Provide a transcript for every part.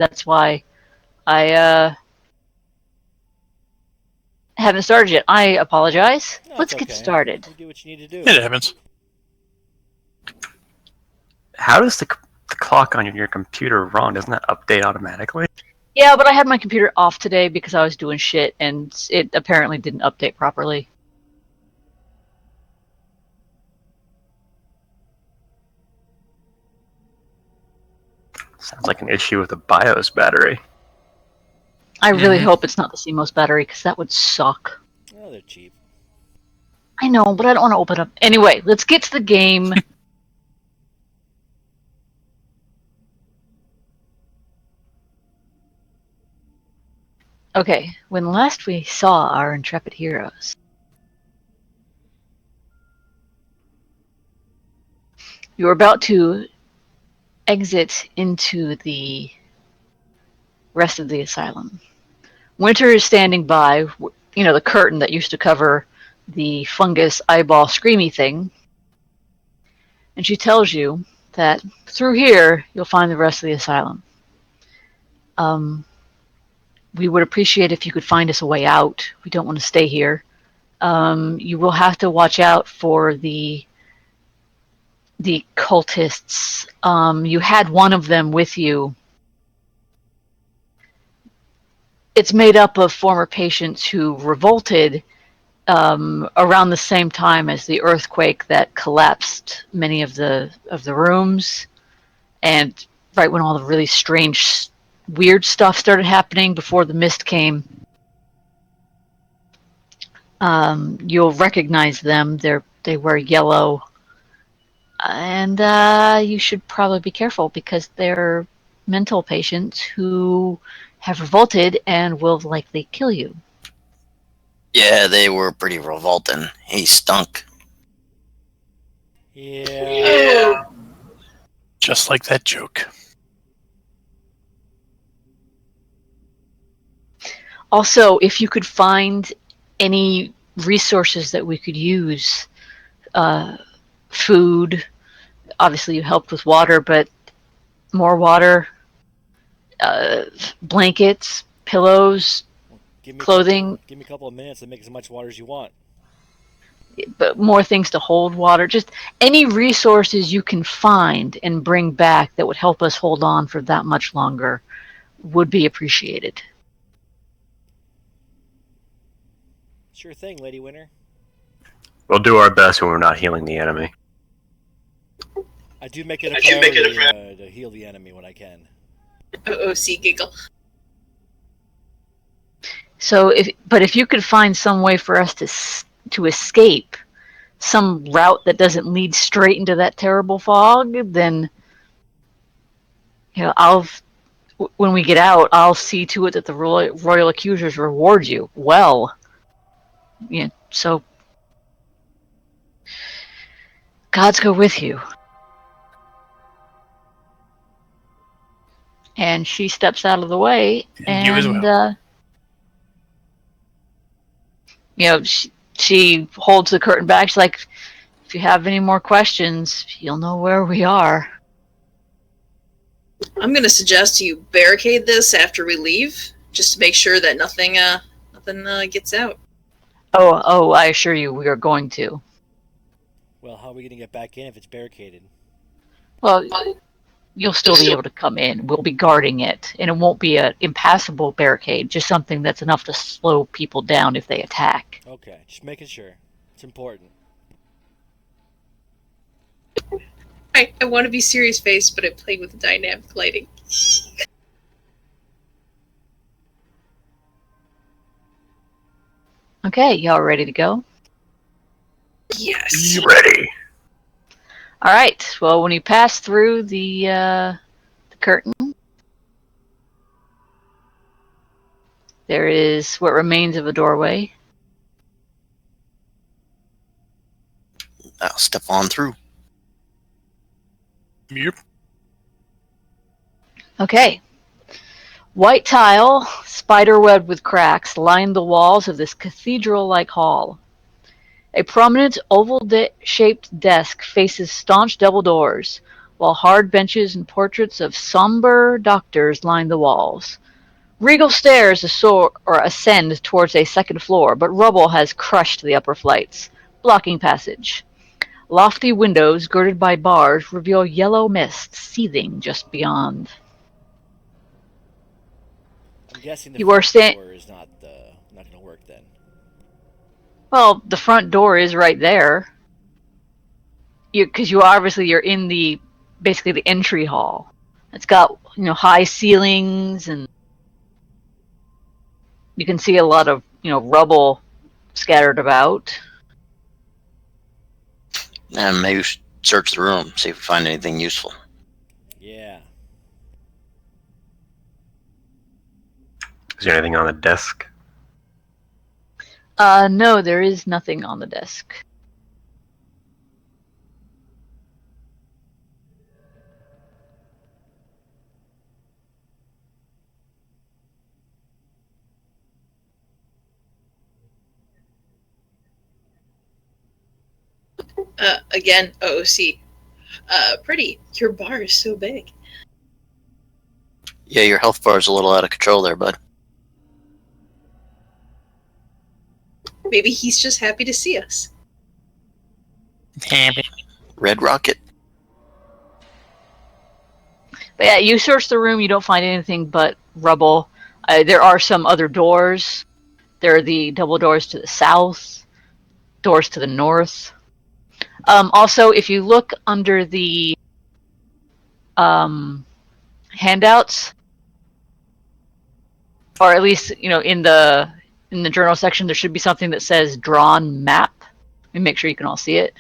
That's why I haven't started yet. I apologize. No, it's Let's get okay. started. You do what you need to do. It happens. How does the clock on your computer run? Doesn't that update automatically? Yeah, but I had my computer off today because I was doing shit, and it apparently didn't update properly. Sounds like an issue with the BIOS battery. I really hope it's not the CMOS battery, because that would suck. Oh, they're cheap. I know, but I don't want to open up. Anyway, let's get to the game. Okay, when last we saw our intrepid heroes, you were about to exit into the rest of the asylum. Winter is standing by, the curtain that used to cover the fungus eyeball screamy thing, and she tells you that through here you'll find the rest of the asylum. We would appreciate if you could find us a way out. We don't want to stay here. You will have to watch out for the cultists. You had one of them with you. It's made up of former patients who revolted around the same time as the earthquake that collapsed many of the rooms, and right when all the really strange, weird stuff started happening before the mist came. You'll recognize them. They wear yellow, and you should probably be careful because they're mental patients who have revolted and will likely kill you. Yeah, they were pretty revolting. He stunk. Yeah. Just like that joke. Also, if you could find any resources that we could use, food, obviously you helped with water, but more water, blankets, pillows, clothing. Give me a couple of minutes and make as much water as you want. But more things to hold water. Just any resources you can find and bring back that would help us hold on for that much longer would be appreciated. Sure thing, Lady Winter. We'll do our best when we're not healing the enemy. I do make it a priority to heal the enemy when I can. OC giggle. So, if you could find some way for us to escape, some route that doesn't lead straight into that terrible fog, then when we get out, I'll see to it that the royal accusers reward you well. Yeah, so gods go with you. And she steps out of the way, And you as well. She holds the curtain back. She's like, if you have any more questions, you'll know where we are. I'm going to suggest you barricade this after we leave, just to make sure that nothing gets out. Oh, I assure you we are going to. Well, how are we going to get back in if it's barricaded? Well, you'll still be able to come in. We'll be guarding it, and it won't be an impassable barricade, just something that's enough to slow people down if they attack. Okay, just making sure. It's important. I want to be serious faced, but I'm playing with dynamic lighting. Okay, y'all ready to go? Yes. You ready? All right. Well, when you pass through the curtain, there is what remains of a doorway. I'll step on through. Yep. Okay. White tile, spider-webbed with cracks, line the walls of this cathedral-like hall. A prominent oval-shaped desk faces staunch double doors. while hard benches and portraits of somber doctors line the walls. Regal stairs ascend towards a second floor, but rubble has crushed the upper flights, blocking passage. Lofty windows, girded by bars, reveal yellow mist seething just beyond. I'm guessing the You are front door is not going to work then. Well, the front door is right there. Because you're in basically the entry hall. It's got high ceilings, and you can see a lot of rubble scattered about. And maybe we should search the room, see if we find anything useful. Yeah. Is there anything on the desk? No, there is nothing on the desk. Again, OOC. Pretty. Your bar is so big. Yeah, your health bar is a little out of control there, bud. Maybe he's just happy to see us. Red Rocket? But yeah, you search the room, you don't find anything but rubble. There are some other doors. There are the double doors to the south, doors to the north. Also, if you look under the handouts, or at least in the journal section, there should be something that says "drawn map." Let me make sure you can all see it.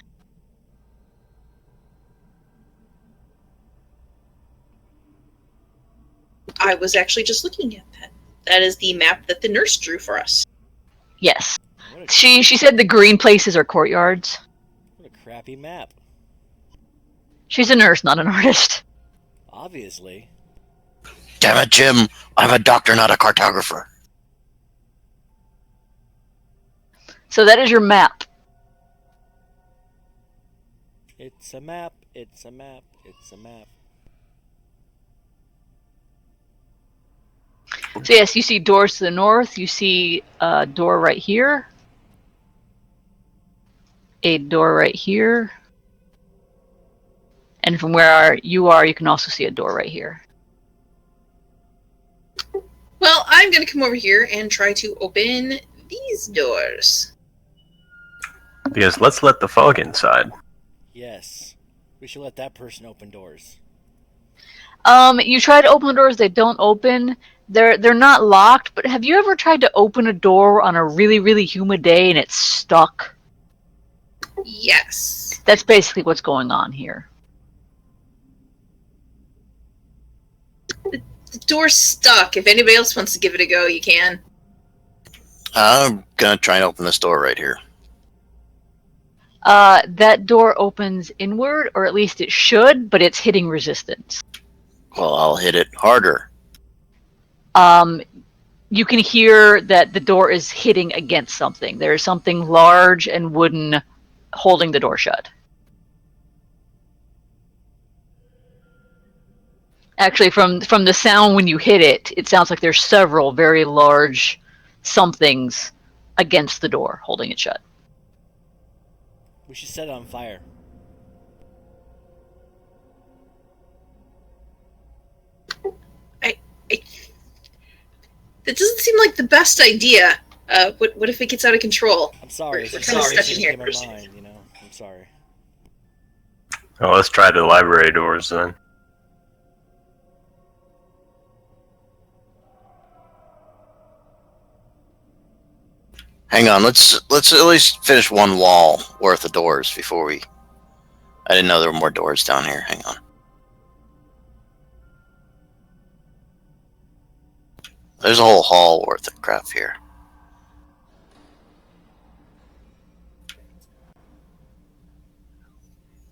I was actually just looking at that. That is the map that the nurse drew for us. Yes, she said the green places are courtyards. What a crappy map. She's a nurse, not an artist. Obviously. Damn it, Jim! I'm a doctor, not a cartographer. So that is your map. It's a map, it's a map, it's a map. So yes, you see doors to the north. You see a door right here. A door right here. And from where you are, you can also see a door right here. Well, I'm going to come over here and try to open these doors. Because let's let the fog inside. Yes. We should let that person open doors. You try to open the doors, they don't open. They're not locked, but have you ever tried to open a door on a really, really humid day and it's stuck? Yes. That's basically what's going on here. The door's stuck. If anybody else wants to give it a go, you can. I'm gonna try and open this door right here. That door opens inward, or at least it should, but it's hitting resistance. Well, I'll hit it harder. You can hear that the door is hitting against something. There is something large and wooden holding the door shut. Actually, from the sound when you hit it, it sounds like there's several very large somethings against the door holding it shut. We should set it on fire. That doesn't seem like the best idea. What if it gets out of control? I'm sorry. We're It's kind of just stuck in here. my mind, you know. I'm sorry. Oh, let's try the library doors then. Hang on, let's at least finish one wall worth of doors before we... I didn't know there were more doors down here. Hang on. There's a whole hall worth of crap here.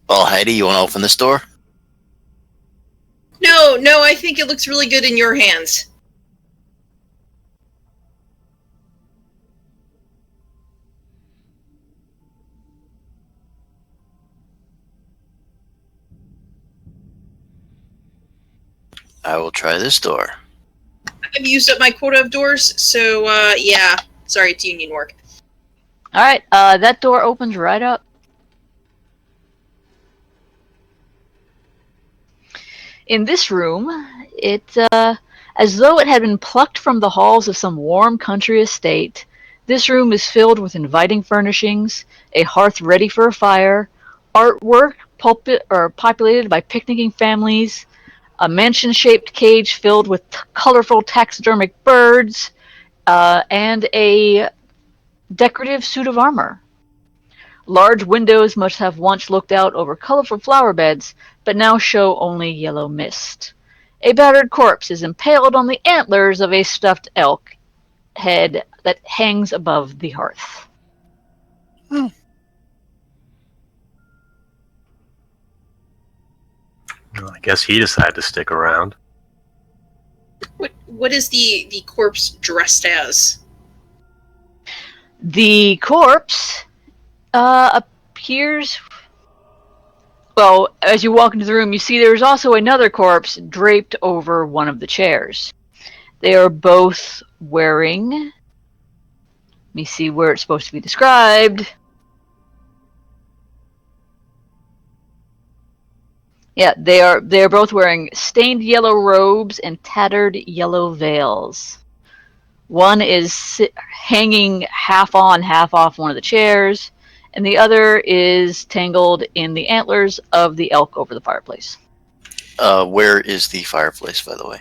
Well, Heidi, you want to open this door? No, I think it looks really good in your hands. I will try this door. I've used up my quota of doors, so yeah. Sorry, it's union work. All right, that door opens right up. In this room, as though it had been plucked from the halls of some warm country estate, this room is filled with inviting furnishings, a hearth ready for a fire, artwork populated by picnicking families, a mansion-shaped cage filled with colorful taxidermic birds, and a decorative suit of armor. Large windows must have once looked out over colorful flower beds, but now show only yellow mist. A battered corpse is impaled on the antlers of a stuffed elk head that hangs above the hearth. Hmm. Well, I guess he decided to stick around. What is the corpse dressed as? The corpse appears. Well, as you walk into the room, you see there's also another corpse draped over one of the chairs. They are both wearing. Let me see where it's supposed to be described. Yeah, they are both wearing stained yellow robes and tattered yellow veils. One is hanging half on, half off one of the chairs, and the other is tangled in the antlers of the elk over the fireplace. Where is the fireplace, by the way?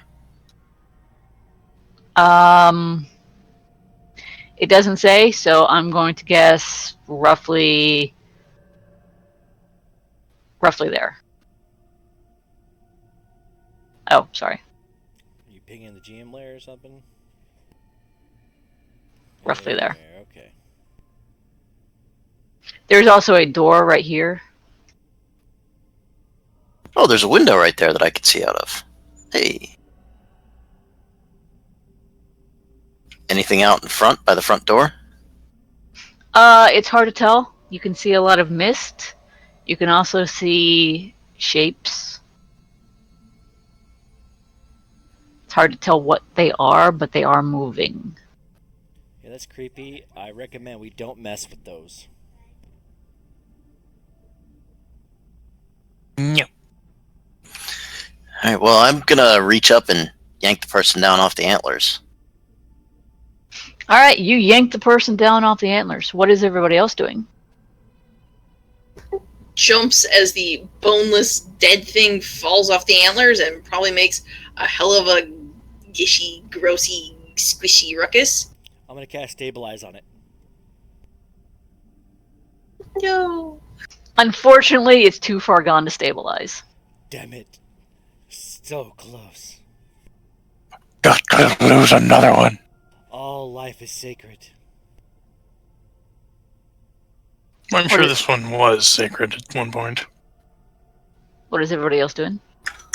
It doesn't say, so I'm going to guess roughly there. Oh, sorry. Are you pinging the GM layer or something? Roughly there. Okay. There's also a door right here. Oh, there's a window right there that I can see out of. Hey. Anything out in front by the front door? It's hard to tell. You can see a lot of mist. You can also see shapes. It's hard to tell what they are, but they are moving. Yeah, that's creepy. I recommend we don't mess with those. No. Alright, well, I'm gonna reach up and yank the person down off the antlers. Alright, you yank the person down off the antlers. What is everybody else doing? Jumps as the boneless dead thing falls off the antlers and probably makes a hell of a gishy, grossy, squishy ruckus. I'm gonna cast Stabilize on it. No. Unfortunately, it's too far gone to stabilize. Damn it. So close. Got to lose another one. All life is sacred. I'm sure this one was sacred at one point. What is everybody else doing?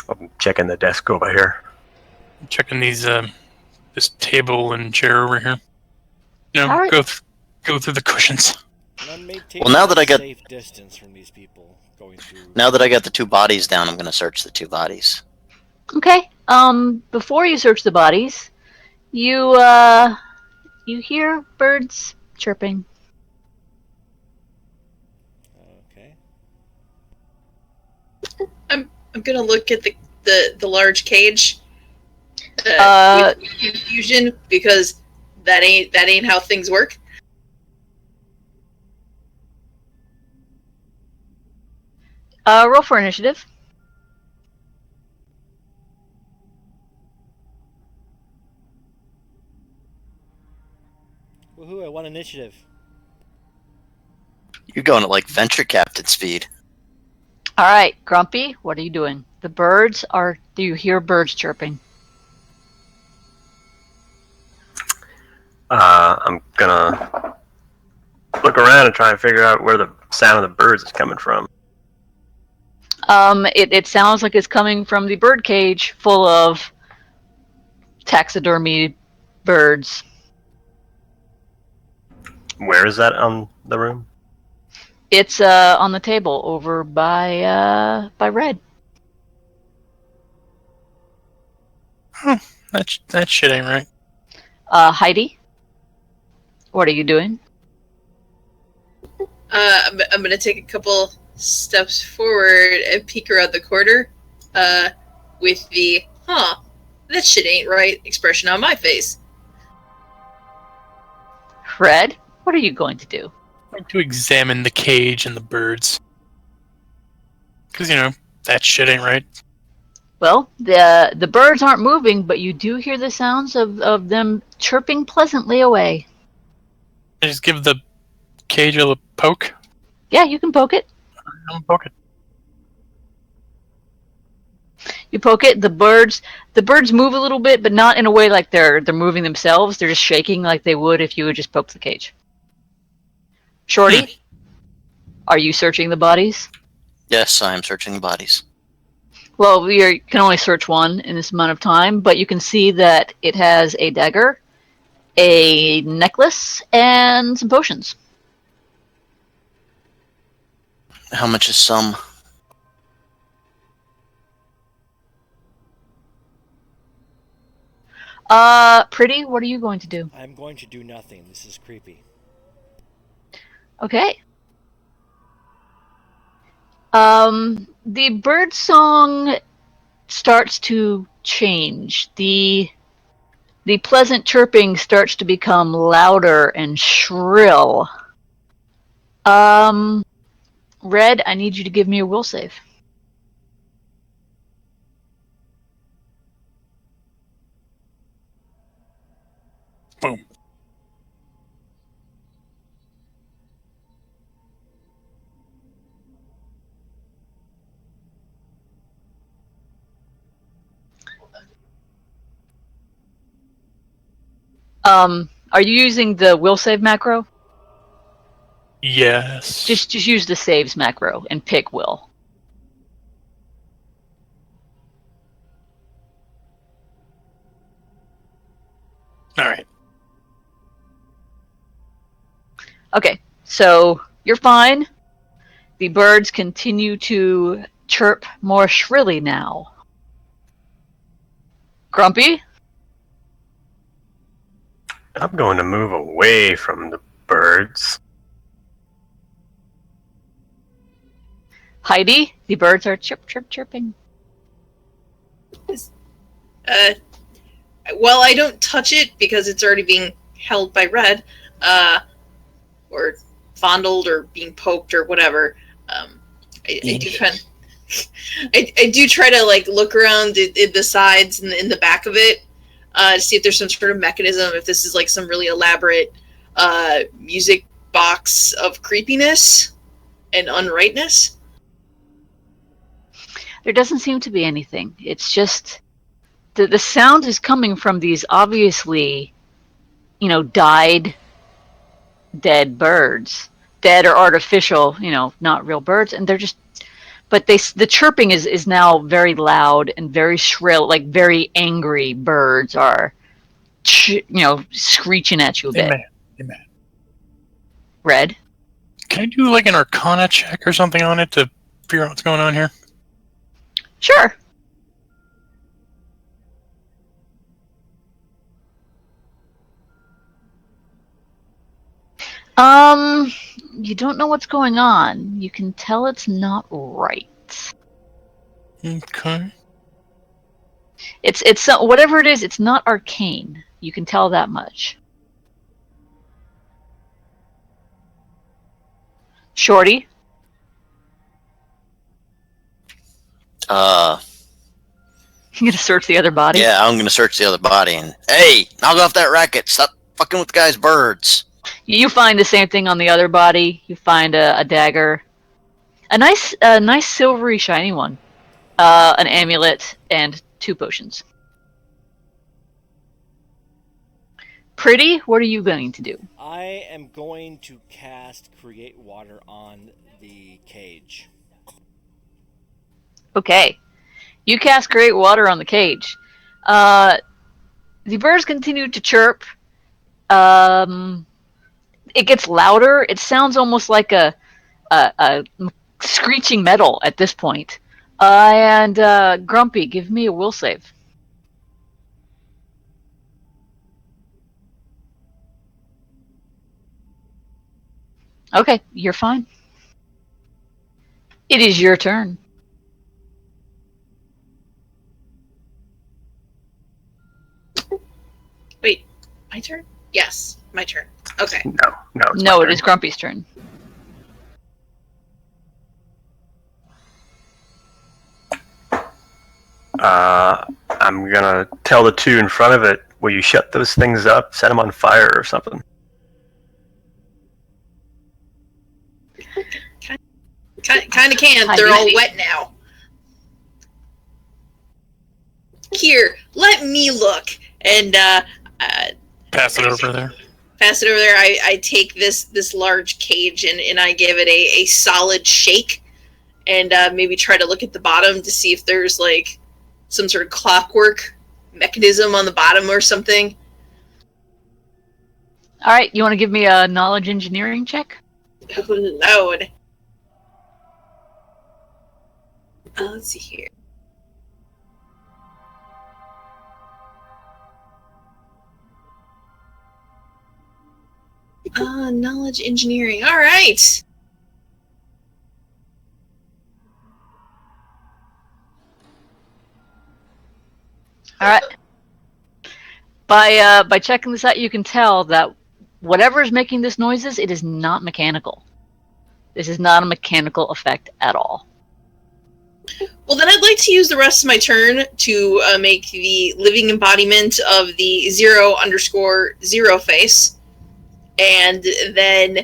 I'm checking the desk over here. I'm checking these, this table and chair over here. No, All right. go through the cushions. And I'm maintaining Well, now that I got- safe distance from these people going through. Now that I got the two bodies down, I'm gonna search the two bodies. Okay. Before you search the bodies, you hear birds chirping. Okay. I'm gonna look at the large cage with confusion because that ain't how things work. Roll for initiative. Woohoo, I won initiative. You're going at like venture captain speed. All right, Grumpy, what are you doing? The birds are. Do you hear birds chirping? I'm gonna look around and try and figure out where the sound of the birds is coming from. It sounds like it's coming from the bird cage full of taxidermy birds. Where is that on the room? It's on the table over by Red. That shit ain't right. Heidi, what are you doing? I'm gonna take a couple steps forward and peek around the corner, with the that shit ain't right expression on my face. Fred, what are you going to do? I'm going to examine the cage and the birds. Because, that shit ain't right. Well, the birds aren't moving, but you do hear the sounds of them chirping pleasantly away. I just give the cage a poke. Yeah, you can poke it. I'm poke it. You poke it. The birds move a little bit, but not in a way like they're moving themselves. They're just shaking like they would if you would just poke the cage. Shorty, are you searching the bodies? Yes, I am searching the bodies. Well, we can only search one in this amount of time, but you can see that it has a dagger, a necklace, and some potions. How much is some? Pretty, what are you going to do? I'm going to do nothing. This is creepy. Okay. The bird song starts to change. The pleasant chirping starts to become louder and shrill. Red, I need you to give me a will save. Boom. Are you using the will save macro? Yes. Just use the saves macro and pick will. Alright. Okay, so you're fine. The birds continue to chirp more shrilly now. Grumpy? I'm going to move away from the birds. Heidi? The birds are chirping. Well, I don't touch it because it's already being held by Red, or fondled or being poked or whatever. I do kind of, I do try to look around in the sides and in the back of it, to see if there's some sort of mechanism, if this is some really elaborate music box of creepiness and unrightness. There doesn't seem to be anything. It's just the sound is coming from these obviously, died, dead birds, dead or artificial, not real birds, and they're just. But the chirping is now very loud and very shrill, like very angry birds are, screeching at you a bit. Amen. Red? Can I do an Arcana check or something on it to figure out what's going on here? Sure. You don't know what's going on. You can tell it's not right. Okay. It's whatever it is. It's not arcane. You can tell that much. Shorty. You gonna search the other body? Yeah, I'm gonna search the other body and hey, knock off that racket! Stop fucking with the guy's birds. You find the same thing on the other body. You find a dagger, a nice silvery shiny one, an amulet, and 2 potions. Pretty, what are you going to do? I am going to cast Create Water on the cage. Okay. You cast Create Water on the cage. The birds continue to chirp. It gets louder. It sounds almost like a screeching metal at this point. And Grumpy, give me a will save. Okay, you're fine. It is your turn. Wait, my turn? Yes, my turn. Okay. No, it's No, my it turn. is Grumpy's turn. I'm gonna tell the two in front of it, will you shut those things up, set them on fire or something? Kind of can't. Hi, They're all Lucy. wet now. Here, let me look. And Pass it over there. pass it over there. I take this large cage and I give it a solid shake, and maybe try to look at the bottom to see if there's like some sort of clockwork mechanism on the bottom or something. All right, you want to give me a knowledge engineering check? Oh, Lord. Let's see here. Knowledge engineering. All right. All right. By checking this out, you can tell that whatever is making this noises, it is not mechanical. This is not a mechanical effect at all. Well, then I'd like to use the rest of my turn to make the living embodiment of the 0_0 face, and then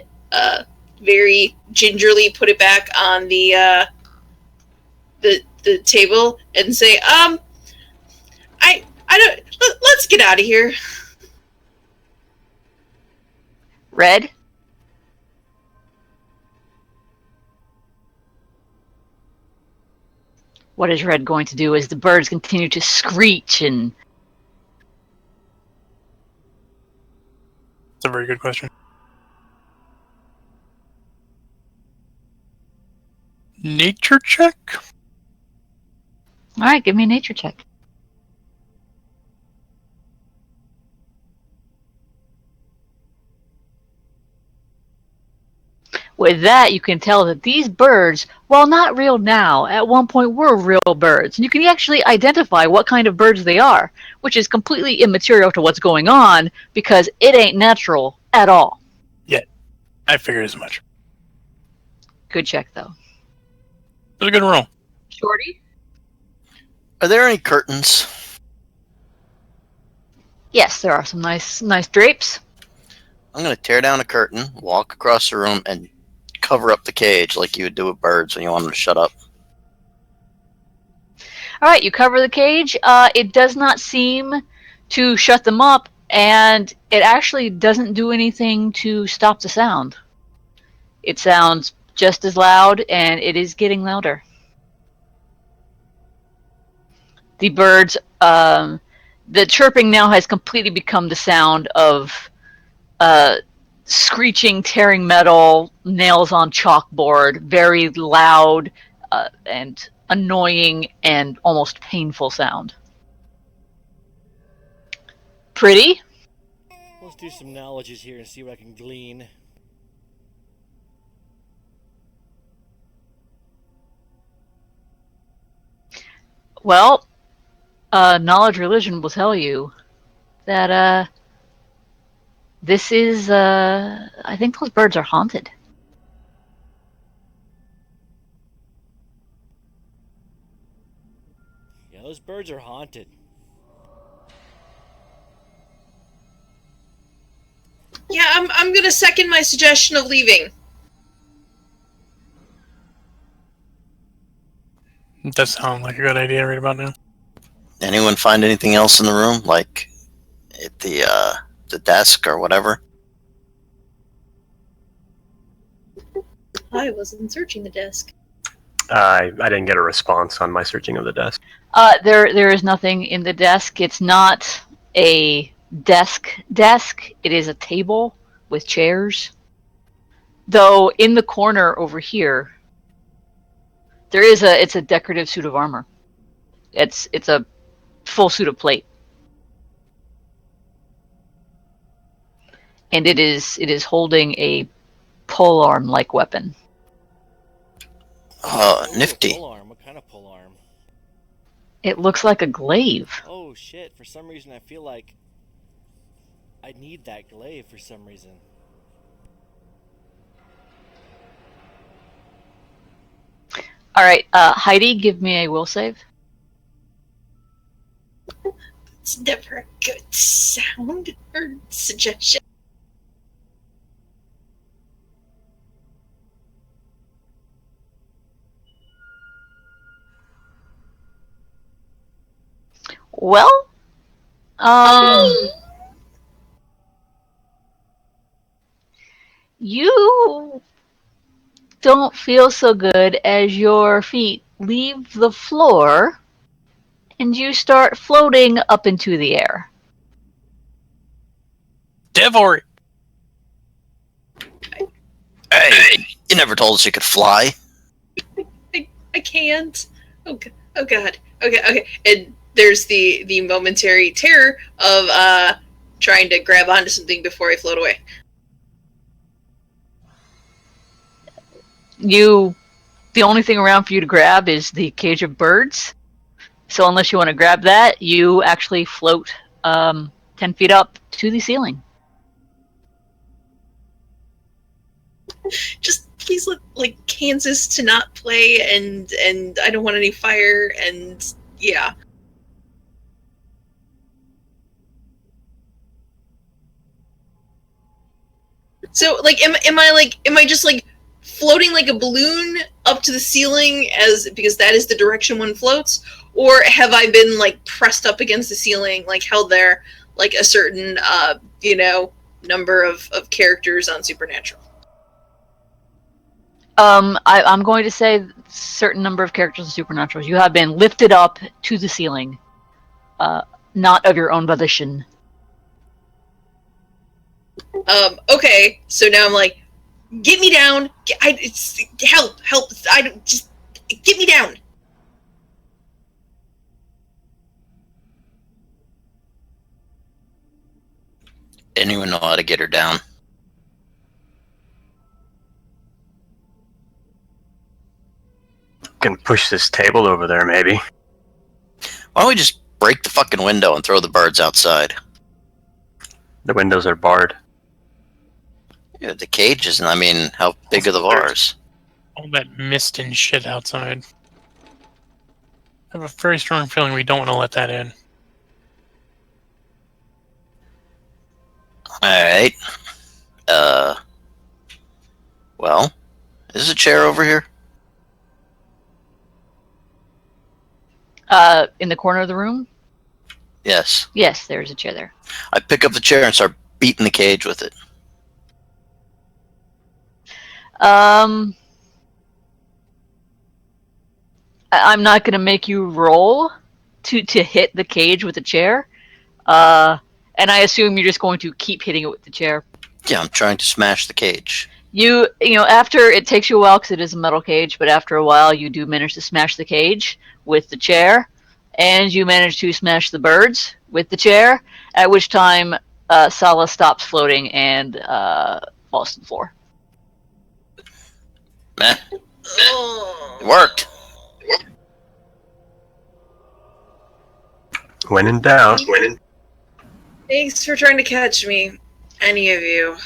very gingerly put it back on the table and say, I don't. Let's get out of here. Red? What is Red going to do as the birds continue to screech and... That's a very good question. Nature check? All right, give me a nature check. With that, you can tell that these birds, while not real now, at one point were real birds. And you can actually identify what kind of birds they are, which is completely immaterial to what's going on because it ain't natural at all. Yeah, I figured as much. Good check, though. It was a good roll. Shorty? Are there any curtains? Yes, there are some nice drapes. I'm going to tear down a curtain, walk across the room, and cover up the cage like you would do with birds when you want them to shut up. All right, you cover the cage. It does not seem to shut them up, and it actually doesn't do anything to stop the sound. It sounds just as loud, and it is getting louder. The birds, the chirping now has completely become the sound of screeching, tearing metal, nails on chalkboard, very loud and annoying and almost painful sound. Pretty? Let's do some knowledges here and see what I can glean. Well, knowledge religion will tell you that this is, I think those birds are haunted. Yeah, those birds are haunted. Yeah, I'm gonna second my suggestion of leaving. It does sound like a good idea right about now. Anyone find anything else in the room, like at the desk or whatever? I wasn't searching the desk. I didn't get a response on my searching of the desk. There is nothing in the desk. It's not a desk. It is a table with chairs. Though in the corner over here, it's a decorative suit of armor. It's a full suit of plate. And it is holding a polearm-like weapon. Oh, Ooh, nifty. Polearm. What kind of polearm? It looks like a glaive. Oh shit! For some reason, I feel like I need that glaive for some reason. All right, Heidi, give me a will save. It's never a good sound or suggestion. Well, you don't feel so good as your feet leave the floor and you start floating up into the air. Devory! Hey, you never told us you could fly. I can't. Oh god. Okay. And there's the momentary terror of trying to grab onto something before I float away. The only thing around for you to grab is the cage of birds. So unless you want to grab that, you actually float 10 feet up to the ceiling. Just please let like Kansas to not play, and I don't want any fire, and yeah. So like am I just like floating like a balloon up to the ceiling because that is the direction one floats, or have I been like pressed up against the ceiling, like held there like a certain number of characters on Supernatural? I'm going to say certain number of characters in Supernaturals. You have been lifted up to the ceiling, not of your own volition. Okay, so now I'm like, get me down. Help! I don't just get me down. Anyone know how to get her down? Can push this table over there, maybe. Why don't we just break the fucking window and throw the birds outside? The windows are barred. Yeah, the cages, and I mean, how big are the bars? All that mist and shit outside. I have a very strong feeling we don't want to let that in. Alright. Well, is a chair over here? In the corner of the room? Yes. Yes, there's a chair there. I pick up the chair and start beating the cage with it. I'm not going to make you roll to hit the cage with the chair. And I assume you're just going to keep hitting it with the chair. Yeah, I'm trying to smash the cage. You know, after it takes you a while because it is a metal cage, but after a while you do manage to smash the cage with the chair, and you manage to smash the birds with the chair, at which time Sala stops floating and falls to the floor. Meh. Oh. It worked. When in doubt. Thanks for trying to catch me, any of you.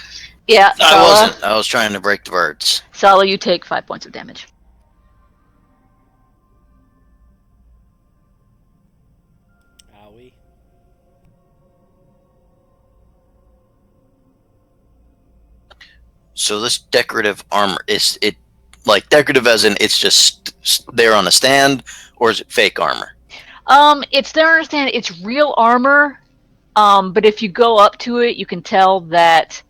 Yeah, I Sala, wasn't. I was trying to break the birds. Sala, you take 5 points of damage. Owie. So this decorative armor, is it like decorative as in it's just there on a stand, or is it fake armor? It's there. Understand, it's real armor. But if you go up to it, you can tell that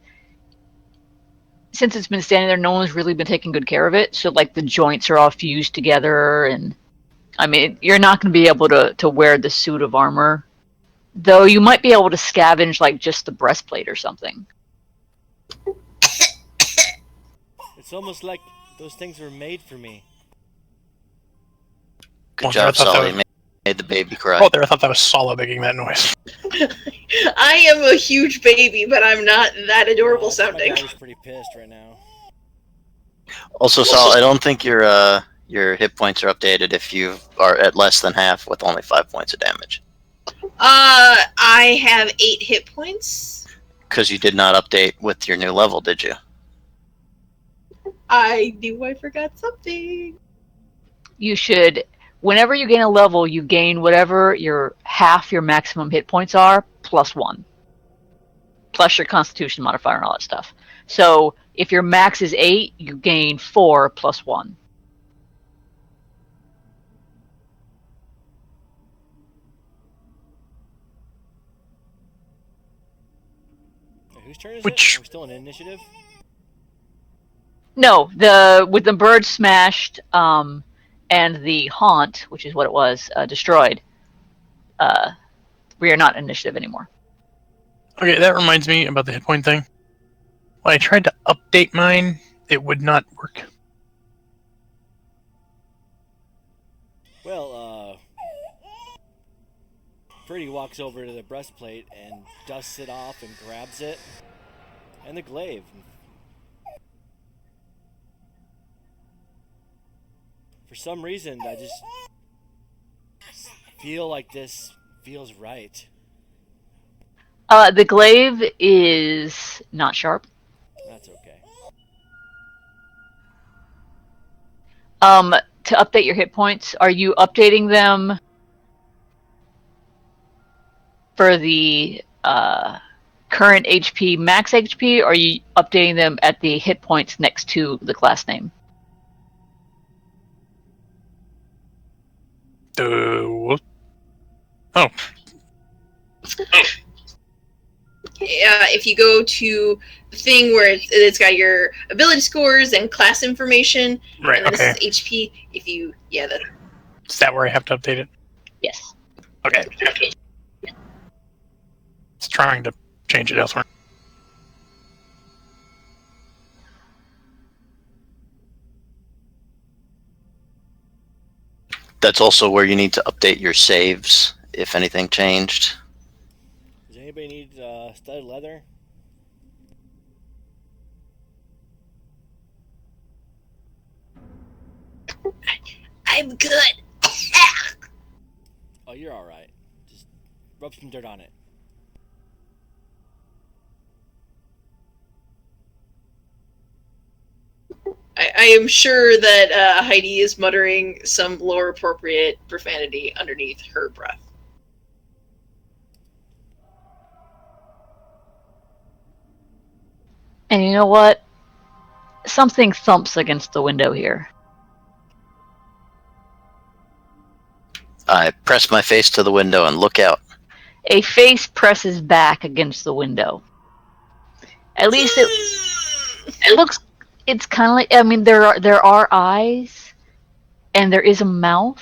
since it's been standing there, no one's really been taking good care of it. So like the joints are all fused together, and I mean, you're not going to be able to wear the suit of armor, though you might be able to scavenge like just the breastplate or something. It's almost like those things were made for me. Good Oh, job, I thought that Sully. was- Made the baby cry. Oh, there! I thought that was Sala making that noise. I am a huge baby, but I'm not that adorable My sounding. daughter's pretty pissed right now. Also, Saul, I don't think your hit points are updated if you are at less than half with only 5 points of damage. I have 8 hit points. Because you did not update with your new level, did you? I knew I forgot something. You should, whenever you gain a level, you gain whatever your half your maximum hit points are, plus 1. Plus your constitution modifier and all that stuff. So if your max is 8, you gain 4 plus 1. Whose turn is Which- it? Are we still in initiative? No, with the bird smashed, and the haunt, which is what it was, destroyed, we are not initiative anymore. Okay, that reminds me about the hit point thing. When I tried to update mine, it would not work. Well, Pretty walks over to the breastplate and dusts it off and grabs it. And the glaive. For some reason, I just feel like this feels right. The glaive is not sharp. That's okay. To update your hit points, are you updating them for the current HP, max HP, or are you updating them at the hit points next to the class name? What? Oh, Yeah, if you go to the thing where it's got your ability scores and class information, right, and then okay. it says HP. If you, yeah, that. Is that where I have to update it? Yes. Okay. It's trying to change it elsewhere. That's also where you need to update your saves if anything changed. Does anybody need studded leather? I'm good. Oh, you're alright. Just rub some dirt on it. I am sure that Heidi is muttering some lore appropriate profanity underneath her breath. And you know what? Something thumps against the window here. I press my face to the window and look out. A face presses back against the window. At least it looks. It's kind of like. I mean, there are eyes, and there is a mouth,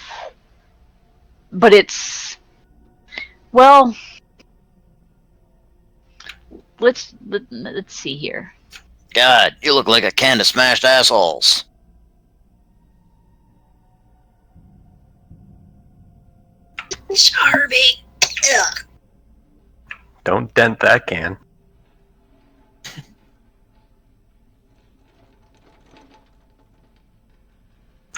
but it's. Well, let's see here. God, you look like a can of smashed assholes. Charming. Ugh. Don't dent that can.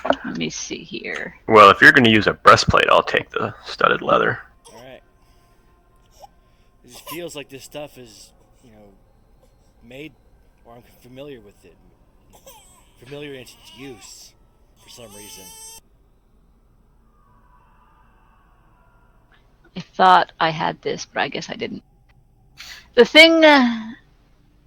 Let me see here. Well, if you're going to use a breastplate, I'll take the studded leather. Alright. It just feels like this stuff is, made, or I'm familiar with it. Familiar in its use, for some reason. I thought I had this, but I guess I didn't. The thing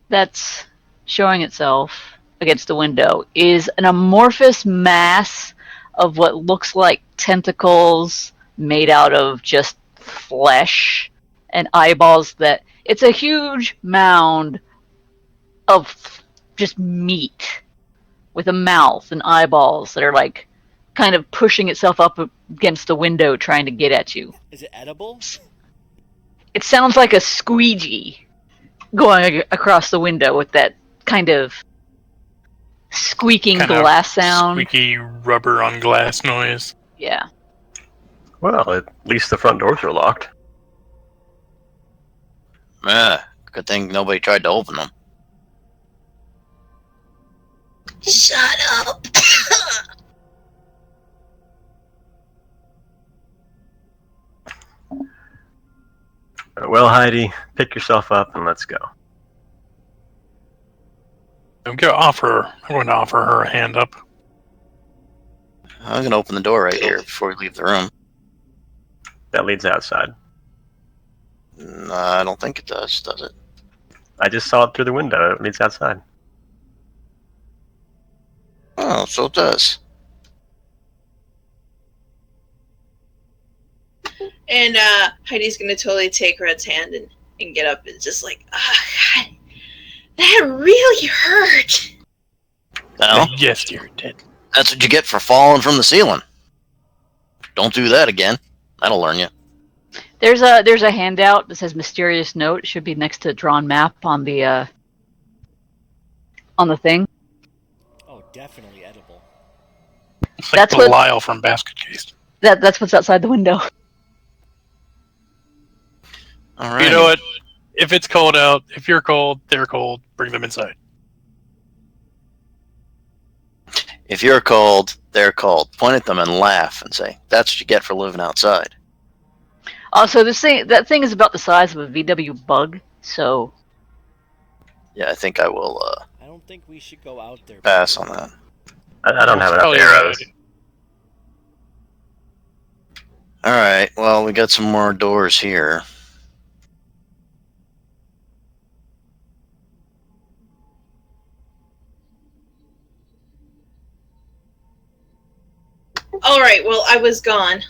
that's showing itself against the window is an amorphous mass of what looks like tentacles made out of just flesh and eyeballs. That it's a huge mound of just meat with a mouth and eyeballs that are like kind of pushing itself up against the window trying to get at you. Is it edible? It sounds like a squeegee going across the window with that kind of squeaking Kind glass of sound. Squeaky rubber on glass noise. Yeah. Well, at least the front doors are locked. Good thing nobody tried to open them. Shut up. Well, Heidi, pick yourself up and let's go. I'm going to offer her a hand up. I'm gonna open the door right here before we leave the room. That leads outside. No, I don't think it does it? I just saw it through the window. It leads outside. Oh, so it does. And Heidi's gonna totally take Red's hand and get up and just like, God, that really hurt. Well, Yes, you're dead. that's what you get for falling from the ceiling. Don't do that again. That'll learn you. There's a handout that says mysterious note. It should be next to a drawn map on the thing. Oh, definitely edible. It's like That's what- Belial from Basket Case. That's what's outside the window. All right. You know what? If it's cold out, if you're cold, they're cold. Bring them inside. If you're cold, they're cold. Point at them and laugh and say, "That's what you get for living outside." Also, that thing is about the size of a VW Bug. So Yeah, I think I will I don't think we should go out there. pass on that. I don't have enough Probably arrows. right. All right. Well, we got some more doors here. All right. Well, I was gone.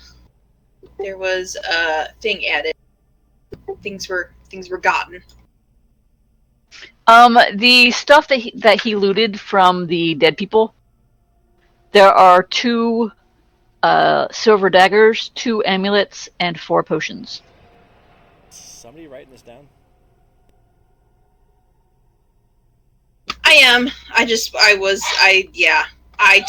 There was a thing added. Things were gotten. the stuff that he looted from the dead people. There are 2 silver daggers, 2 amulets, and 4 potions. Somebody writing this down? I am. I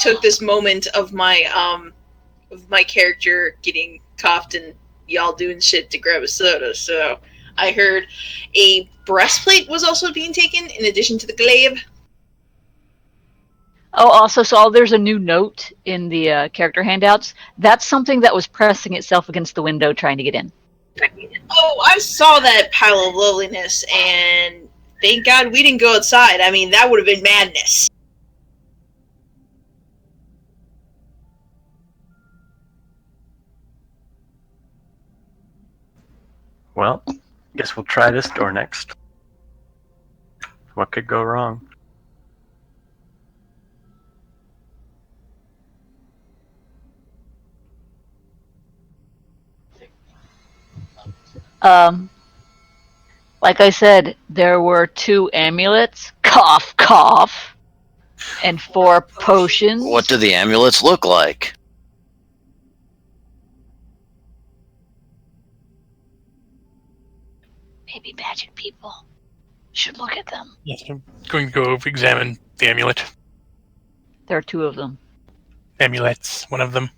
took this moment of my character getting coughed and y'all doing shit to grab a soda. So I heard a breastplate was also being taken in addition to the glaive. Oh, also, there's a new note in the character handouts. That's something that was pressing itself against the window trying to get in. Oh, I saw that pile of loveliness, and thank God we didn't go outside. I mean, that would have been madness. Well, guess we'll try this door next. What could go wrong? Like I said, there were 2 amulets, cough, cough, and 4 potions. What do the amulets look like? Maybe magic people should look at them. Yes, I'm going to go examine the amulet. There are 2 of them. Amulets, one of them.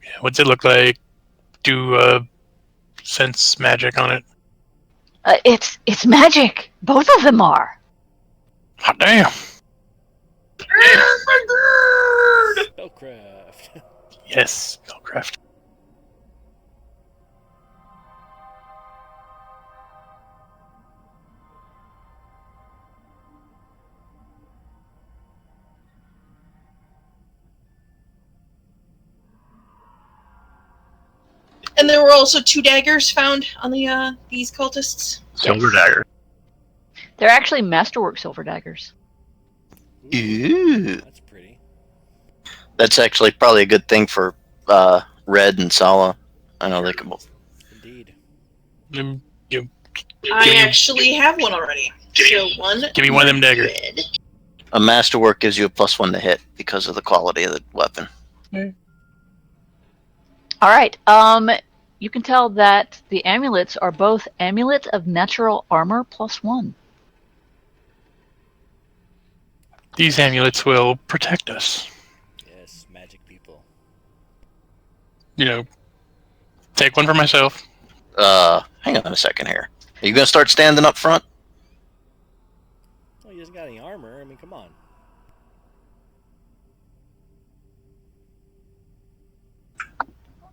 Yeah, what's it look like? Do sense magic on it? It's magic. Both of them are. Hot damn! Spellcraft. Yes, spellcraft. And there were also 2 daggers found on the these cultists. Silver dagger. They're actually masterwork silver daggers. Ooh. That's pretty. That's actually probably a good thing for Red and Sala. I know they can both. Indeed. I actually have one already. So one. Give me one of them daggers. Red. A masterwork gives you a +1 to hit because of the quality of the weapon. All right. You can tell that the amulets are both amulet of natural armor +1. These amulets will protect us. Yes, magic people. You know, take one for myself. Hang on a second here. Are you gonna start standing up front?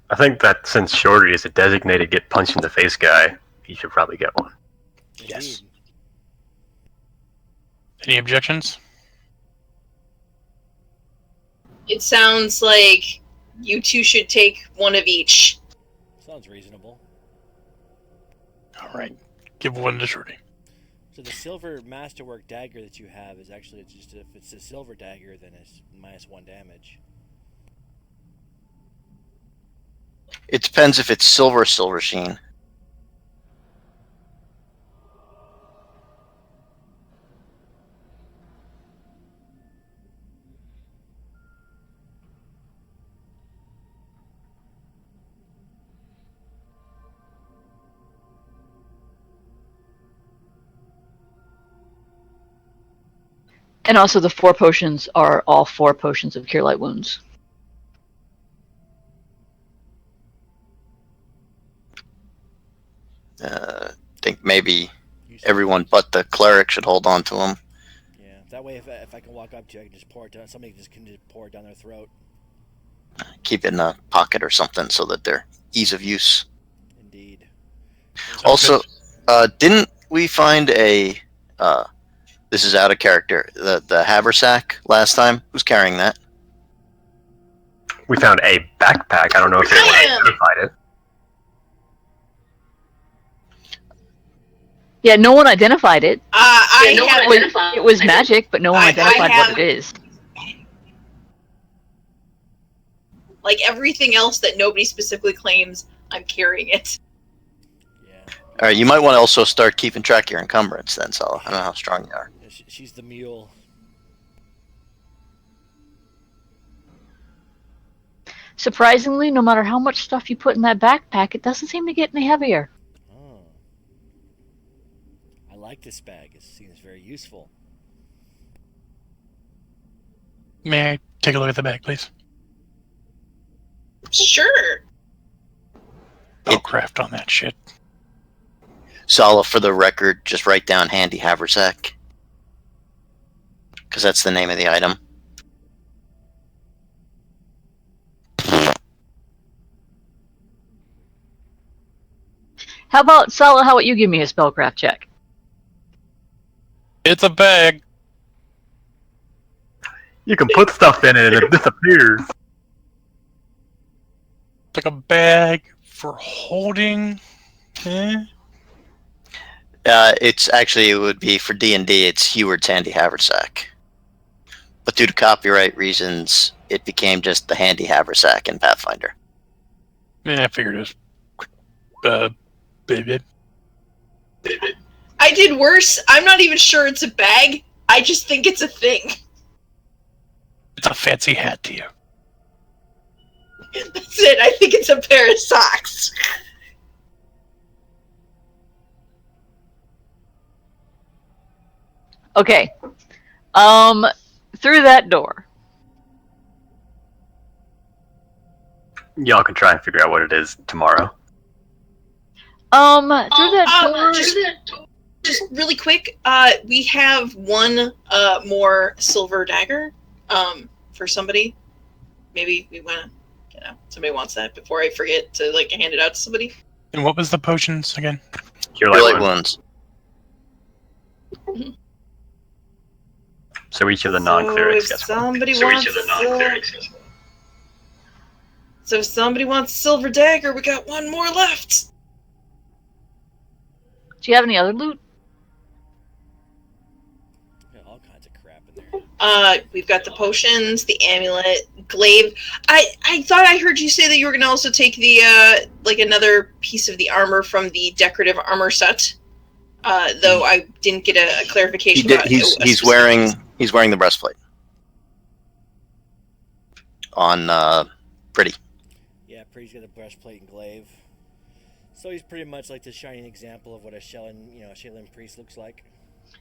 I think that since Shorty is a designated get punched in the face guy, he should probably get one. Yes. Indeed. Any objections? It sounds like you two should take one of each. Sounds reasonable. All right. Give one to Shorty. So the silver masterwork dagger that you have is actually just, if it's a silver dagger, then it's -1 damage. It depends if it's silver sheen. And also the 4 potions are all 4 potions of Cure Light Wounds. I think maybe everyone but the cleric should hold on to them. Yeah, that way if I can walk up to you, I can just pour it down. Somebody can just pour it down their throat. Keep it in a pocket or something so that they're ease of use. Indeed. Also, didn't we find a... this is out of character. The haversack last time? Who's carrying that? We found a backpack. I don't know if anyone identified it. Yeah, no one identified it. I It was magic, but no one identified what it is. like everything else that nobody specifically claims, I'm carrying it. Yeah. All right, you might want to also start keeping track of your encumbrance then, so I don't know how strong you are. Yeah, she's the mule. Surprisingly, no matter how much stuff you put in that backpack, it doesn't seem to get any heavier. Oh. I like this bag. It seems very useful. May I take a look at the bag, please? Sure. Spellcraft on that shit. Sala, for the record, just write down handy haversack. Because that's the name of the item. How about, Sala, how about you give me a spellcraft check? It's a bag. You can put stuff in it and it disappears. It's like a bag for holding. It's actually, it would be for D&D, it's Heward's handy haversack. But due to copyright reasons, it became just the handy haversack in Pathfinder. Yeah, I figured it was. Baby. I did worse. I'm not even sure it's a bag. I just think it's a thing. It's a fancy hat to you. That's it. I think it's a pair of socks. Okay. Through that door. Y'all can try and figure out what it is tomorrow. Through that door. Just really quick, we have one more silver dagger for somebody. Maybe we want to, somebody wants that before I forget to hand it out to somebody. And what was the potions again? Cure Cure Light Light Wounds. wounds. So each of the non-clerics So if gets one. somebody So if somebody wants a silver dagger, we got one more left. Do you have any other loot? Got all kinds of crap in there. We've got the potions, the amulet, glaive. I thought I heard you say that you were gonna also take the another piece of the armor from the decorative armor set. Though I didn't get a clarification. He's wearing the breastplate. On Pretty. Yeah, Pretty's got a breastplate and glaive. So he's pretty much like the shining example of what a Shaolin priest looks like.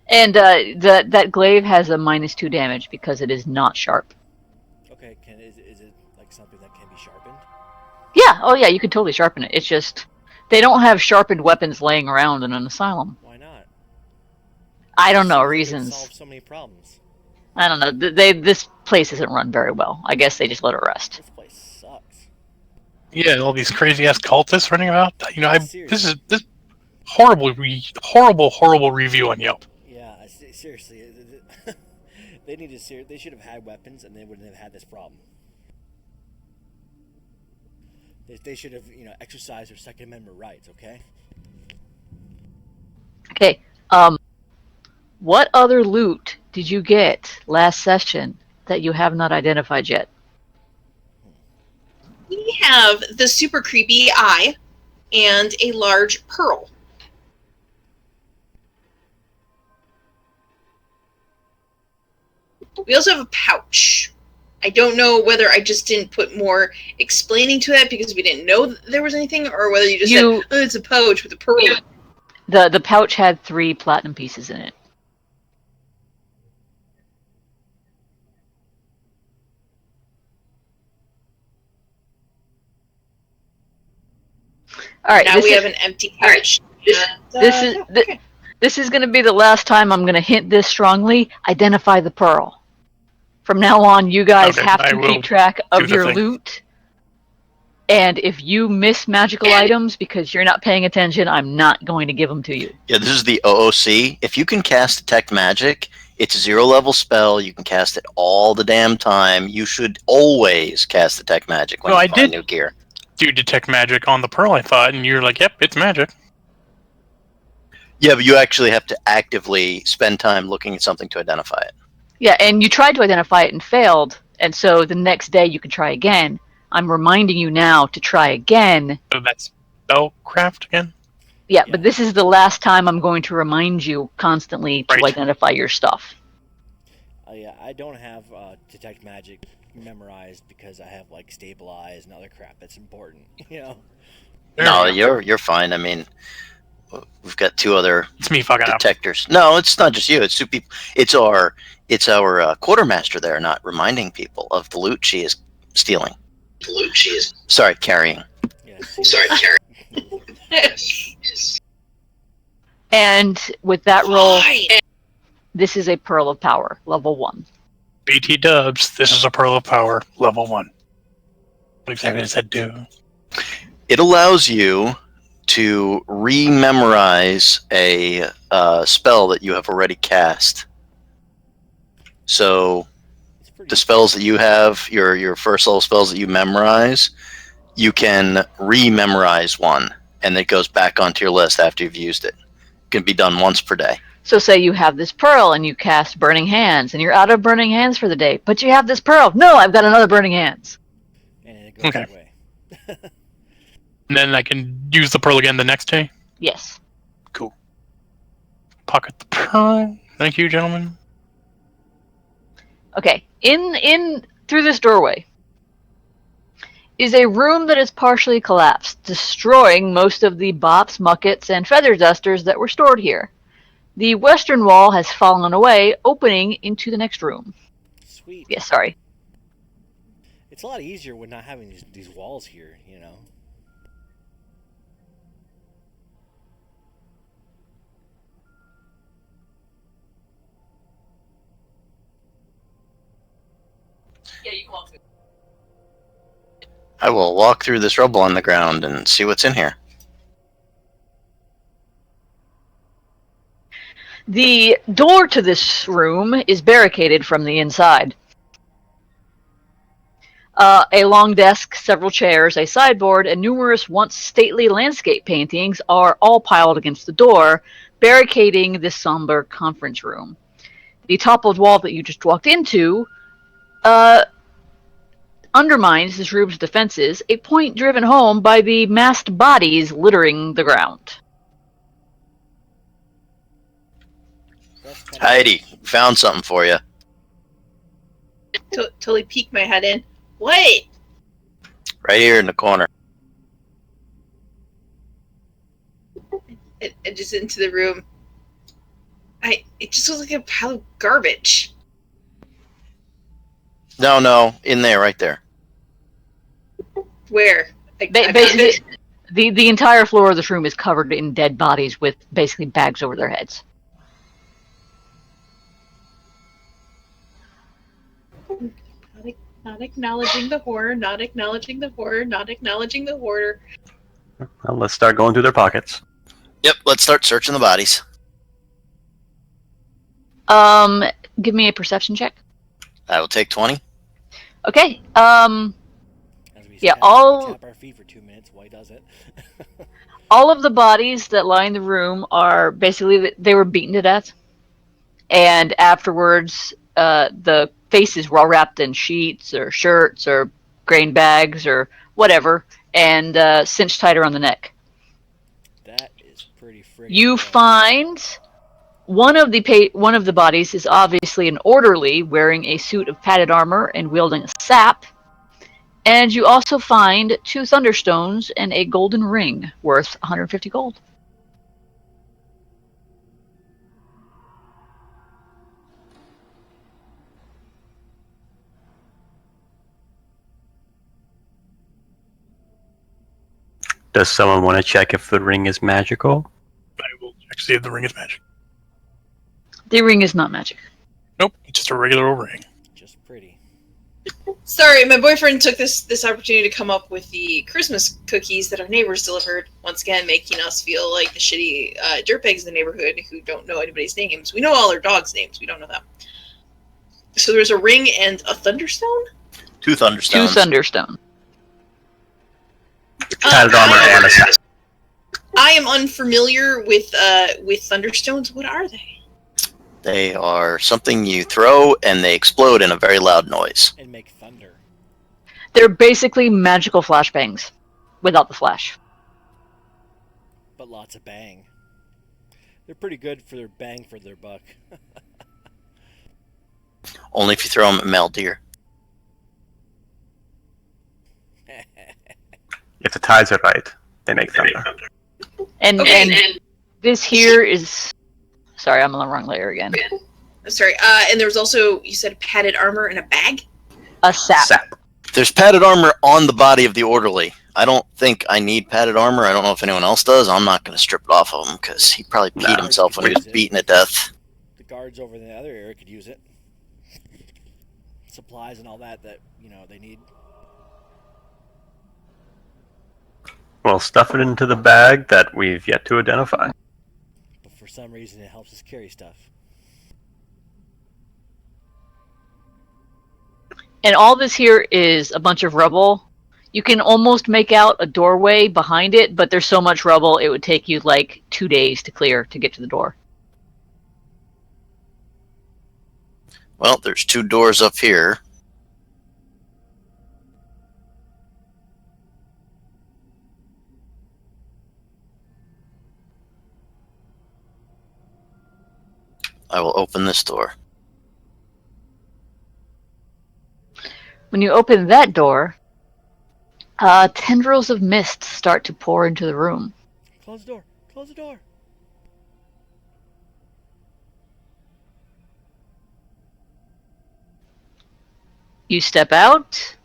And that glaive has a -2 damage because it is not sharp. Okay, is it like something that can be sharpened? Yeah, oh yeah, you could totally sharpen it. It's just they don't have sharpened weapons laying around in an asylum. Why not? I don't know Seems like it reasons. solves so many problems. I don't know. This place isn't run very well. I guess they just let it rest. This place sucks. Yeah, all these crazy ass cultists running about. You know, Seriously. this horrible review on Yelp. Yeah, seriously, they need to. They should have had weapons, and they wouldn't have had this problem. They should have, exercised their Second Amendment rights. Okay. Okay. What other loot did you get last session that you have not identified yet? We have the super creepy eye and a large pearl. We also have a pouch. I don't know whether I just didn't put more explaining to it because we didn't know that there was anything, or whether you just said, oh, it's a pouch with a pearl. The pouch had 3 platinum pieces in it. All right. Now we have an empty pouch. This is going to be the last time I'm going to hint this strongly. Identify the pearl. From now on, you guys have to keep track of your loot. And if you miss magical items because you're not paying attention, I'm not going to give them to you. Yeah, this is the OOC. If you can cast Detect Magic, it's a 0-level spell. You can cast it all the damn time. You should always cast Detect Magic when you find new gear. Do Detect Magic on the pearl, I thought, and you're like, yep, it's magic. Yeah, but you actually have to actively spend time looking at something to identify it. Yeah, and you tried to identify it and failed, and so the next day you can try again. I'm reminding you now to try again. So that's spellcraft again? Yeah, but this is the last time I'm going to remind you constantly to identify your stuff. Yeah, I don't have Detect Magic memorized because I have like Stabilize and other crap that's important. No, you're fine. I mean, we've got 2 other detectors. Up. No, it's not just you. It's 2 people. It's our quartermaster there, not reminding people of the loot she is stealing. Carrying. Yeah, And with that roll, this is a Pearl of Power, level 1. BT dubs, this is a Pearl of Power, level 1. What exactly does that do? It allows you to rememorize a spell that you have already cast. So the spells that you have, your first level spells that you memorize, you can rememorize one, and it goes back onto your list after you've used it. It can be done once per day. So say you have this pearl and you cast Burning Hands, and you're out of Burning Hands for the day, but you have this pearl. No, I've got another Burning Hands. And it goes away. And then I can use the pearl again the next day? Yes. Cool. Pocket the pearl. Thank you, gentlemen. Okay, in through this doorway is a room that is partially collapsed, destroying most of the bops, muckets, and feather dusters that were stored here. The western wall has fallen away, opening into the next room. Sweet. Yes, sorry. It's a lot easier when not having these walls here, Yeah, you can walk through. I will walk through this rubble on the ground and see what's in here. The door to this room is barricaded from the inside. A long desk, several chairs, a sideboard, and numerous once stately landscape paintings are all piled against the door, barricading this somber conference room. The toppled wall that you just walked into undermines this room's defenses, a point driven home by the massed bodies littering the ground. Heidi, found something for you. Totally peek my head in. What? Right here in the corner. And just into the room. It just looks like a pile of garbage. No, in there, right there. Where? Basically, the entire floor of this room is covered in dead bodies with basically bags over their heads. Not acknowledging the horror, not acknowledging the horror, not acknowledging the horror. Well, let's start going through their pockets. Yep, let's start searching the bodies. Give me a perception check. I will take 20. Okay. As we Yeah, tap, all- tap our feet for 2 minutes. Why does it? All of the bodies that lie in the room are basically, they were beaten to death. And afterwards, the faces were all wrapped in sheets or shirts or grain bags or whatever, and cinched tight around the neck. That is pretty friggin' You gross. find one of the bodies is obviously an orderly wearing a suit of padded armor and wielding a sap. And you also find 2 thunderstones and a golden ring worth 150 gold. Does someone want to check if the ring is magical? I will check to see if the ring is magic. The ring is not magic. Nope, it's just a regular old ring. Just pretty. Sorry, my boyfriend took this opportunity to come up with the Christmas cookies that our neighbors delivered. Once again, making us feel like the shitty dirtbags in the neighborhood who don't know anybody's names. We know all our dogs' names. We don't know them. So there's a ring and a thunderstone? 2 2 thunderstones. thunderstones. Padded armor and a sap. I am unfamiliar with thunderstones. What are they? They are something you throw and they explode in a very loud noise. And make thunder. They're basically magical flashbangs without the flash. But lots of bang. They're pretty good for their bang for their buck. Only if you throw them at male deer. If the tides are right, they make thunder. And Okay, and this here is... Sorry, I'm on the wrong layer again. I'm sorry. And there was also, you said padded armor and a bag? A sap. Sap. There's padded armor on the body of the orderly. I don't think I need padded armor. I don't know if anyone else does. I'm not going to strip it off of him because he probably peed No. himself when he was beaten to death. The guards over in the other area could use it. Supplies and all that they need. We'll stuff it into the bag that we've yet to identify. But for some reason, it helps us carry stuff. And all this here is a bunch of rubble. You can almost make out a doorway behind it, but there's so much rubble it would take you like 2 days to clear to get to the door. Well, there's 2 doors up here. I will open this door. When you open that door, tendrils of mist start to pour into the room. Close the door. Close the door. You step out.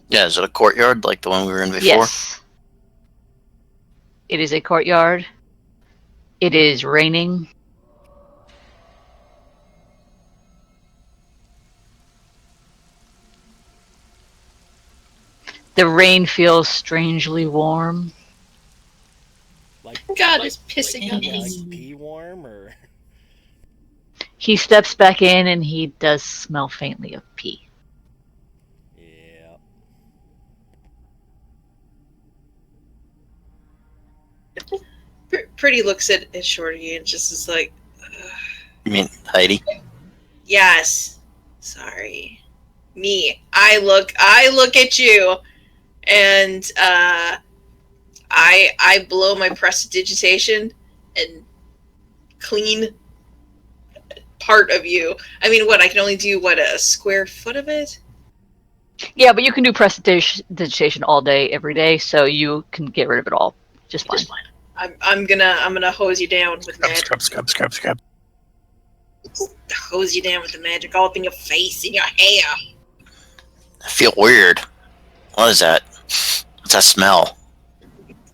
Yeah, is it a courtyard like the one we were in before? Yes. It is a courtyard. It is raining. The rain feels strangely warm. Like God is pissing on yeah, us. like pee warm or He steps back in and he does smell faintly of pee. yeah. Pretty looks at Shorty and just is like, ugh. You mean Heidi? Yes. Sorry. Me. I look at you and I blow my prestidigitation and clean part of you. I mean, what, I can only do a square foot of it? Yeah, but you can do prestidigitation all day, every day, so you can get rid of it all just fine. I'm gonna hose you down with magic. Scrub. Hose you down with the magic all up in your face and your hair. I feel weird. What is that? What's that smell?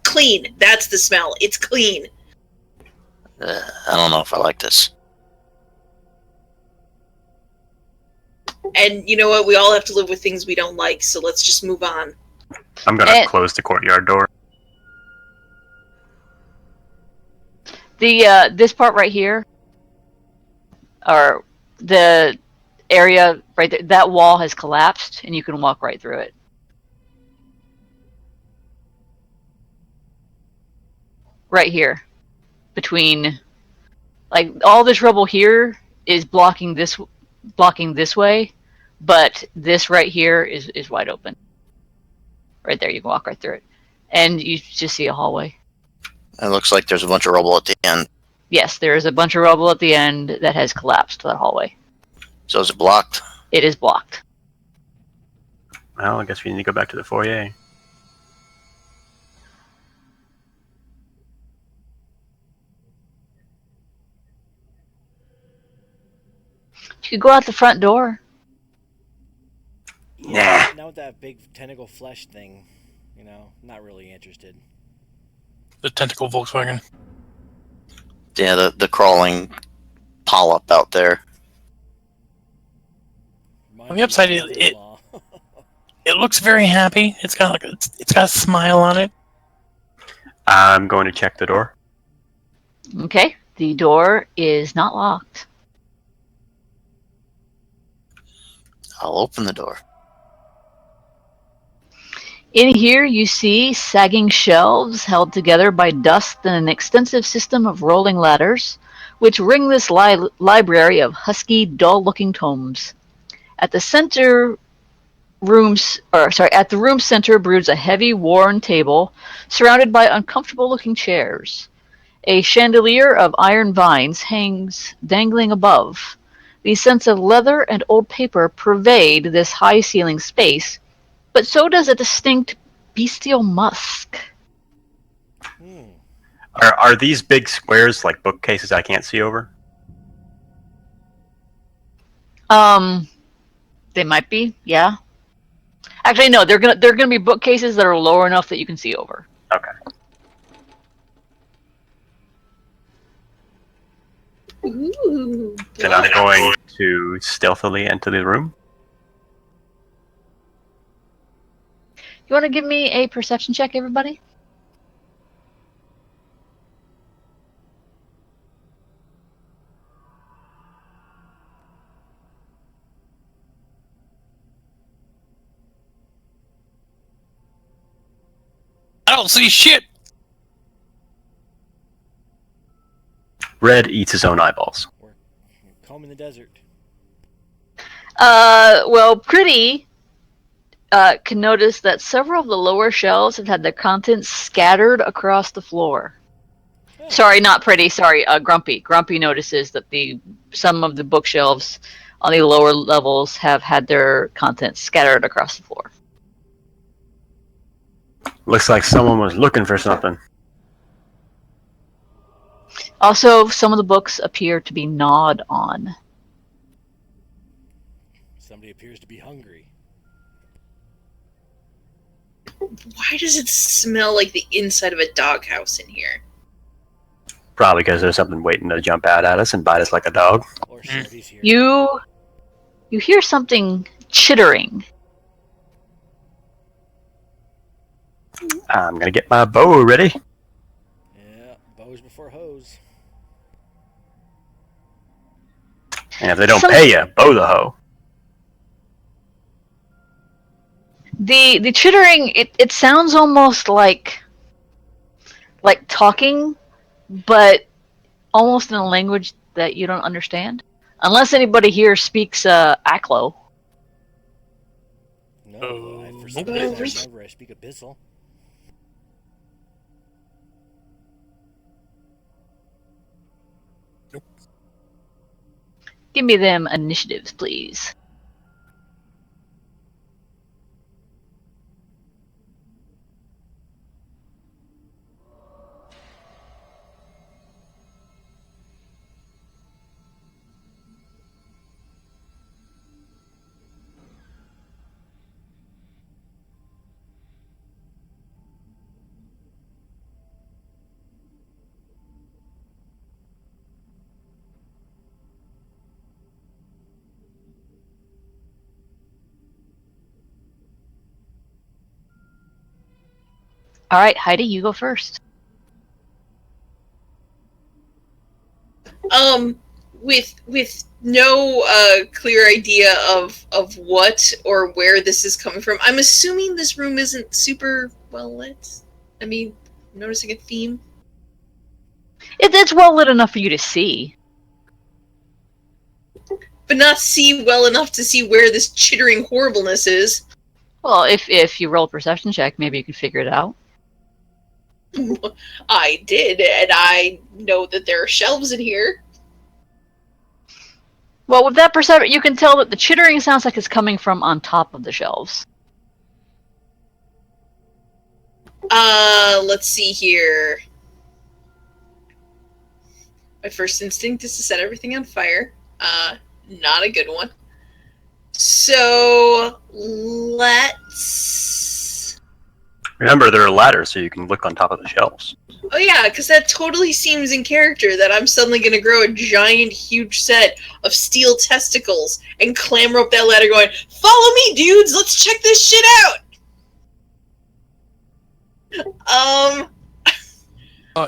Clean. That's the smell. It's clean. I don't know if I like this. And you know what? We all have to live with things we don't like, so let's just move on. I'm gonna close the courtyard door. The this part right here, or the area right there, that wall has collapsed, and you can walk right through it. Right here, between, like, all this rubble here is blocking this way, but this right here is wide open. Right there, you can walk right through it, and you just see a hallway. It looks like there's a bunch of rubble at the end. Yes, there is a bunch of rubble at the end that has collapsed to that hallway. So is it blocked? It is blocked. Well, I guess we need to go back to the foyer. You could go out the front door. Yeah, now with that big tentacle flesh thing, not really interested. The tentacle Volkswagen. Yeah, the crawling polyp out there. On the upside, it looks very happy. It's got a smile on it. I'm going to check the door. Okay, the door is not locked. I'll open the door. In here, you see sagging shelves held together by dust and an extensive system of rolling ladders, which ring this library of husky, dull-looking tomes. At the room center broods a heavy, worn table surrounded by uncomfortable-looking chairs. A chandelier of iron vines hangs dangling above. The scents of leather and old paper pervade this high-ceilinged space, but so does a distinct bestial musk. Are these big squares like bookcases I can't see over? They might be, yeah. Actually, no, they're gonna be bookcases that are low enough that you can see over. Okay. Ooh. Then I'm going to stealthily enter the room. You want to give me a perception check, everybody? I don't see shit. Red eats his own eyeballs. We're combing the desert. Well, Pretty can notice that several of the lower shelves have had their contents scattered across the floor. Oh. Sorry, not Pretty. Sorry, Grumpy. Grumpy notices that some of the bookshelves on the lower levels have had their contents scattered across the floor. Looks like someone was looking for something. Also, some of the books appear to be gnawed on. Somebody appears to be hungry. Why does it smell like the inside of a doghouse in here? Probably because there's something waiting to jump out at us and bite us like a dog. Or Shorty's here. You hear something chittering. I'm gonna get my bow ready. Yeah, bows before hoes. And if they don't pay you, bow the hoe. The chittering, it sounds almost like talking, but almost in a language that you don't understand. Unless anybody here speaks Aklo. No, for some reason I speak Abyssal. Give me them initiatives, please. All right, Heidi, you go first. With no clear idea of what or where this is coming from, I'm assuming this room isn't super well lit. I mean, I'm noticing a theme. It's well lit enough for you to see. But not see well enough to see where this chittering horribleness is. Well, if you roll a perception check, maybe you can figure it out. I did, and I know that there are shelves in here. Well, with that perception, you can tell that the chittering sounds like it's coming from on top of the shelves. Let's see here. My first instinct is to set everything on fire. Not a good one. So, let's... Remember, there are ladders, so you can look on top of the shelves. Oh yeah, because that totally seems in character that I'm suddenly going to grow a giant, huge set of steel testicles and clamber up that ladder going, "Follow me, dudes! Let's check this shit out!"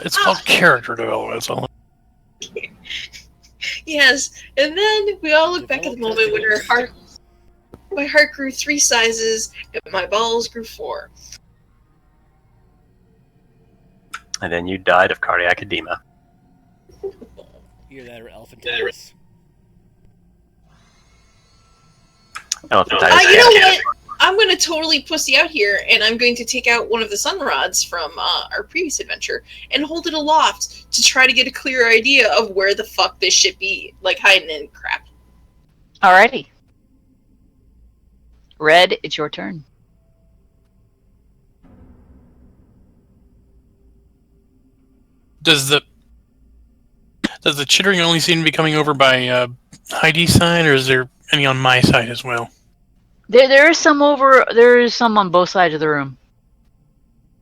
It's called character development. So. Yes, and then we all look back at the moment when my heart grew 3 sizes and my balls grew 4. And then you died of cardiac edema. Either that or elephantitis. Elephantitis. You know what? I'm going to totally pussy out here, and I'm going to take out one of the sun rods from our previous adventure and hold it aloft to try to get a clear idea of where the fuck this shit be, like hiding in crap. Alrighty. Red, it's your turn. Does the chittering only seem to be coming over by Heidi's side, or is there any on my side as well? There is some on both sides of the room.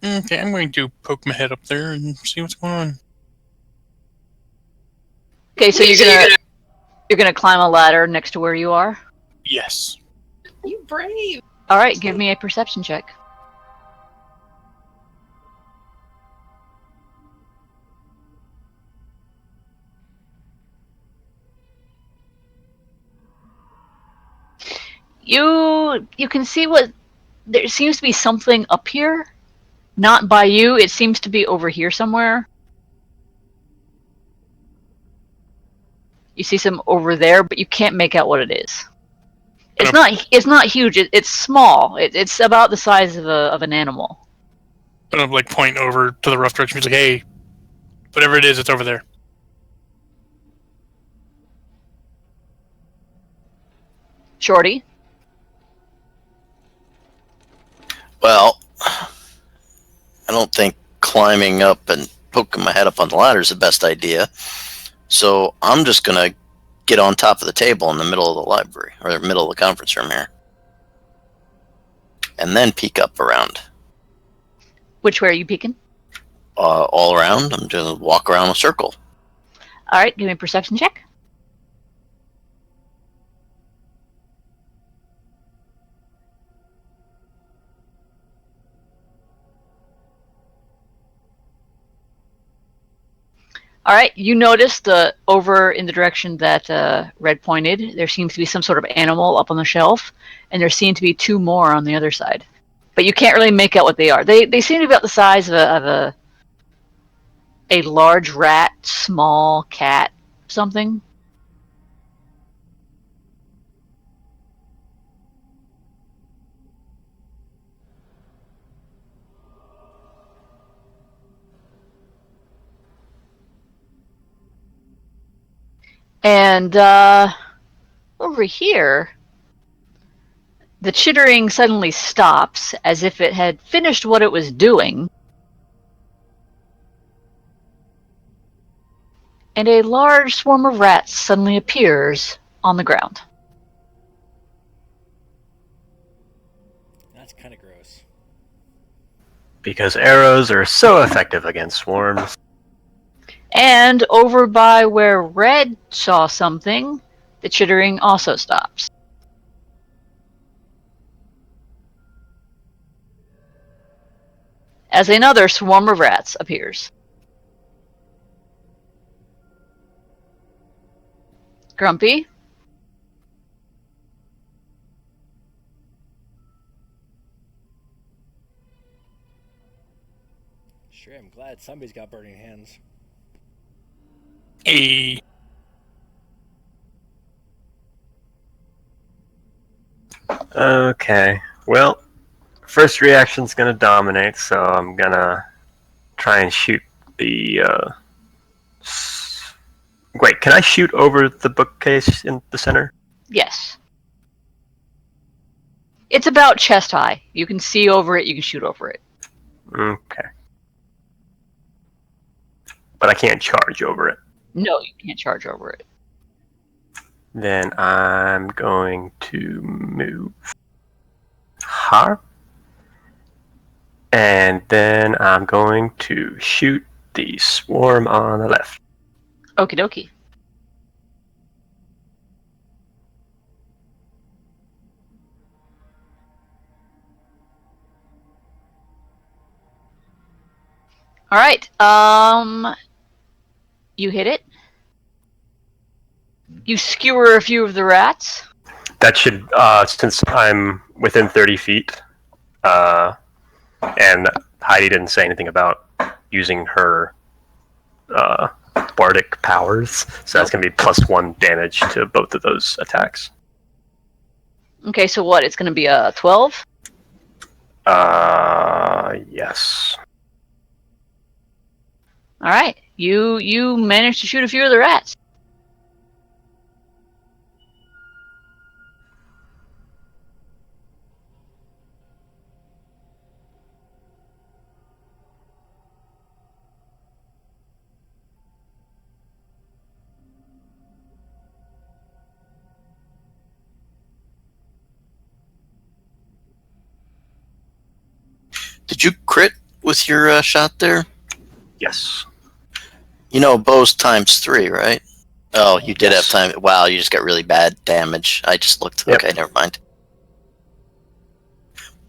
Okay, I'm going to poke my head up there and see what's going on. Okay, so you're gonna climb a ladder next to where you are? Yes. You brave. Alright, give me a perception check. You can see what there seems to be something up here. Not by you, it seems to be over here somewhere. You see some over there, but you can't make out what it is. It's not huge, it's small. It's about the size of an animal. I'm gonna like point over to the rough direction. He's like, "Hey, whatever it is, it's over there." Shorty? Well, I don't think climbing up and poking my head up on the ladder is the best idea. So I'm just going to get on top of the table in the middle of the library, or the middle of the conference room here. And then peek up around. Which way are you peeking? All around. I'm going to walk around a circle. Alright, give me a perception check. Alright, you noticed over in the direction that Red pointed, there seems to be some sort of animal up on the shelf, and there seem to be 2 more on the other side. But you can't really make out what they are. They seem to be about the size of a large rat, small cat, something. And over here, the chittering suddenly stops, as if it had finished what it was doing. And a large swarm of rats suddenly appears on the ground. That's kind of gross. Because arrows are so effective against swarms. And over by where Red saw something, the chittering also stops. as another swarm of rats appears. Grumpy. Sure, I'm glad somebody's got burning hands. Hey. Okay. Well, first reaction's gonna dominate, so I'm gonna try and shoot the. Wait, can I shoot over the bookcase in the center? Yes. It's about chest high. You can see over it, you can shoot over it. Okay. But I can't charge over it. No, you can't charge over it. Then I'm going to move her. And then I'm going to shoot the swarm on the left. Okie dokie. All right. You hit it. You skewer a few of the rats. That should, since I'm within 30 feet, and Heidi didn't say anything about using her bardic powers, so that's going to be +1 damage to both of those attacks. Okay, so what? It's going to be a 12? Yes. All right. You managed to shoot a few of the rats. Did you crit with your shot there? Yes. You know, bow's ×3, right? Oh, you did Yes. have time. Wow, you just got really bad damage. I just looked. Yep. Okay, never mind.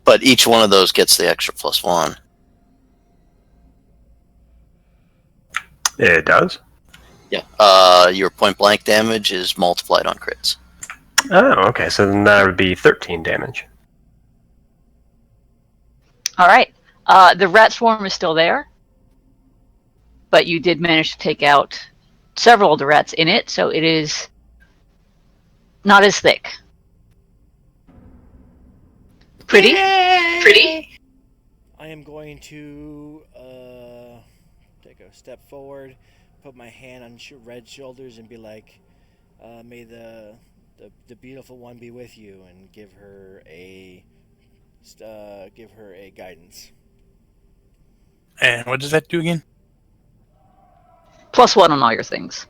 But each one of those gets the extra +1. It does? Yeah. Your point blank damage is multiplied on crits. Oh, okay, so then that would be 13 damage. All right. The rat swarm is still there, but you did manage to take out several of the rats in it, so it is not as thick. Pretty? Pretty. I am going to take a step forward, put my hand on Red's shoulders, and be like, "May the beautiful one be with you," and give her a guidance. And what does that do again? +1 on all your things.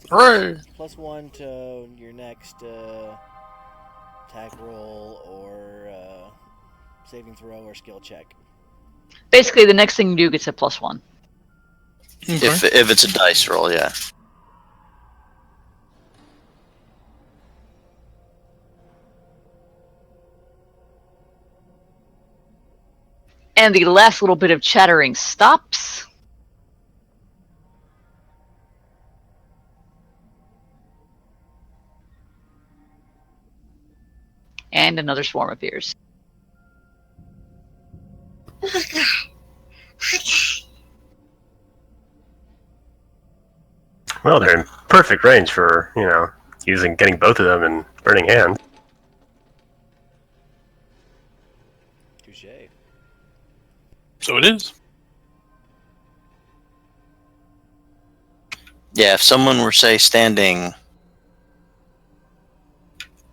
Hooray! +1 to your next attack roll or saving throw or skill check. Basically, the next thing you do gets a +1. Okay. If it's a dice roll, yeah. And the last little bit of chattering stops. And another swarm appears. Well, they're in perfect range for, getting both of them in burning hands. Touche. So it is. Yeah, if someone were, say, standing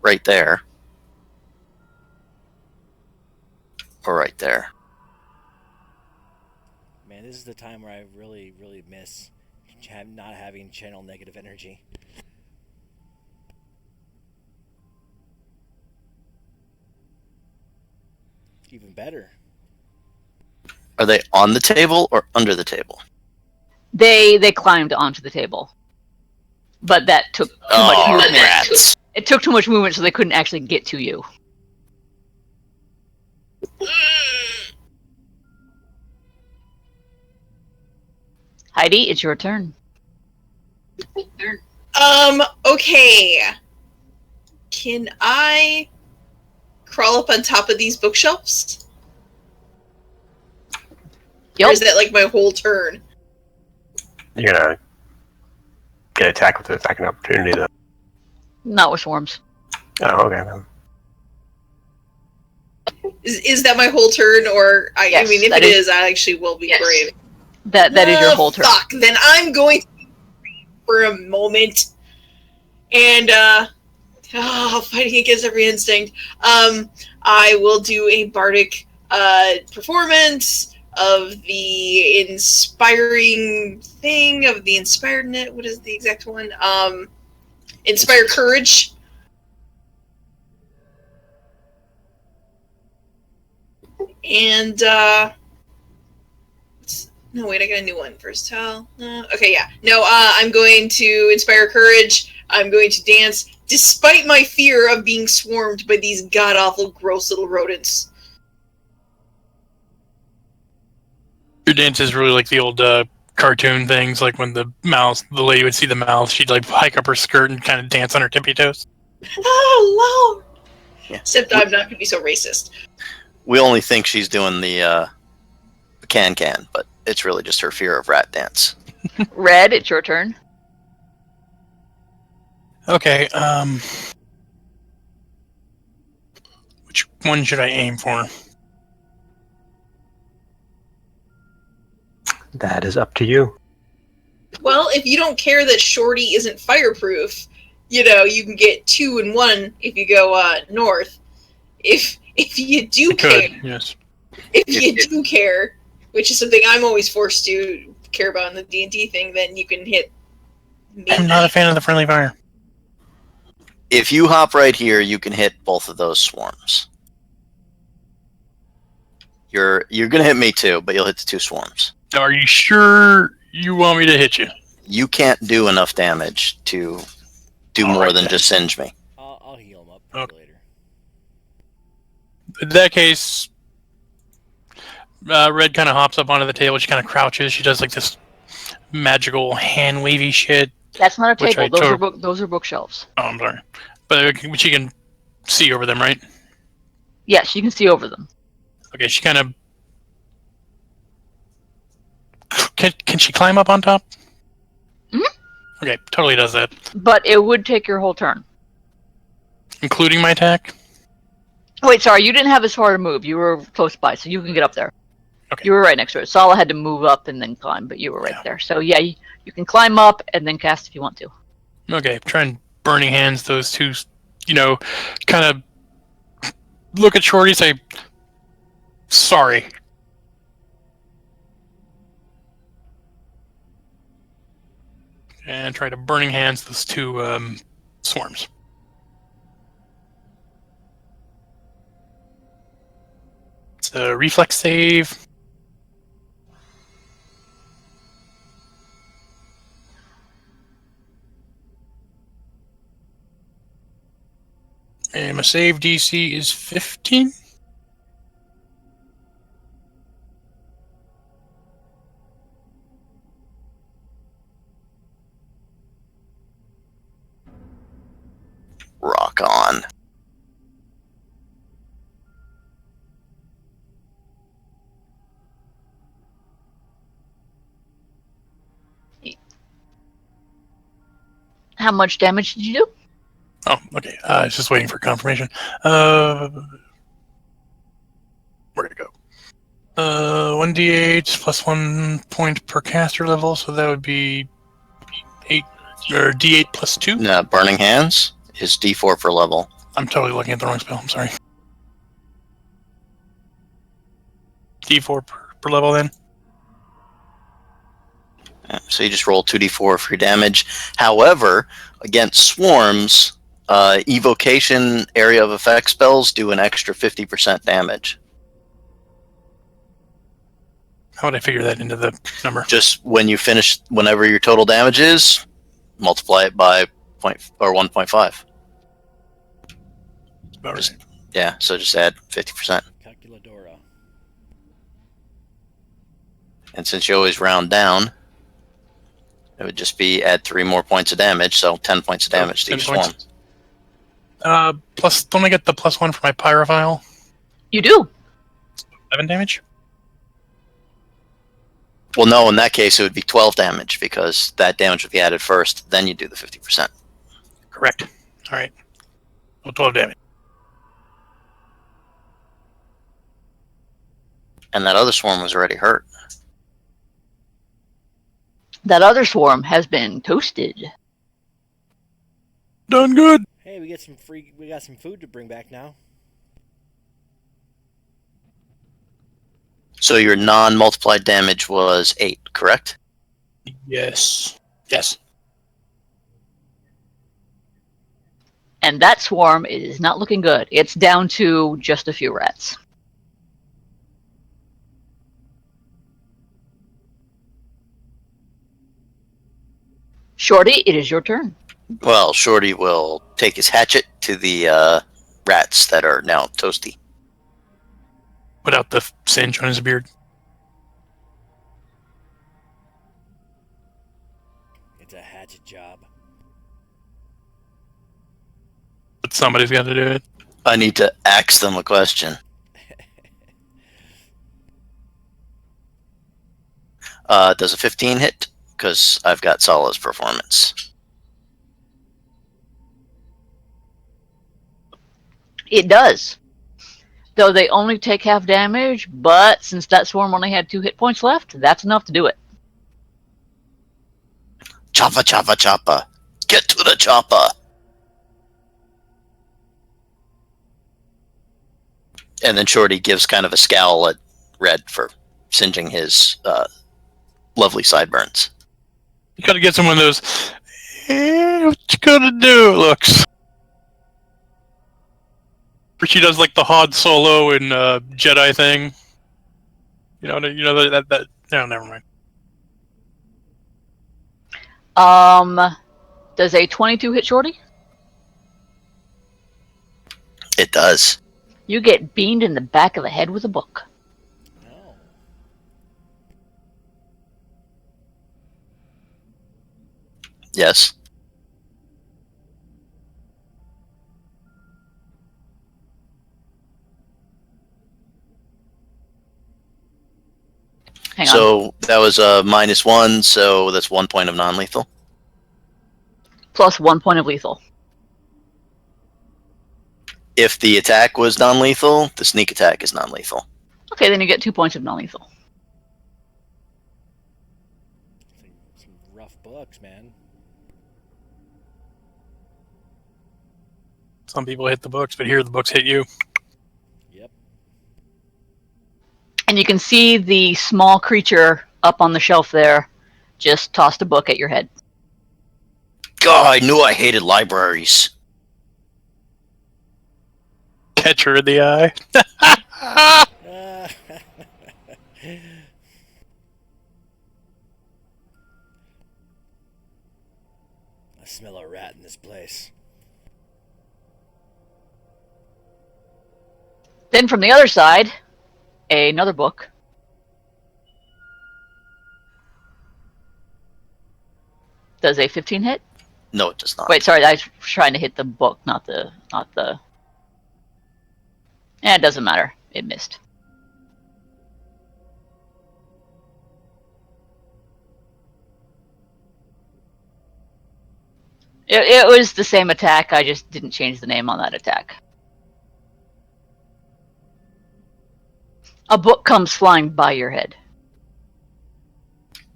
right there, or right there. Man, this is the time where I really, really miss not having channel negative energy. Even better. Are they on the table or under the table? They climbed onto the table. But that took too much movement. Rats. It took too much movement, so they couldn't actually get to you. Heidi, it's your turn. Okay. Can I crawl up on top of these bookshelves? Yep. Or is that like my whole turn? You're gonna get attacked with an attacking opportunity, though. Not with swarms. Oh, okay. Then. Is that my whole turn? Or, I Yes, mean, if that it is- is, I actually will be brave. That is your whole turn. Fuck, then I'm going to be brave for a moment. And, fighting against every instinct. I will do a bardic performance of the inspiring thing, of the inspired net. What is the exact one? Inspire courage. And, no, wait, I got a new one. First tell. Okay, yeah. No, I'm going to inspire courage. I'm going to dance, despite my fear of being swarmed by these god-awful, gross little rodents. Your dance is really like the old cartoon things, like when the lady would see the mouth, she'd like hike up her skirt and kind of dance on her tippy toes. Oh, Lord! Yeah. Except I'm not going to be so racist. We only think she's doing the can, but it's really just her fear of rat dance. Red, it's your turn. Okay, which one should I aim for? That is up to you. Well, if you don't care that Shorty isn't fireproof, you know, you can get 2 and 1 if you go north. If you do I care, could, yes. if you do care, which is something I'm always forced to care about in the D&D thing, then you can hit me. I'm not a fan of the friendly fire. If you hop right here, you can hit both of those swarms. You're gonna hit me too, but you'll hit the 2 swarms. Are you sure you want me to hit you? You can't do enough damage to do more than just singe me. I'll heal him up for you later. In that case, Red kind of hops up onto the table. She kind of crouches. She does like this magical hand wavy shit. That's not a Which table. I Those are bookshelves. Oh, I'm sorry. But she can see over them, right? Yes, you can see over them. Okay, she kind of... Can she climb up on top? Mhm. Okay, totally does that. But it would take your whole turn. Including my attack? Wait, sorry, you didn't have as far to move. You were close by, so you can get up there. Okay. You were right next to it. Sala had to move up and then climb, but you were right there. So yeah, you can climb up and then cast if you want to. Okay, try and burning hands those two, kind of look at Shorty, say, sorry. And try to burning hands those 2 swarms. It's a reflex save. And my save DC is 15. Rock on. How much damage did you do? Oh, okay. I was just waiting for confirmation. Where'd it go? 1d8 plus 1 point per caster level, so that would be 8 or d8 plus 2. No, burning hands is D4 per level. I'm totally looking at the wrong spell. I'm sorry. D4 per level then. So you just roll 2d4 for your damage. However, against swarms, evocation area of effect spells do an extra 50% damage. How would I figure that into the number? Just when you finish, whenever your total damage is, multiply it by 1.5. About right. Yeah, so just add 50%. Calculadora. And since you always round down, It would just be add 3 more points of damage, so 10 points of damage to 10 each points. swarm. Plus, don't I get the +1 for my pyrophile? You do. 7 damage? Well, no, in that case, it would be 12 damage because that damage would be added first, then you do the 50%. Correct. All right. Well, 12 damage. And that other swarm was already hurt. That other swarm has been toasted. Done good. Hey, we got some food to bring back now. So your non-multiplied damage was 8, correct? Yes. Yes. And that swarm is not looking good. It's down to just a few rats. Shorty, it is your turn. Well, Shorty will take his hatchet to the rats that are now toasty. Without the singe on his beard. It's a hatchet job. But somebody's got to do it. I need to ask them a question. Does a 15 hit? Because I've got Sala's performance. It does. Though they only take half damage, but since that swarm only had 2 hit points left, that's enough to do it. Choppa, choppa, choppa. Get to the choppa. And then Shorty gives kind of a scowl at Red for singeing his lovely sideburns. You gotta get some of those. What you gonna do? Looks. Where she does like the Han Solo and Jedi thing. You know that. No, never mind. Does a 22 hit Shorty? It does. You get beamed in the back of the head with a book. No. Yes. Hang on. So that was a -1, so that's 1 point of non-lethal. Plus 1 point of lethal. If the attack was non-lethal, the sneak attack is non-lethal. Okay, then you get 2 points of non-lethal. Some rough books, man. Some people hit the books, but here the books hit you. Yep. And you can see the small creature up on the shelf there just tossed a book at your head. God, I knew I hated libraries. Catcher in the eye. I smell a rat in this place. Then from the other side, another book. Does a 15 hit? No, it does not. Wait, sorry, I was trying to hit the book, not the. It doesn't matter. It missed. It was the same attack, I just didn't change the name on that attack. A book comes flying by your head.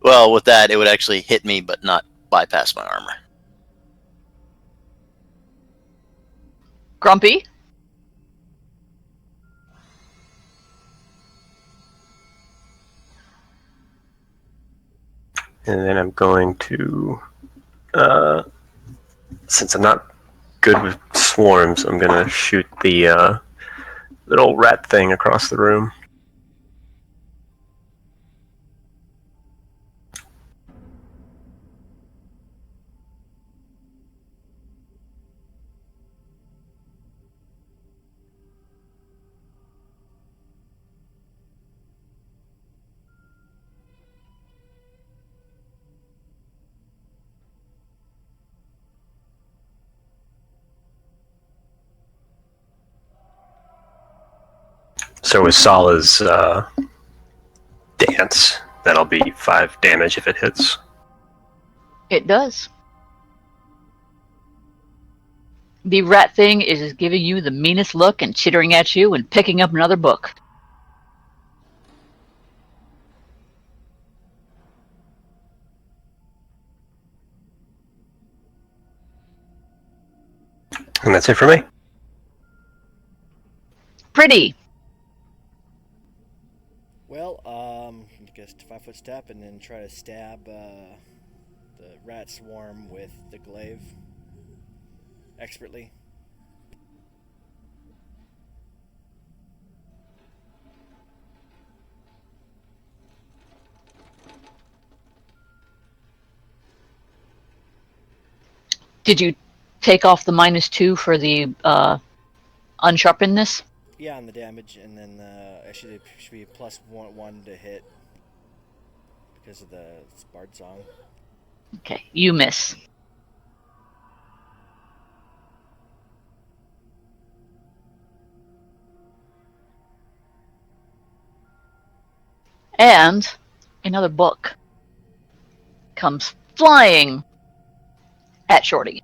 Well, with that, it would actually hit me, but not bypass my armor. Grumpy? And then I'm going to, since I'm not good with swarms, I'm going to shoot the little rat thing across the room. So with Sala's dance, that'll be 5 damage if it hits. It does. The rat thing is giving you the meanest look and chittering at you and picking up another book. And that's it for me. Pretty. Well, I guess 5-foot step and then try to stab the rat swarm with the glaive expertly. Did you take off the -2 for the unsharpenedness? Yeah, on the damage, and then actually it should be a +1 to hit because of the Bard song. Okay, you miss. And another book comes flying at Shorty.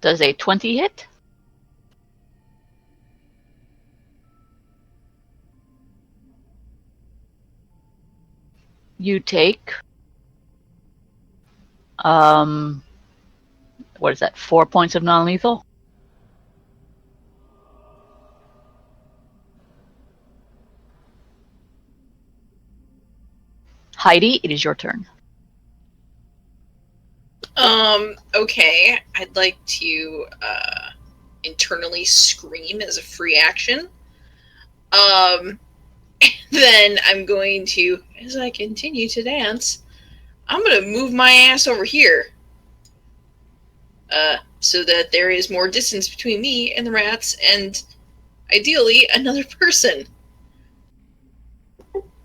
Does a 20 hit? You take what is that? 4 points of non-lethal. Heidi, it is your turn. Okay. I'd like to internally scream as a free action. Then I'm going to, as I continue to dance, I'm going to move my ass over here. So that there is more distance between me and the rats, and ideally another person.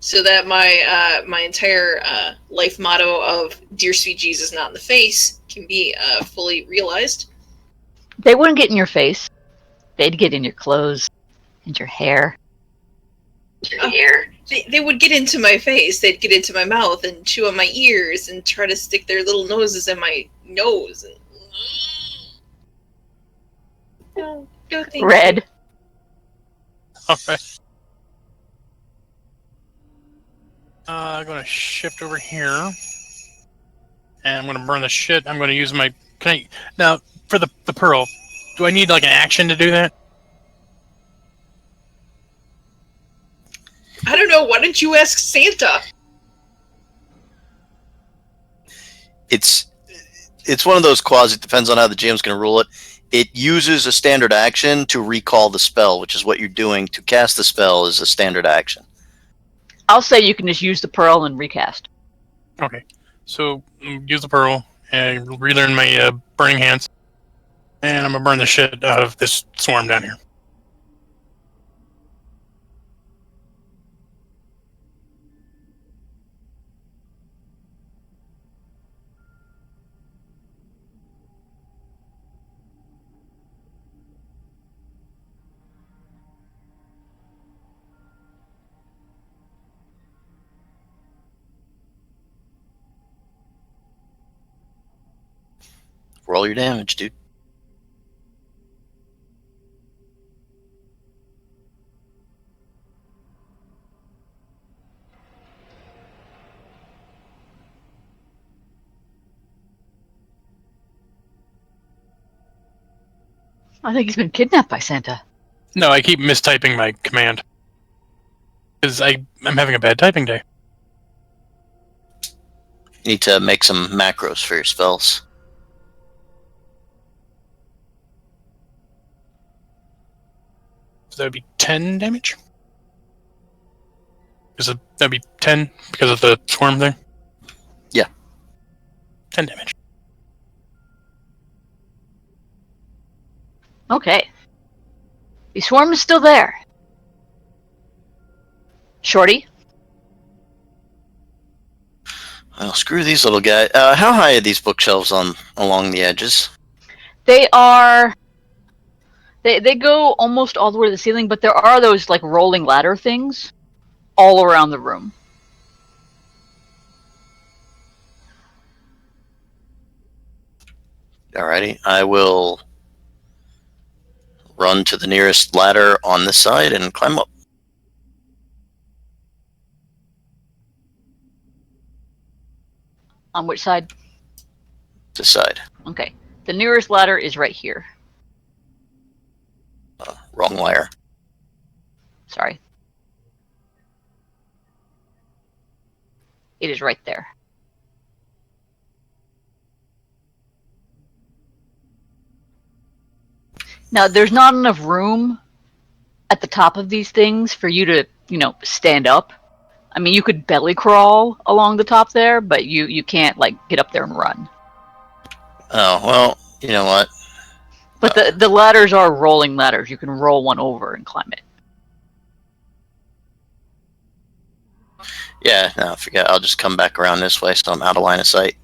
So that my entire life motto of "Dear sweet Jesus, not in the face" can be fully realized. They wouldn't get in your face. They'd get in your clothes and your hair. They would get into my face. They'd get into my mouth and chew on my ears and try to stick their little noses in my nose. And... No, thank Red. you. All right. I'm going to shift over here. And I'm going to burn the shit. I'm going to use my... Now, for the pearl, do I need like an action to do that? I don't know. Why don't you ask Santa? It's one of those quads. It depends on how the GM's going to rule it. It uses a standard action to recall the spell, which is what you're doing. To cast the spell is a standard action. I'll say you can just use the pearl and recast. Okay. So, use the pearl and relearn my burning hands. And I'm going to burn the shit out of this swarm down here. Roll your damage, dude. I think he's been kidnapped by Santa. No, I keep mistyping my command. Because I'm having a bad typing day. You need to make some macros for your spells. So that would be 10 damage? That would be 10 because of the swarm thing? Yeah. 10 damage. Okay. The swarm is still there. Shorty? Well, screw these little guys. How high are these bookshelves along the edges? They are. They go almost all the way to the ceiling, but there are those like rolling ladder things all around the room. Alrighty, I will run to the nearest ladder on this side and climb up. On which side? This side. Okay. The nearest ladder is right here. Wrong wire. Sorry. It is right there. Now, there's not enough room at the top of these things for you to, stand up. I mean, you could belly crawl along the top there, but you can't, get up there and run. Oh, well, you know what? But the ladders are rolling ladders. You can roll one over and climb it. Yeah, no, forget. I'll just come back around this way so I'm out of line of sight.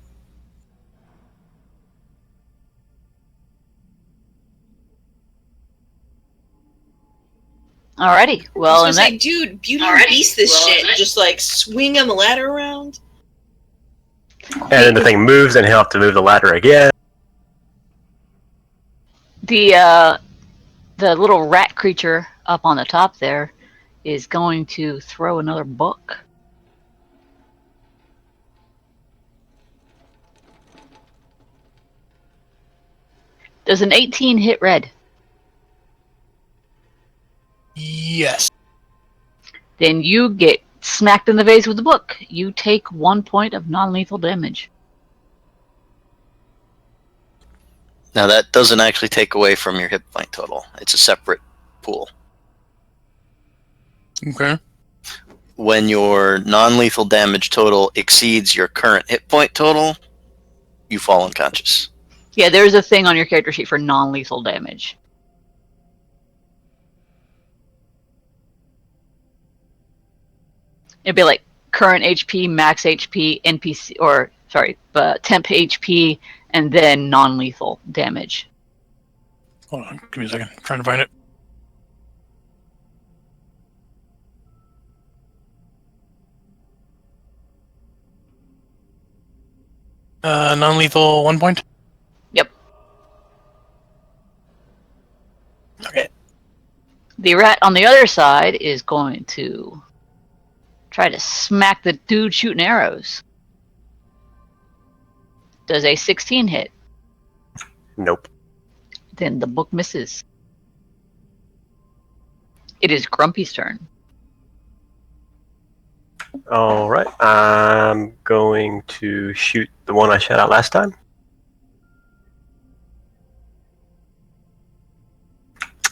Alrighty. Well, I was gonna say, dude, Beauty and Beast this shit. Just swing him a ladder around. And then the thing moves, and he'll have to move the ladder again. the little rat creature up on the top there is going to throw another book. Does an 18 hit red? Yes. Then you get smacked in the face with the book. You take 1 point of non-lethal damage. Now, that doesn't actually take away from your hit point total. It's a separate pool. Okay. When your non-lethal damage total exceeds your current hit point total, you fall unconscious. Yeah, there's a thing on your character sheet for non-lethal damage. It'd be like current HP, max HP, NPC, temp HP, and then non-lethal damage. Hold on. Give me a second. I'm trying to find it. Non-lethal 1 point? Yep. Okay. The rat on the other side is going to try to smack the dude shooting arrows. Does a 16 hit? Nope. Then the book misses. It is Grumpy's turn. All right. I'm going to shoot the one I shot out last time.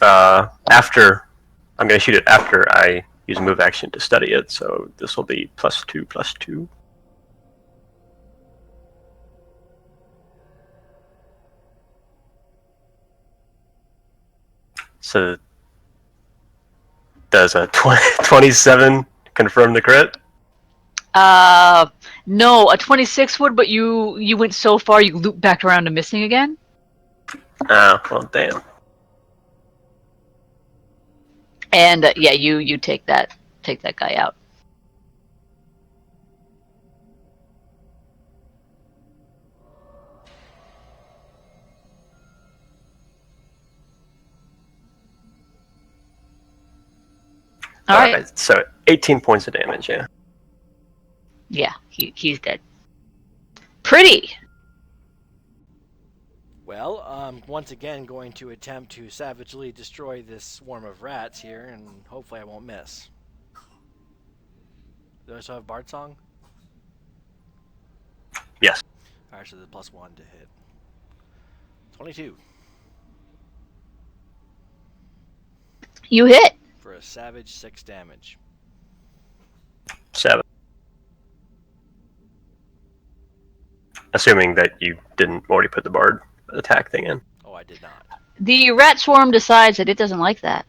I'm going to shoot it after I use a move action to study it, so this will be +2/+2. So does a 27 confirm the crit? No, a 26 would, but you went so far you looped back around to missing again. Oh, well, damn. And yeah, you take that guy out. All right. So 18 points of damage, yeah. Yeah, he's dead. Pretty. Well, once again going to attempt to savagely destroy this swarm of rats here, and hopefully I won't miss. Do I still have Bard Song? Yes. Alright, so the +1 to hit. 22. You hit. For a savage 6 damage. 7. Assuming that you didn't already put the bard attack thing in. Oh, I did not. The rat swarm decides that it doesn't like that.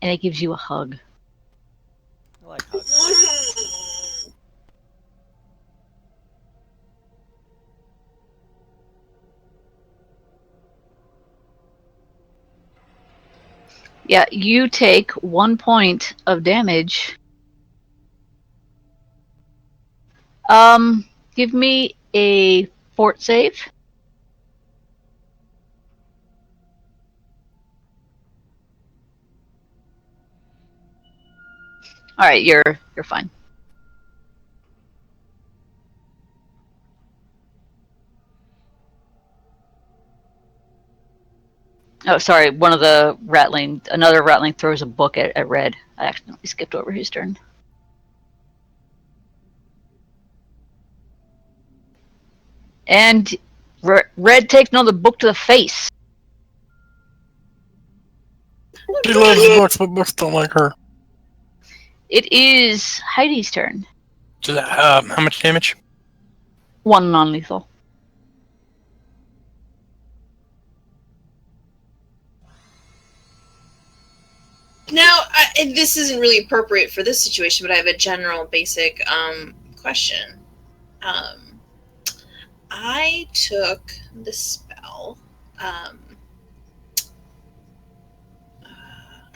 And it gives you a hug. I like hugs. Yeah, you take 1 point of damage. Give me a fort save. All right, you're fine. Oh, sorry. Another ratling throws a book at Red. I accidentally skipped over his turn. And Red takes another book to the face. She loves books, but books don't like her. It is Heidi's turn. How much damage? 1 non-lethal. Now, this isn't really appropriate for this situation, but I have a general basic question. I took the spell,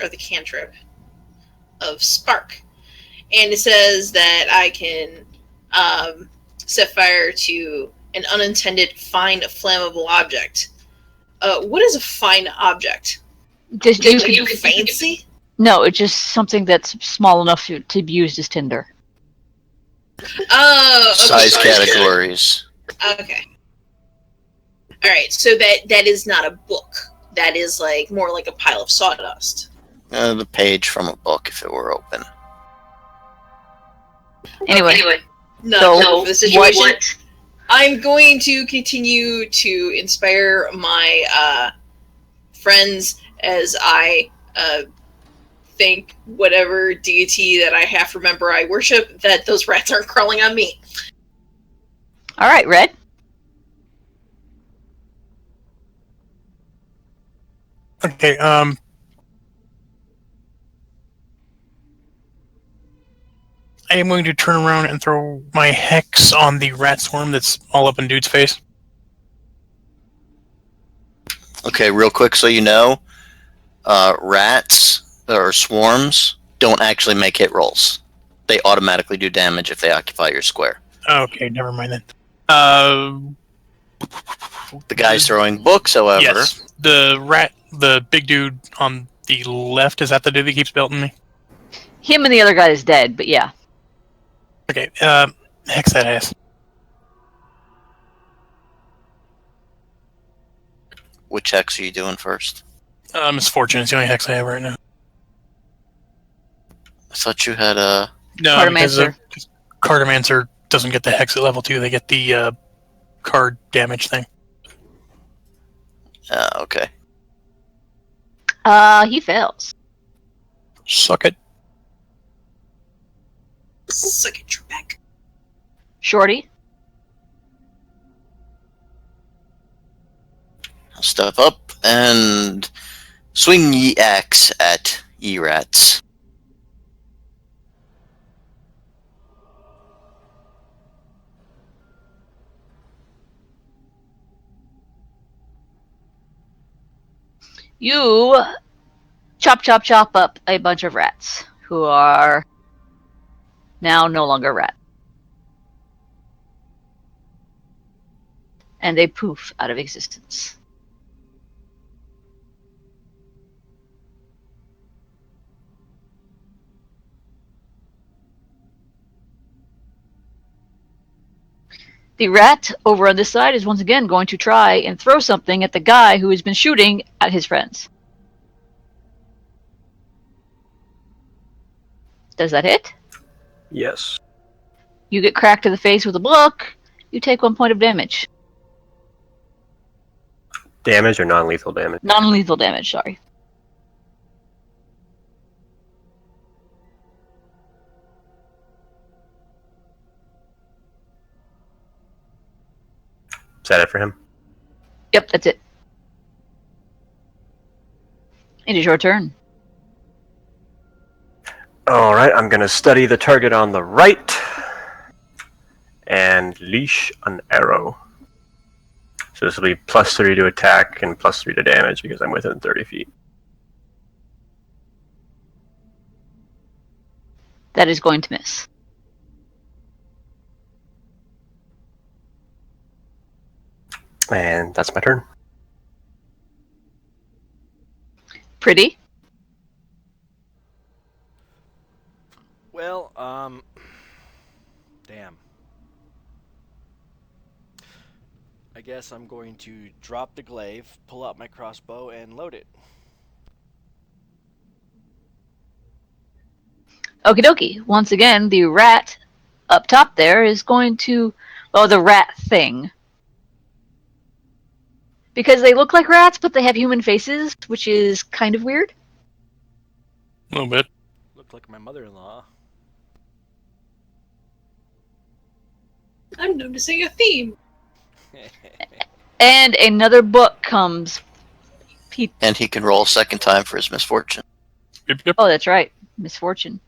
or the cantrip of Spark, and it says that I can set fire to an unintended fine flammable object. What is a fine object? Just You fancy? No, it's just something that's small enough to be used as tinder. Oh, okay. Size categories. Okay. All right, so that is not a book. That is more like a pile of sawdust. The page from a book, if it were open. Anyway, no, for the situation, I'm going to continue to inspire my friends as I thank whatever deity that I half remember I worship that those rats aren't crawling on me. all right, Red. Okay, I am going to turn around and throw my hex on the rat swarm that's all up in dude's face. Okay, real quick so you know, rats or swarms don't actually make hit rolls. They automatically do damage if they occupy your square. Okay, never mind then. The guy's throwing books, however. Yes, the big dude on the left, is that the dude that keeps belting me? Him and the other guy is dead, but yeah. Okay, hex that ass. Which hex are you doing first? Misfortune is the only hex I have right now. I thought you had a... No, Cartomancer. because Cartomancer doesn't get the hex at level 2, they get the card damage thing. Okay. He fails. Suck it. Suck it, Trebek. Shorty. I'll step up and swing ye axe at ye rats. You chop up a bunch of rats who are now no longer rats. And they poof out of existence. The rat over on this side is once again going to try and throw something at the guy who has been shooting at his friends. Does that hit? Yes. You get cracked in the face with a book. You take 1 point of damage. Damage or non-lethal damage? Non-lethal damage, sorry. Is that it for him? Yep, that's it. It is your turn. Alright, I'm going to study the target on the right and leash an arrow. So this will be +3 to attack and +3 to damage because I'm within 30 feet. That is going to miss. And that's my turn. Pretty. Well, damn. I guess I'm going to drop the glaive, pull out my crossbow, and load it. Okie dokie. Once again, the rat up top there is going to, well, the rat thing. Because they look like rats, but they have human faces, which is kind of weird. A little bit. Looked like my mother-in-law. I'm noticing a theme. And another book comes. And he can roll a second time for his misfortune. Yep. Oh, that's right. Misfortune.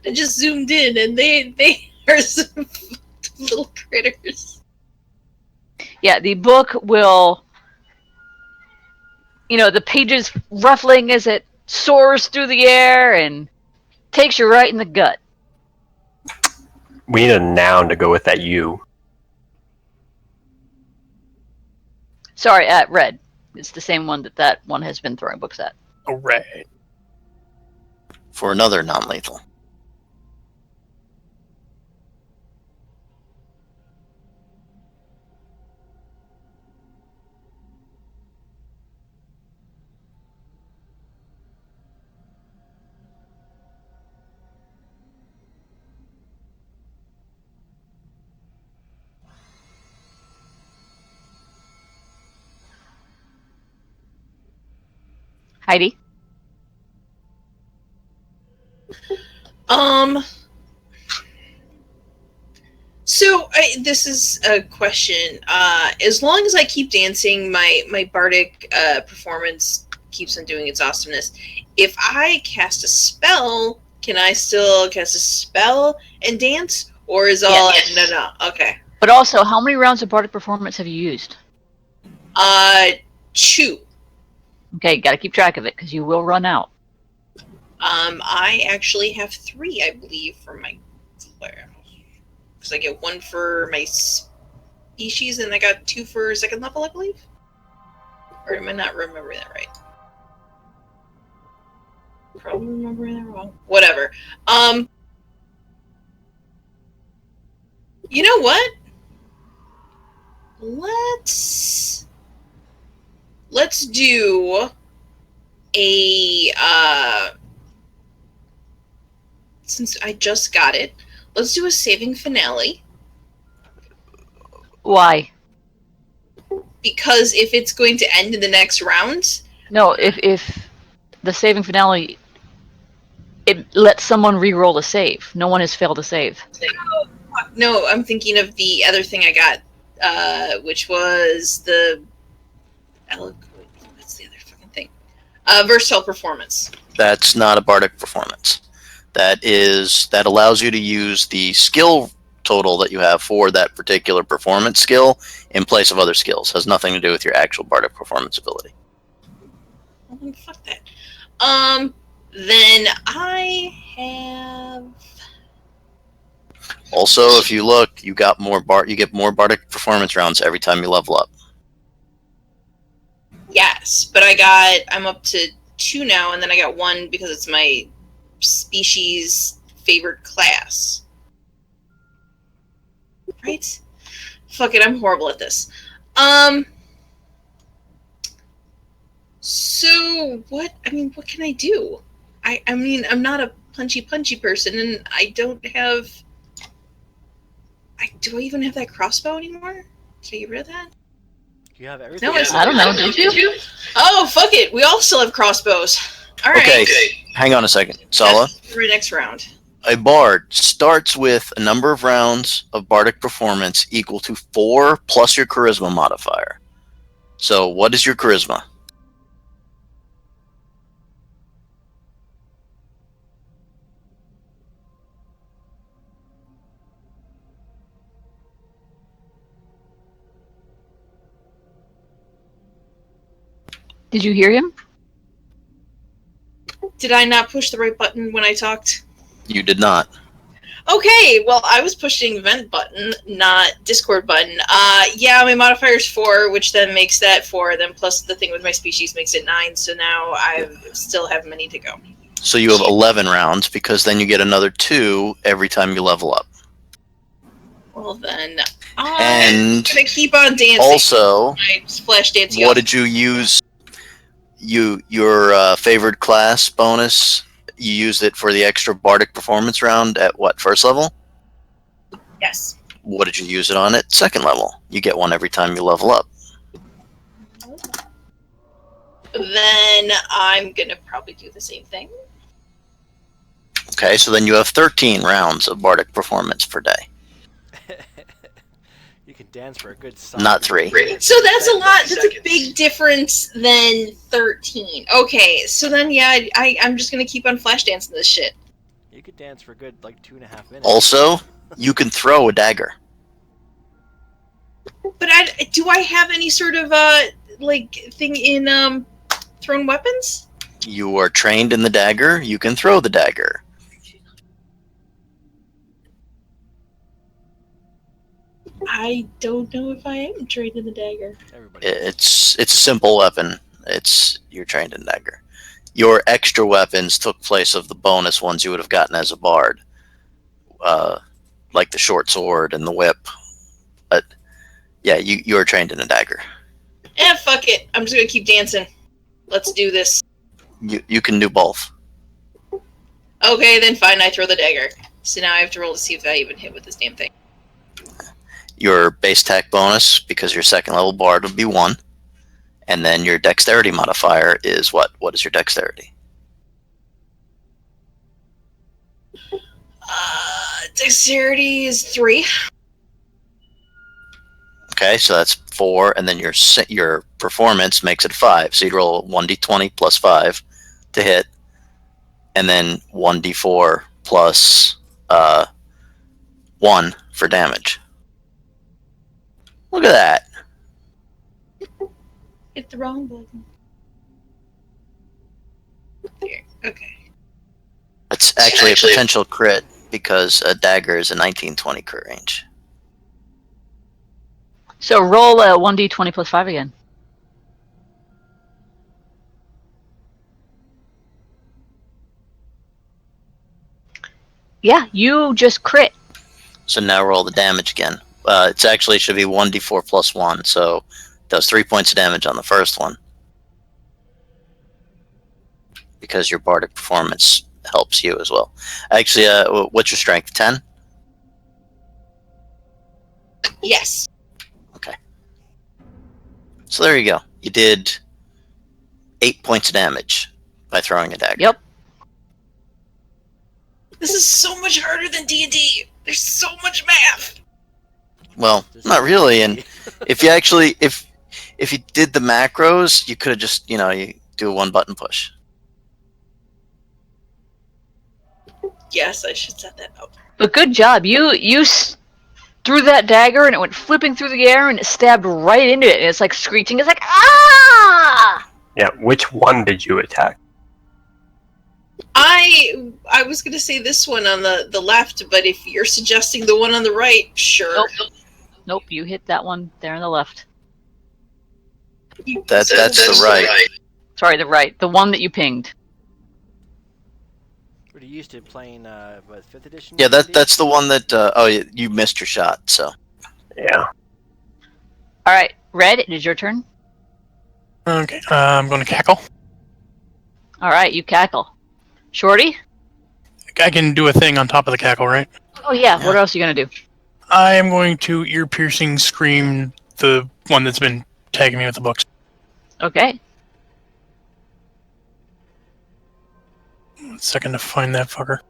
I just zoomed in, and they are some little critters. Yeah, the book will, the pages ruffling as it soars through the air and takes you right in the gut. We need a noun to go with that U. Sorry, at Red. It's the same one that one has been throwing books at. All right. For another non-lethal. Heidi? So this is a question. As long as I keep dancing, my bardic performance keeps on doing its awesomeness. If I cast a spell, can I still cast a spell and dance, or is all Yes. no? Okay. But also, how many rounds of bardic performance have you used? 2. Okay, gotta keep track of it, because you will run out. I actually have 3, I believe, for my class. Because I get 1 for my species, and I got 2 for second level, I believe. Or am I not remembering that right? Probably remembering that wrong. Whatever. You know what? Let's do a since I just got it, let's do a saving finale. Why? Because if it's going to end in the next round, No, if the saving finale, it lets someone re-roll a save. No one has failed a save. no, I'm thinking of the other thing I got, which was the what's the other fucking thing? Versatile performance. That's not a bardic performance. That allows you to use the skill total that you have for that particular performance skill in place of other skills. Has nothing to do with your actual bardic performance ability. Oh, fuck that. Then I have. Also, if you look, you get more bardic performance rounds every time you level up. Yes, but I'm up to 2 now, and then I got 1 because it's my species favored class. Right? Fuck it, I'm horrible at this. So what can I do? I mean, I'm not a punchy person, and I don't have. Do I even have that crossbow anymore? Can I get rid of that? You have everything. No, I don't know. Did you? Oh, fuck it. We all still have crossbows. All right. Okay, hang on a second. Sala, for the next round. a bard starts with a number of rounds of bardic performance equal to 4 plus your charisma modifier. So what is your charisma? Did you hear him? Did I not push the right button when I talked? You did not. Okay, well, I was pushing vent button, not Discord button. Yeah, my modifier is 4, which then makes that 4. Then plus the thing with my species makes it 9. So now I still have many to go. So you have 11 rounds, because then you get another 2 every time you level up. Well, then And I'm gonna keep on dancing. Also, my splash dancing. what did you use? Your favored class bonus, you used it for the extra bardic performance round at what, first level? Yes. What did you use it on at second level? You get one every time you level up. Then I'm gonna probably do the same thing. Okay, so then you have 13 rounds of bardic performance per day. You can dance for a good solid. Not 3. So that's a lot. That's a big difference than 13. Okay, so then yeah, I'm just gonna keep on flash dancing this shit. You could dance for a good 2.5 minutes. Also, you can throw a dagger. But do I have any sort of thing in thrown weapons? You are trained in the dagger. You can throw the dagger. I don't know if I am trained in the dagger. Everybody. It's a simple weapon. You're trained in dagger. Your extra weapons took place of the bonus ones you would have gotten as a bard, like the short sword and the whip. But yeah, you are trained in a dagger. Fuck it. I'm just gonna keep dancing. Let's do this. You can do both. Okay, then fine. I throw the dagger. So now I have to roll to see if I even hit with this damn thing. Your base attack bonus, because you're second level bard, would be 1. And then your dexterity modifier is what? What is your dexterity? Dexterity is 3. Okay, so that's 4, and then your performance makes it 5. So you'd roll 1d20 plus 5 to hit, and then 1d4 plus 1 for damage. Look at that. Hit the wrong button. There. Okay. It's actually a potential crit, because a dagger is a 19-20 crit range. So roll a 1d20 plus 5 again. Yeah, you just crit. So now roll the damage again. It's actually should be 1d4 plus 1, so it does 3 points of damage on the first one. Because your bardic performance helps you as well. Actually, what's your strength? 10? Yes. Okay. So there you go. You did 8 points of damage by throwing a dagger. Yep. This is so much harder than D&D. There's so much math. Well, not really. And if you did the macros, you could have just, you do a 1 button push. Yes, I should set that up. But good job. You threw that dagger and it went flipping through the air and it stabbed right into it. And it's like screeching. It's like, ah! Yeah, which one did you attack? I was going to say this one on the left, but if you're suggesting the one on the right, sure. Nope, you hit that one there on the left. That's the right. Sorry, the right. The one that you pinged. Were you used to playing 5th edition? Yeah, that's the one that, you missed your shot, so. Yeah. Alright, Red, it is your turn. Okay, I'm going to cackle. Alright, you cackle. Shorty? I can do a thing on top of the cackle, right? Oh yeah, what else are you going to do? I am going to ear-piercing scream the one that's been tagging me with the books. Okay. 1 second to find that fucker.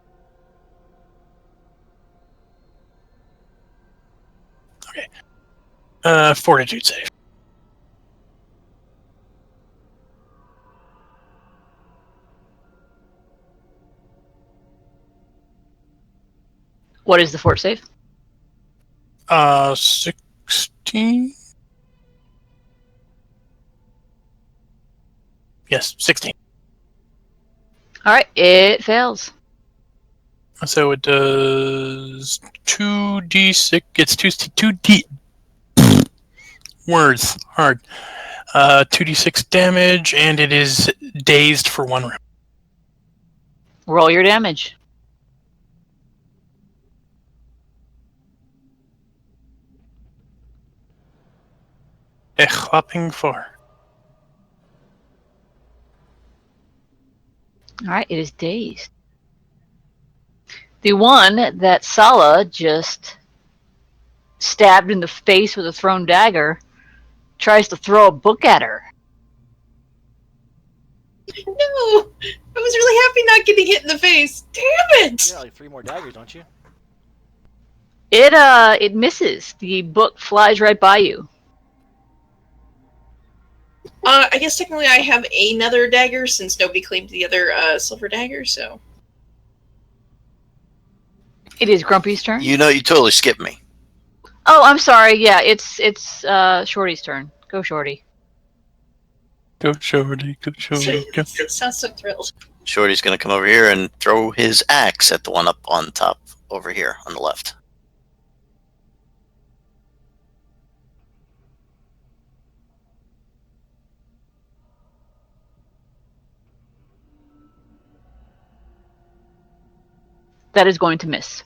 Okay. Fortitude save. What is the fort save? 16? Yes, 16. All right, it fails. So it does 2d6. It's 2d. Words hard. 2d6 damage, and it is dazed for 1 round. Roll your damage. A whopping 4. All right, it is dazed. The one that Sala just stabbed in the face with a thrown dagger tries to throw a book at her. No! I was really happy not getting hit in the face. Damn it! You got like 3 more daggers, don't you? It misses. The book flies right by you. I guess technically I have another dagger since nobody claimed the other silver dagger, so. It is Grumpy's turn. You totally skipped me. Oh, I'm sorry. Yeah, it's Shorty's turn. Go, Shorty. Go, Shorty. Go, Shorty. Go. Sounds so thrilled. Shorty's going to come over here and throw his axe at the one up on top over here on the left. That is going to miss.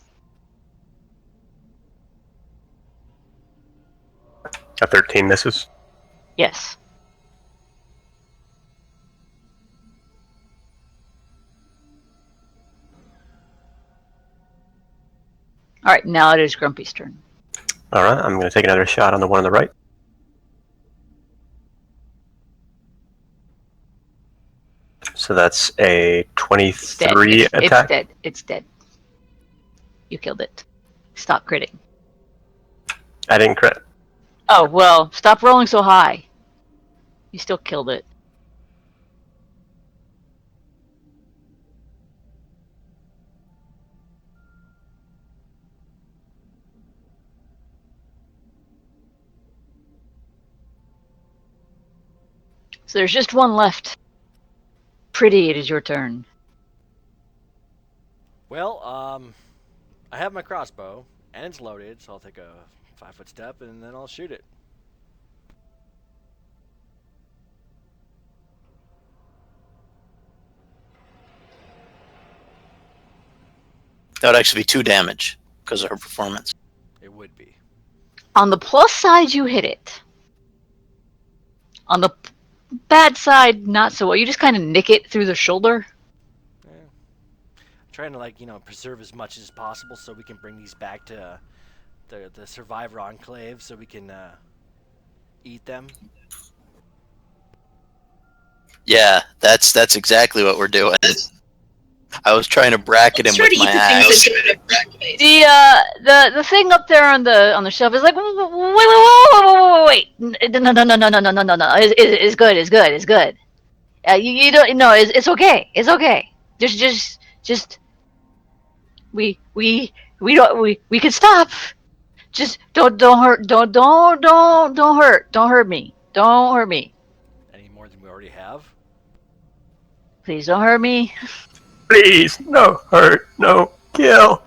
A 13 misses. Yes. All right, now it is Grumpy's turn. All right, I'm going to take another shot on the one on the right. So that's a 23 It's attack. It's dead. It's dead. You killed it. Stop critting. I didn't crit. Oh, well, stop rolling so high. You still killed it. So there's just one left. Pretty, it is your turn. Well, I have my crossbow, and it's loaded, so I'll take a 5-foot step, and then I'll shoot it. That would actually be 2 damage because of her performance. It would be. On the plus side, you hit it. On the bad side, not so well. You just kind of nick it through the shoulder. Yeah. I'm trying to, preserve as much as possible so we can bring these back to the Survivor Enclave so we can eat them. Yeah, that's exactly what we're doing. I was trying to bracket him with my axe. The thing up there on the shelf is like wait. No. It's good. It's good. You don't no. It's okay. It's okay. Just we can stop. Just don't hurt. Don't hurt. Don't hurt me. Don't hurt me. Any more than we already have? Please don't hurt me. Please, no hurt, no kill.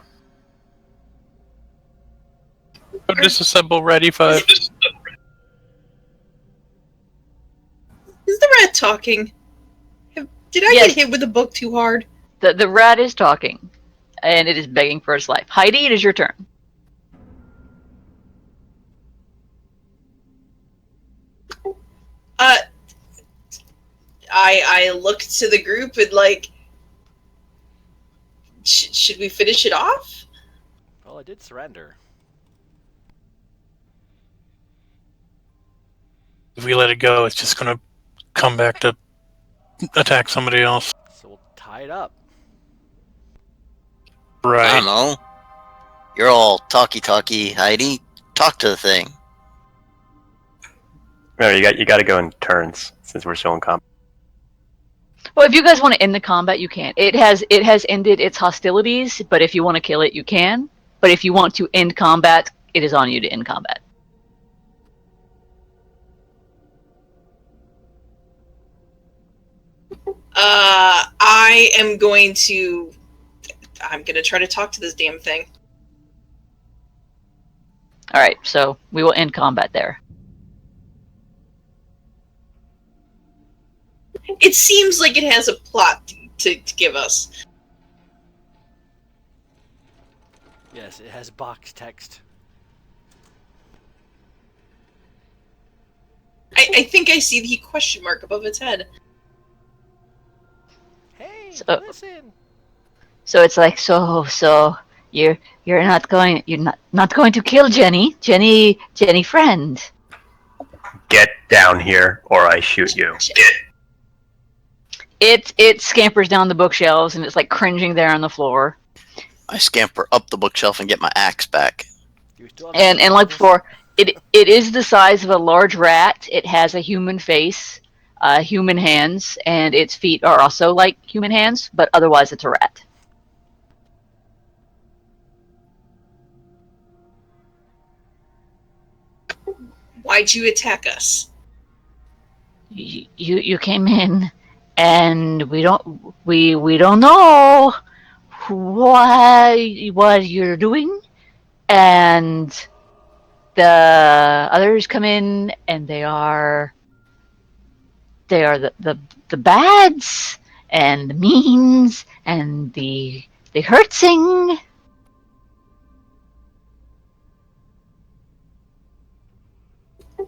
Disassemble ready 5. Is the rat talking? Did I Yes. get hit with a book too hard? The rat is talking, and it is begging for its life. Heidi, it is your turn. I looked to the group and should we finish it off? Well, I did surrender. If we let it go, it's just going to come back to attack somebody else. So we'll tie it up. I Right. don't know. You're all talky, Heidi. Talk to the thing. No, you got to go in turns since we're still in combat. Well, if you guys want to end the combat, you can. It has ended its hostilities, but if you want to kill it, you can. But if you want to end combat, it is on you to end combat. I am going to... I'm going to try to talk to this damn thing. Alright, so we will end combat there. It seems like it has a plot to give us. Yes, it has box text. I think I see the question mark above its head. Hey, So- listen. So it's like, so you're not going to kill Jenny friend. Get down here, or I shoot you. It scampers down the bookshelves and it's like cringing there on the floor. I scamper up the bookshelf and get my axe back. Do we still have And some like of this? before, it is the size of a large rat. It has a human face, human hands, and its feet are also like human hands, but otherwise it's a rat. Why'd you attack us? You came in, and we don't know what you're doing, and the others come in, and they are the bads and the means and the hurtsing.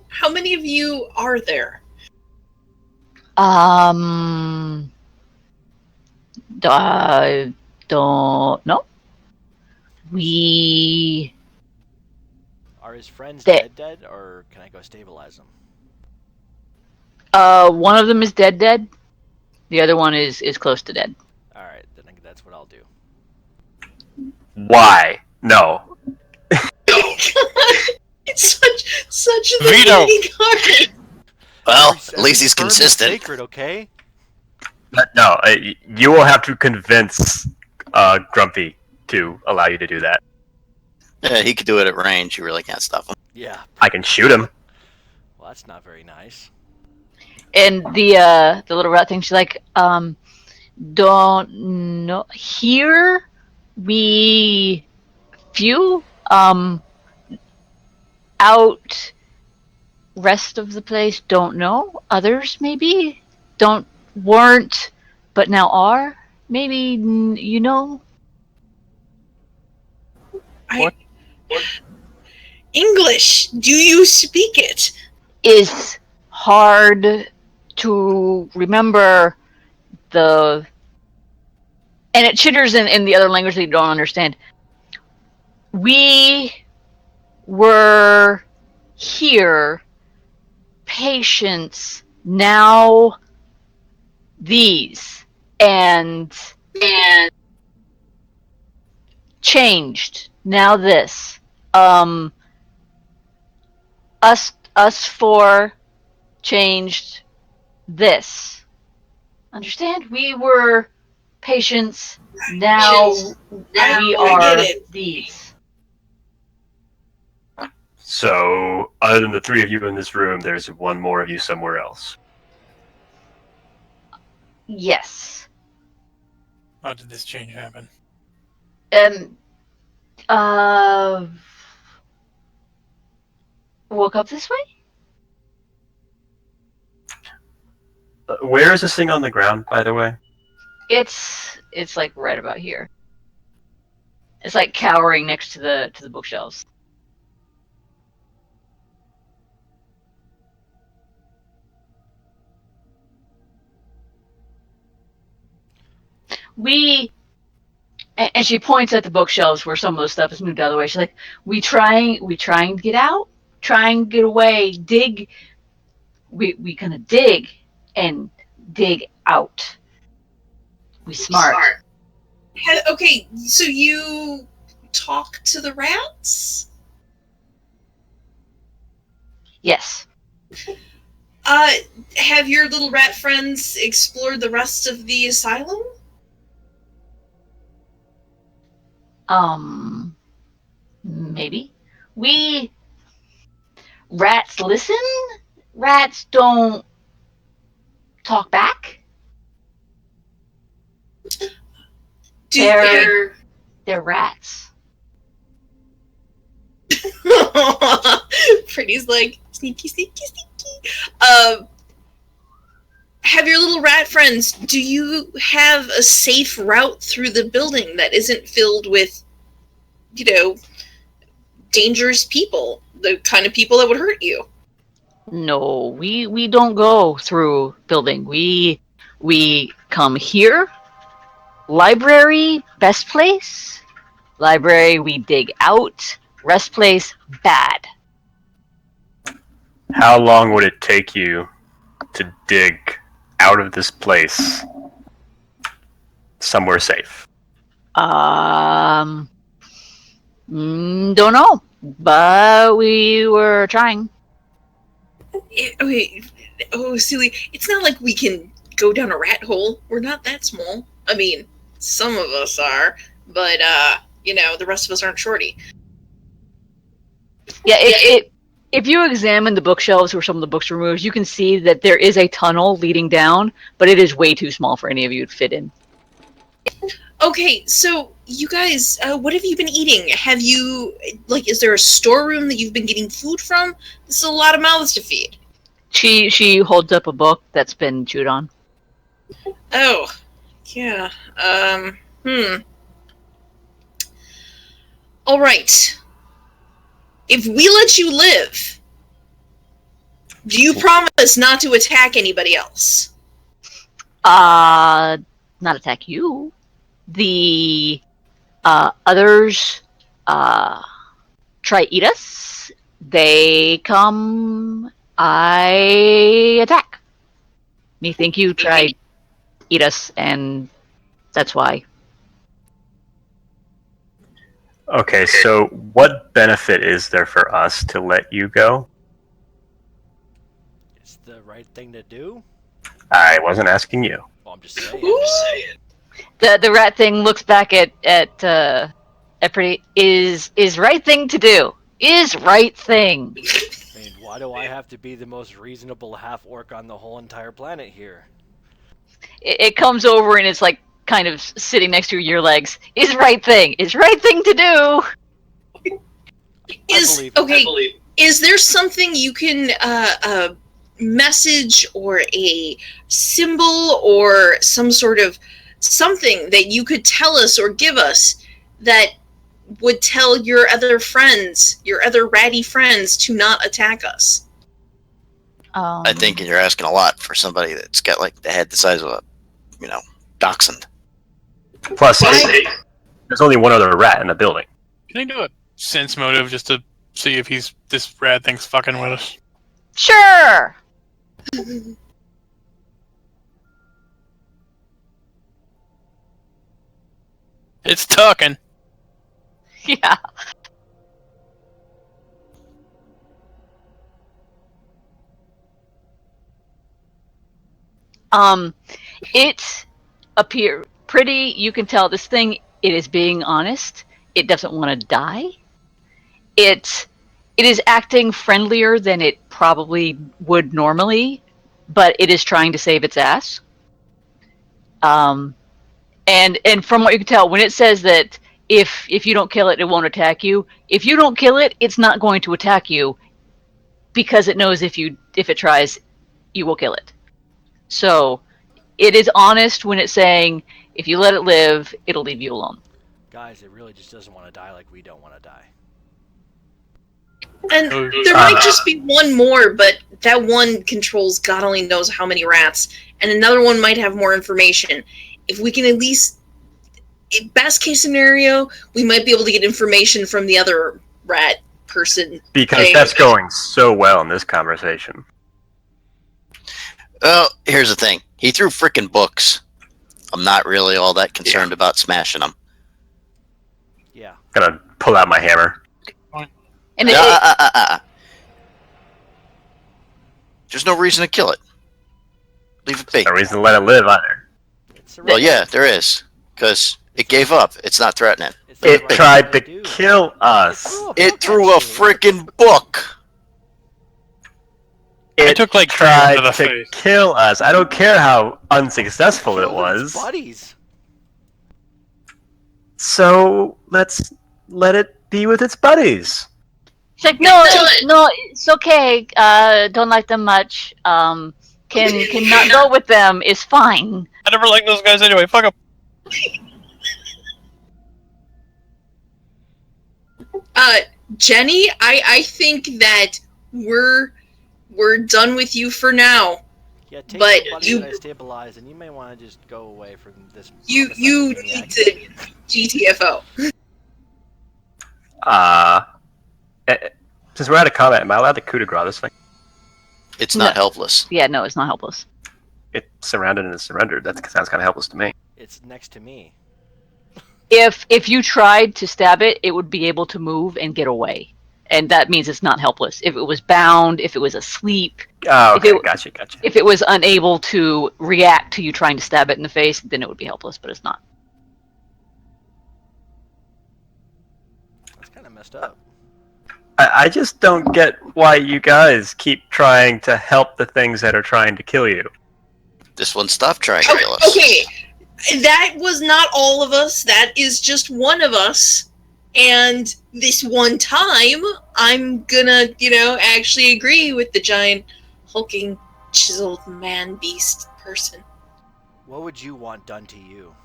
How many of you are there? I don't know. We Are his friends They- dead, or can I go stabilize them? one of them is dead. The other one is close to dead. All right, then that's what I'll do. Why? No. It's such a Veto. defeating card. Well, Every at least he's sperm is consistent. Sacred, okay? No, you will have to convince Grumpy to allow you to do that. Yeah, he could do it at range. You really can't stop him. Yeah. I can shoot him. Well, that's not very nice. And the little rat thing, she's like, don't know. Here we few out rest of the place don't know. Others maybe weren't, but now are. Maybe you know. What? English. Do you speak it? Is hard to remember the, and it chitters in the other language that you don't understand. We were here, patients, now these, and changed, now this. Us four changed this. Understand? We were patients, now we I are get it. these. So, other than the three of you in this room, there's one more of you somewhere else. Yes. How did this change happen? Uh, woke up this way? Where is this thing on the ground, by the way? It's like right about here. It's like cowering next to the bookshelves. And she points at the bookshelves where some of the stuff is moved out of the way. She's like, we trying to get out, trying to get away, dig. We gonna dig and dig out. We smart. Okay, so you talk to the rats? Yes. Have your little rat friends explored the rest of the asylum? Maybe. Rats listen. Rats don't talk back. They're rats. Pretty's like, sneaky, sneaky, sneaky. Have your little rat friends, do you have a safe route through the building that isn't filled with, dangerous people? The kind of people that would hurt you? No, we don't go through building. We come here. Library, best place. Library, we dig out. Rest place, bad. How long would it take you to dig out of this place somewhere safe? Don't know, but we were trying. Silly. It's not like we can go down a rat hole. We're not that small. I mean, some of us are, but, the rest of us aren't shorty. Yeah, if you examine the bookshelves where some of the books were moved, you can see that there is a tunnel leading down, but it is way too small for any of you to fit in. Okay, so you guys, what have you been eating? Have you, is there a storeroom that you've been getting food from? This is a lot of mouths to feed. She holds up a book that's been chewed on. Oh, yeah, All right. If we let you live, do you promise not to attack anybody else? Not attack you. The others try eat us. They come. I attack. Me think you tried eat us, and that's why. Okay, so what benefit is there for us to let you go? It's the right thing to do. I wasn't asking you. Well, I'm just saying. The rat thing looks back at Pretty. Is right thing to do. Is right thing. I mean, why do I have to be the most reasonable half-orc on the whole entire planet here? It comes over and it's like kind of sitting next to your legs. Is right thing. Is right thing to do. Is there something you can message or a symbol or some sort of something that you could tell us or give us that would tell your other friends, your other ratty friends, to not attack us? I think you're asking a lot for somebody that's got the head the size of a, dachshund. Plus, there's only one other rat in the building. Can I do a sense motive just to see if this rat thing's fucking with us? Sure. It's talking. Yeah. It appear pretty. You can tell this thing. It is being honest. It doesn't want to die. It is acting friendlier than it probably would normally, but it is trying to save its ass. And from what you can tell, when it says that if you don't kill it, it won't attack you. If you don't kill it, it's not going to attack you because it knows if it tries, you will kill it. So it is honest when it's saying if you let it live, it'll leave you alone. Guys, it really just doesn't want to die like we don't want to die. And there might just be one more, but that one controls God only knows how many rats, and another one might have more information. If we can at least, best case scenario, we might be able to get information from the other rat person. Because that's going so well in this conversation. Well, here's the thing. He threw frickin' books. I'm not really all that concerned about smashing them. Yeah. Gonna pull out my hammer. And There's no reason to kill it. Leave it be. No reason to let it live either. Well, yeah, there is. Because it gave up. It's not threatening. It tried to kill us. It threw a frickin' book. I took like tried to the to face. kill us. I don't care how unsuccessful it was. Buddies. So let's let it be with its buddies. It's like, no, it's okay. Don't like them much. Can not go with them is fine. I never liked those guys anyway. Fuck them. Jenny, I think that we're done with you for now. Yeah, take But somebody you- that I stabilize, and you may want to just go away from this. You need to GTFO. Since we're out of combat, am I allowed to coup de grace this thing? It's No. not helpless. Yeah, no, it's not helpless. It's surrounded and it's surrendered. That sounds kind of helpless to me. It's next to me. If you tried to stab it, it would be able to move and get away, and that means it's not helpless. If it was bound, if it was asleep, Oh, okay, If it- gotcha. if it was unable to react to you trying to stab it in the face, then it would be helpless. But it's not. That's kind of messed up. I just don't get why you guys keep trying to help the things that are trying to kill you. This one stopped trying to kill us. Okay, that was not all of us. That is just one of us. And this one time, I'm gonna, actually agree with the giant, hulking, chiseled man beast person. What would you want done to you?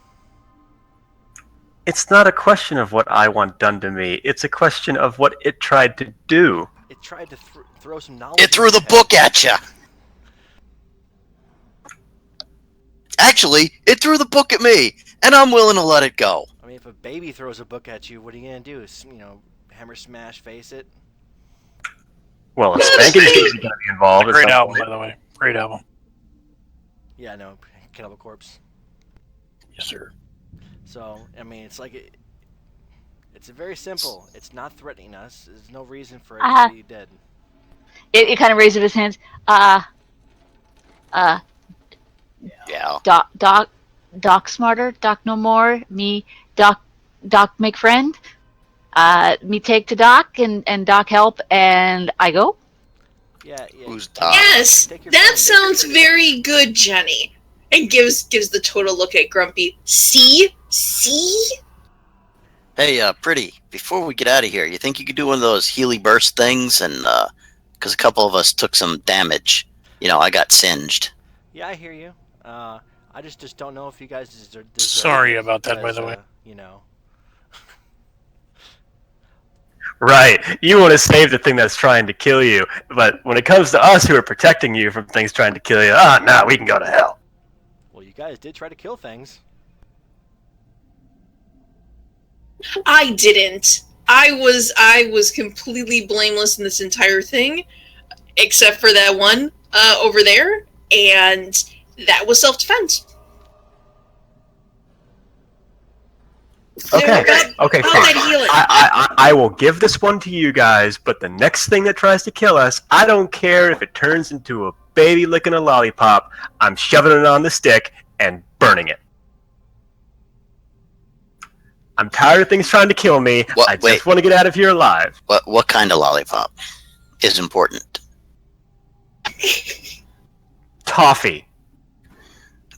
It's not a question of what I want done to me. It's a question of what it tried to do. It tried to throw some knowledge. It threw at the your book head. at you. Actually, it threw the book at me, and I'm willing to let it go. I mean, if a baby throws a book at you, what are you gonna do? Hammer, smash, face it? Well, a spanking is going to be involved. at Great some album, point. by the way. Great album. Yeah, no, Cannibal Corpse. Yes, sir. So, I mean, it's like it's very simple. It's not threatening us. There's no reason for it to be dead. It kind of raises his hands. Yeah. Doc smarter, Doc no more. Me, Doc make friend. Me take to Doc and Doc help, and I go. Yeah. Who's Doc? Yes, Take your that friend. sounds very good, Jenny. And gives the total look at Grumpy. See? Hey, Pretty, before we get out of here, you think you could do one of those Healy burst things? And, because a couple of us took some damage. I got singed. Yeah, I hear you. I just don't know if you guys deserve Sorry it about that, by because, the way. Right. You want to save the thing that's trying to kill you, but when it comes to us who are protecting you from things trying to kill you, no, we can go to hell. Well, you guys did try to kill things. I didn't. I was completely blameless in this entire thing, except for that one over there, and that was self-defense. Okay. How Okay, about fine. that healing? I will give this one to you guys, but the next thing that tries to kill us, I don't care if it turns into a baby licking a lollipop. I'm shoving it on the stick and burning it. I'm tired of things trying to kill me. What? I just Wait. want to get out of here alive. What kind of lollipop is important? Toffee.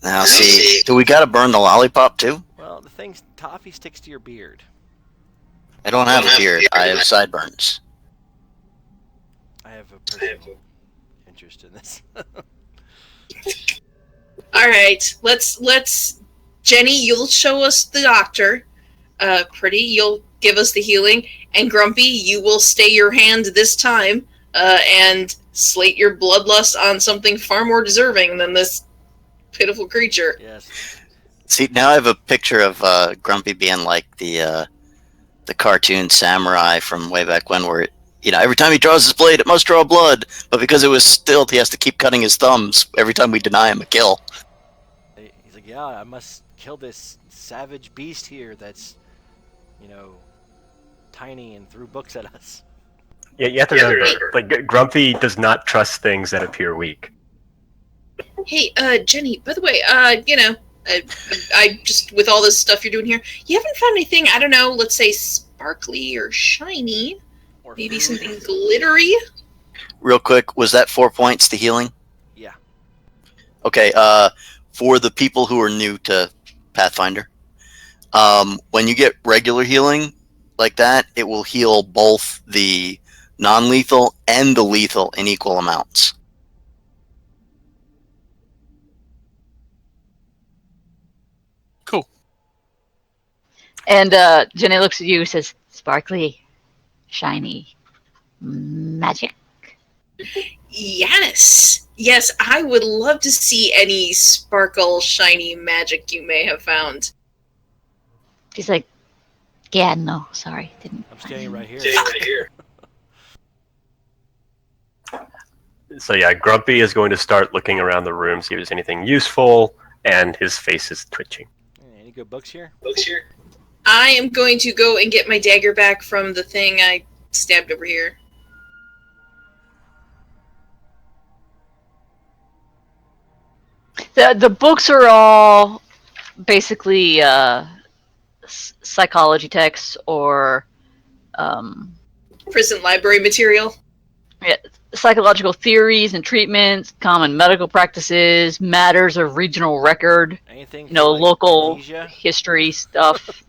Now, see, do we gotta burn the lollipop, too? Well, the thing's toffee sticks to your beard. I don't have a beard. I have sideburns. I have a personal interest in this. All right, let's. Jenny, you'll show us the doctor. Pretty, you'll give us the healing, and Grumpy, you will stay your hand this time, and slate your bloodlust on something far more deserving than this pitiful creature. Yes. See, now I have a picture of Grumpy being like the cartoon samurai from way back when, where every time he draws his blade, it must draw blood. But because it was stilt, he has to keep cutting his thumbs every time we deny him a kill. He's like, yeah, I must kill this savage beast here that's, tiny and threw books at us. Yeah, you have to remember, like, Grumpy does not trust things that appear weak. Hey, Jenny, by the way, I just, with all this stuff you're doing here, you haven't found anything, I don't know, let's say sparkly or shiny? Or Maybe food. something glittery? Real quick, was that 4 points to healing? Yeah. Okay, for the people who are new to Pathfinder, When you get regular healing like that, it will heal both the non-lethal and the lethal in equal amounts. Cool. And Jenny looks at you and says, sparkly, shiny, magic. Yes. Yes, I would love to see any sparkle, shiny magic you may have found. She's like, yeah, no, sorry. Didn't. I'm standing right here. So yeah, Grumpy is going to start looking around the room, see if there's anything useful, and his face is twitching. Any good books here? I am going to go and get my dagger back from the thing I stabbed over here. The books are all basically psychology texts or Prison library material. psychological theories and treatments, common medical practices, matters of regional record, Anything? like, local amnesia? history stuff.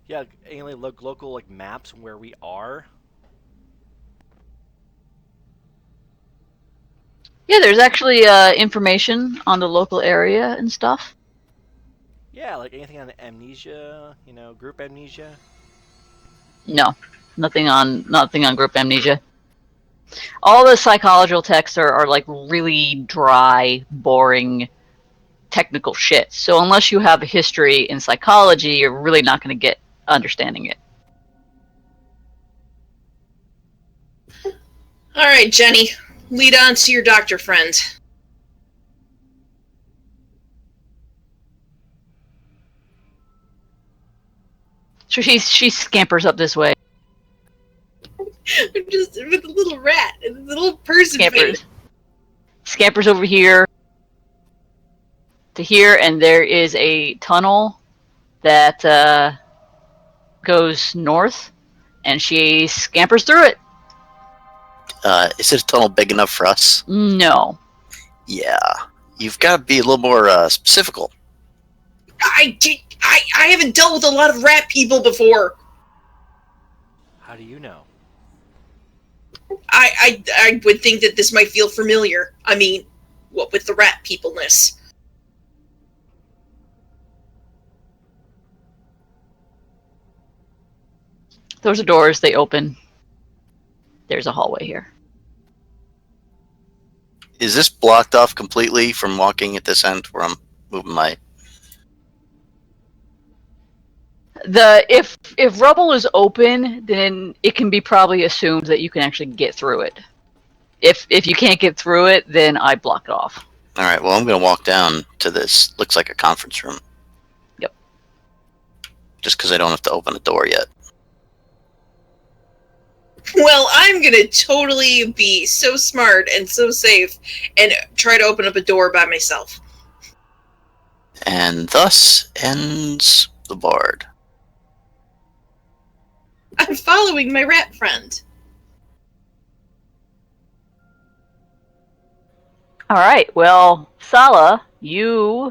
Yeah, any local like maps where we are. Yeah, there's actually information on the local area and stuff. Yeah, like anything on amnesia, group amnesia. No, nothing on group amnesia. All the psychological texts are like really dry, boring, technical shit. So unless you have a history in psychology, you're really not going to get understanding it. All right, Jenny, lead on to your doctor friend. So she scampers up this way. Just with a little rat and a little person face. Scampers over here to here, and there is a tunnel that goes north, and she scampers through it. Is it a tunnel big enough for us? No. Yeah. You've got to be a little more specific. I haven't dealt with a lot of rat people before. How do you know? I would think that this might feel familiar. I mean, what with the rat peopleness. Those are doors, they open. There's a hallway here. Is this blocked off completely from walking at this end where I'm moving my... If rubble is open, then it can be probably assumed that you can actually get through it. If you can't get through it, then I block it off. All right, well, I'm going to walk down to this. Looks like a conference room. Yep. Just because I don't have to open a door yet. Well, I'm gonna totally be so smart and so safe and try to open up a door by myself. And thus ends the bard. I'm following my rat friend. All right. Well, Sala, you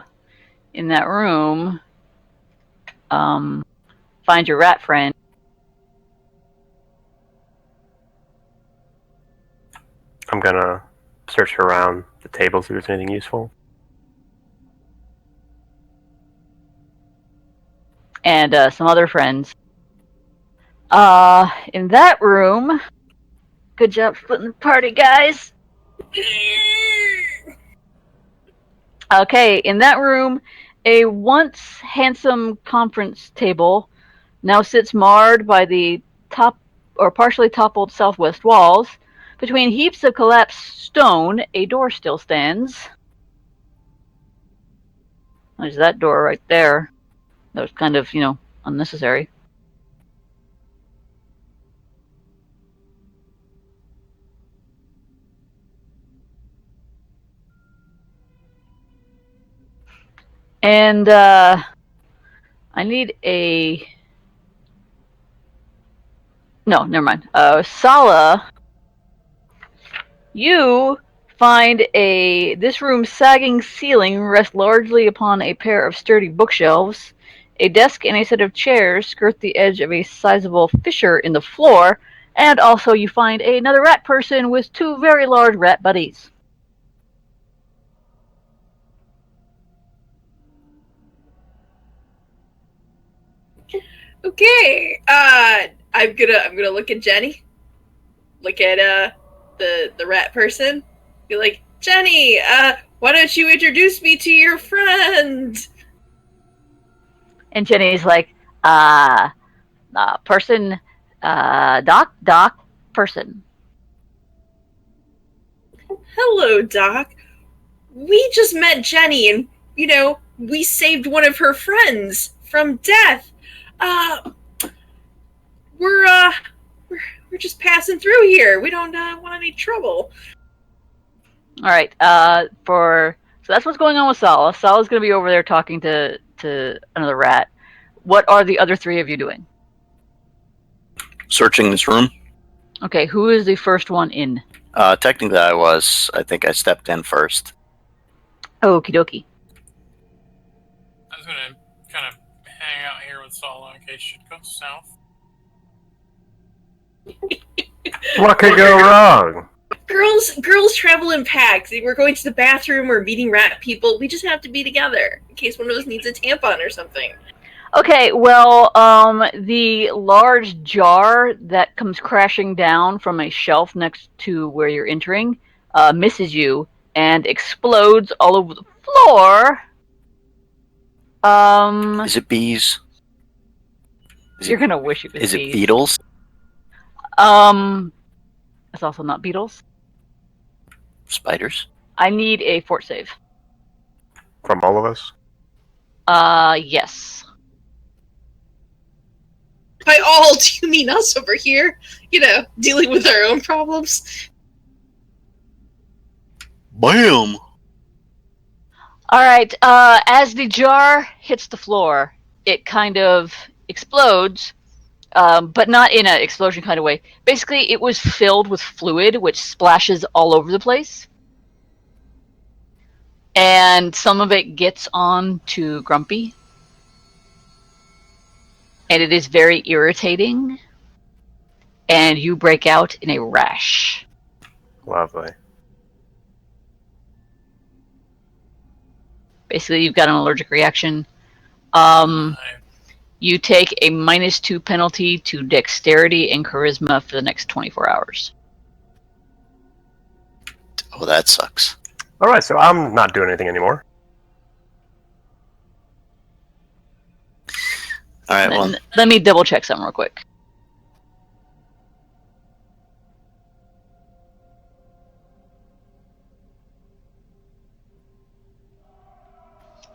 in that room find your rat friend. I'm gonna search around the table, see if there's anything useful. And some other friends. In that room, good job splitting the party, guys. Okay, in that room, a once handsome conference table now sits marred by the top or partially toppled southwest walls. Between heaps of collapsed stone, a door still stands. There's that door right there. That was kind of, unnecessary. And I need a... No, never mind. Sala, you find this room's sagging ceiling rests largely upon a pair of sturdy bookshelves. A desk and a set of chairs skirt the edge of a sizable fissure in the floor, and also you find another rat person with two very large rat buddies. Okay. I'm gonna look at Jenny. Look at the rat person. Be like, Jenny, why don't you introduce me to your friend? And Jenny's like, person, doc, person. Hello, Doc. We just met Jenny, and we saved one of her friends from death. Uh, we're uh, we're, we're just passing through here. We don't want any trouble. All right. So that's what's going on with Sala. Sala's going to be over there talking to another rat. What are the other three of you doing? Searching this room. Okay, who is the first one in? Technically, I think I stepped in first. Okie dokie. I was gonna kind of hang out here with Sala in case shit goes south. What could go wrong? Girls travel in packs. We're going to the bathroom or meeting rat people. We just have to be together in case one of us needs a tampon or something. Okay, well, the large jar that comes crashing down from a shelf next to where you're entering misses you and explodes all over the floor. Is it bees? You're gonna wish it was Is it bees. beetles? It's also not beetles. Spiders? I need a fort save. From all of us? Yes. By all, do you mean us over here? Dealing with our own problems? Bam! Alright, as the jar hits the floor, it kind of explodes, but not in an explosion kind of way. Basically, it was filled with fluid, which splashes all over the place. And some of it gets on to Grumpy. And it is very irritating. And you break out in a rash. Lovely. Basically, you've got an allergic reaction. You take a -2 penalty to dexterity and charisma for the next 24 hours. Oh, that sucks. Alright, so I'm not doing anything anymore. Alright, well, Let me double check something real quick.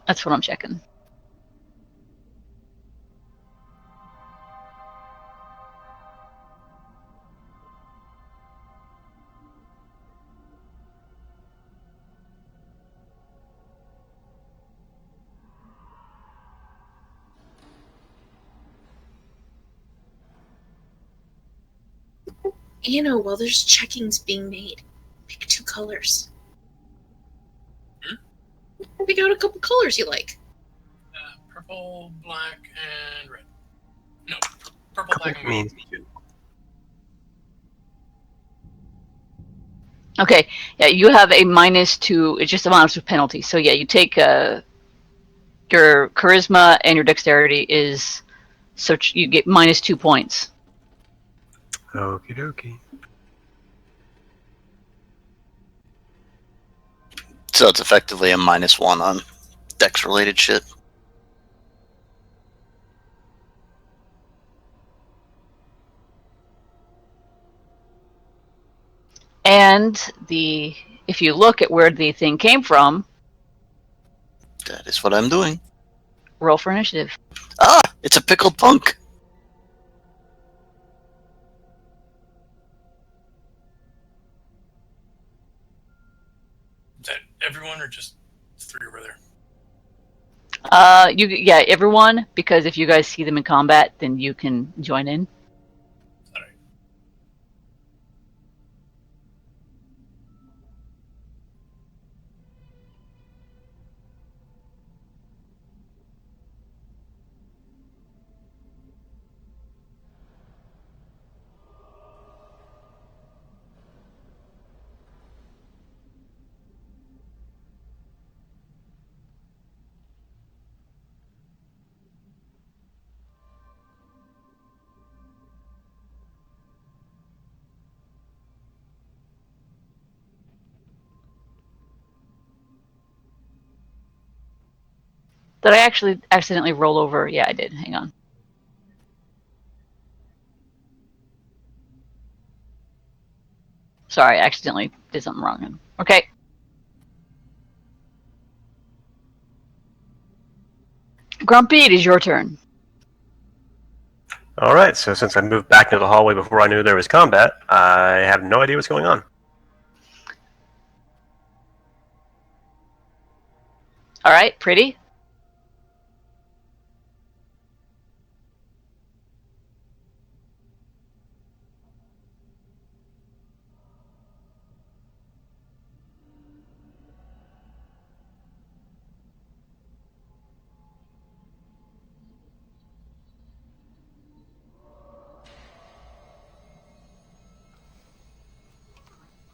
That's what I'm checking. While there's checkings being made, pick 2 colors. Pick out a couple colors you like. Purple, black, and red. No, purple, black, and green. Okay, yeah, you have a -2. It's just a -2 penalty. So yeah, you take your charisma and your dexterity is so you get -2 points. Okie dokie. so it's effectively a -1 on dex-related shit. And if you look at where the thing came from, That is what I'm doing. roll for initiative. Ah! It's a pickled punk! Is that everyone or just 3 over there? Everyone, because if you guys see them in combat, then you can join in. Alright. Did I actually accidentally roll over? Yeah, I did. Hang on. Sorry, I accidentally did something wrong. Okay. Grumpy, it is your turn. All right, so since I moved back into the hallway before I knew there was combat, I have no idea what's going on. All right, pretty.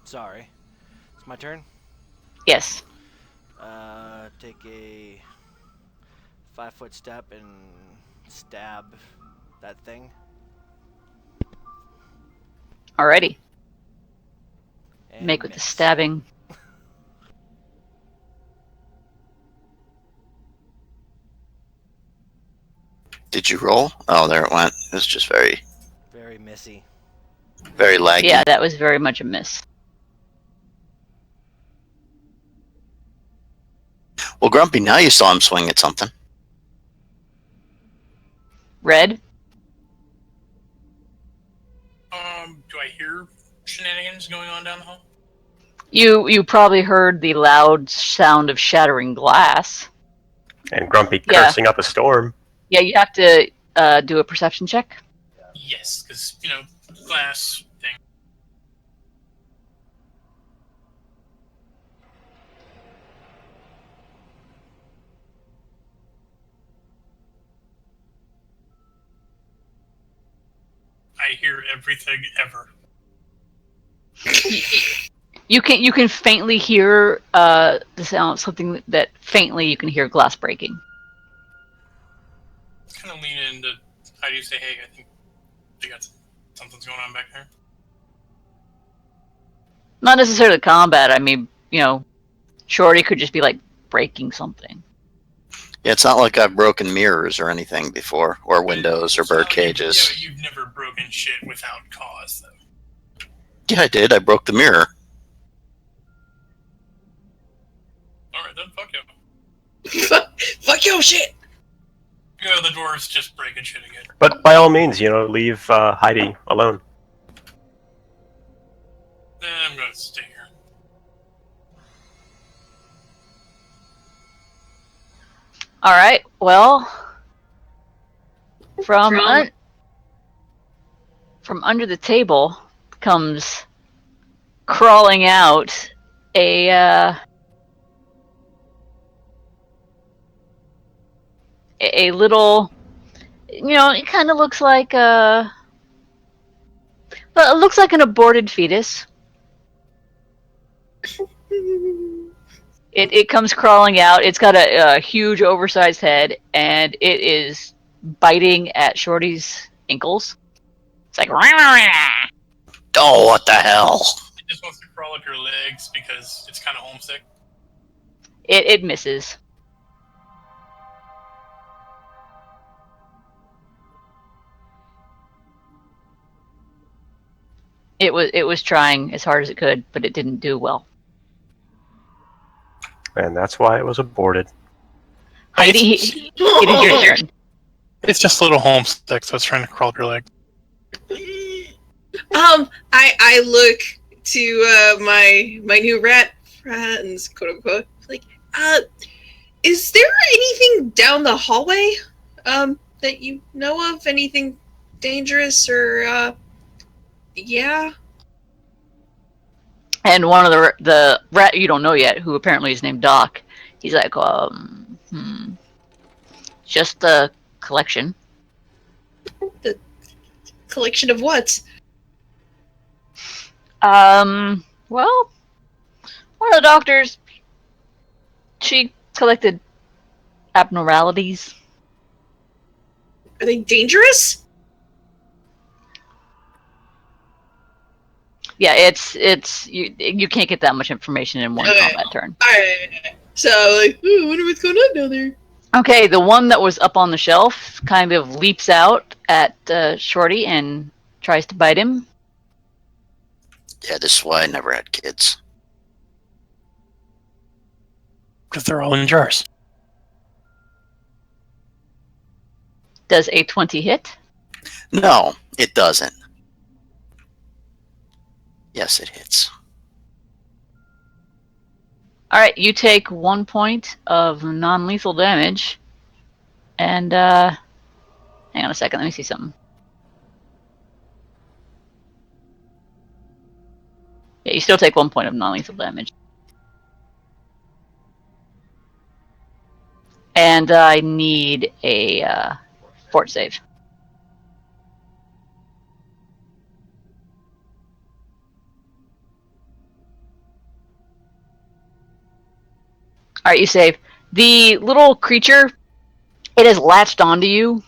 Sorry. It's my turn. Yes. Take a 5-foot step and stab that thing. Alrighty. And Make with the miss. stabbing. Did you roll? Oh, there it went. It was just very missy. very laggy. Yeah, that was very much a miss. Well, Grumpy, now you saw him swing at something. Red? Do I hear shenanigans going on down the hall? You probably heard the loud sound of shattering glass. And Grumpy Yeah. cursing up a storm. Yeah, you have to do a perception check. Yes, because, glass thing. I hear everything ever. You can faintly hear the sound, something that faintly you can hear glass breaking. Kind of lean into how do you say, hey, I think they got something's going on back there. Not necessarily combat. I mean, Shorty could just be like breaking something. Yeah, it's not like I've broken mirrors or anything before, or windows or bird cages. You've never broken shit without cause, though. Yeah, I did. I broke the mirror. Alright, then fuck you. Fuck your shit! The dwarves just breaking shit again. But by all means, leave Heidi alone. I'm gonna stay here. All right. Well, from under the table comes crawling out a little. It kind of looks like it looks like an aborted fetus. It comes crawling out. It's got a huge, oversized head, and it is biting at Shorty's ankles. It's like, Oh, what the hell? It just wants to crawl up your legs because it's kind of homesick. it misses. It was trying as hard as it could, but it didn't do well. And that's why it was aborted. Heidi, it is your turn. It's just a little homesick, so it's trying to crawl up your leg. I look to my new rat friends, quote unquote. Like, is there anything down the hallway, that you know of? Anything dangerous or yeah? And one of the rat you don't know yet, who apparently is named Doc, he's like, just a collection. The collection of what? Well, one of the doctors, she collected abnormalities. Are they dangerous? Yeah, it's you can't get that much information in one Okay. combat turn. Alright. So, like, ooh, I wonder what's going on down there. Okay, the one that was up on the shelf kind of leaps out at Shorty and tries to bite him. Yeah, this is why I never had kids. Because they're all in jars. Does a 20 hit? No, it doesn't. Yes, it hits. All right, you take 1 point of non-lethal damage, and hang on a second. Let me see something. Yeah, you still take 1 point of non-lethal damage. And I need a fort save. All right, you save. The little creature, it has latched onto you.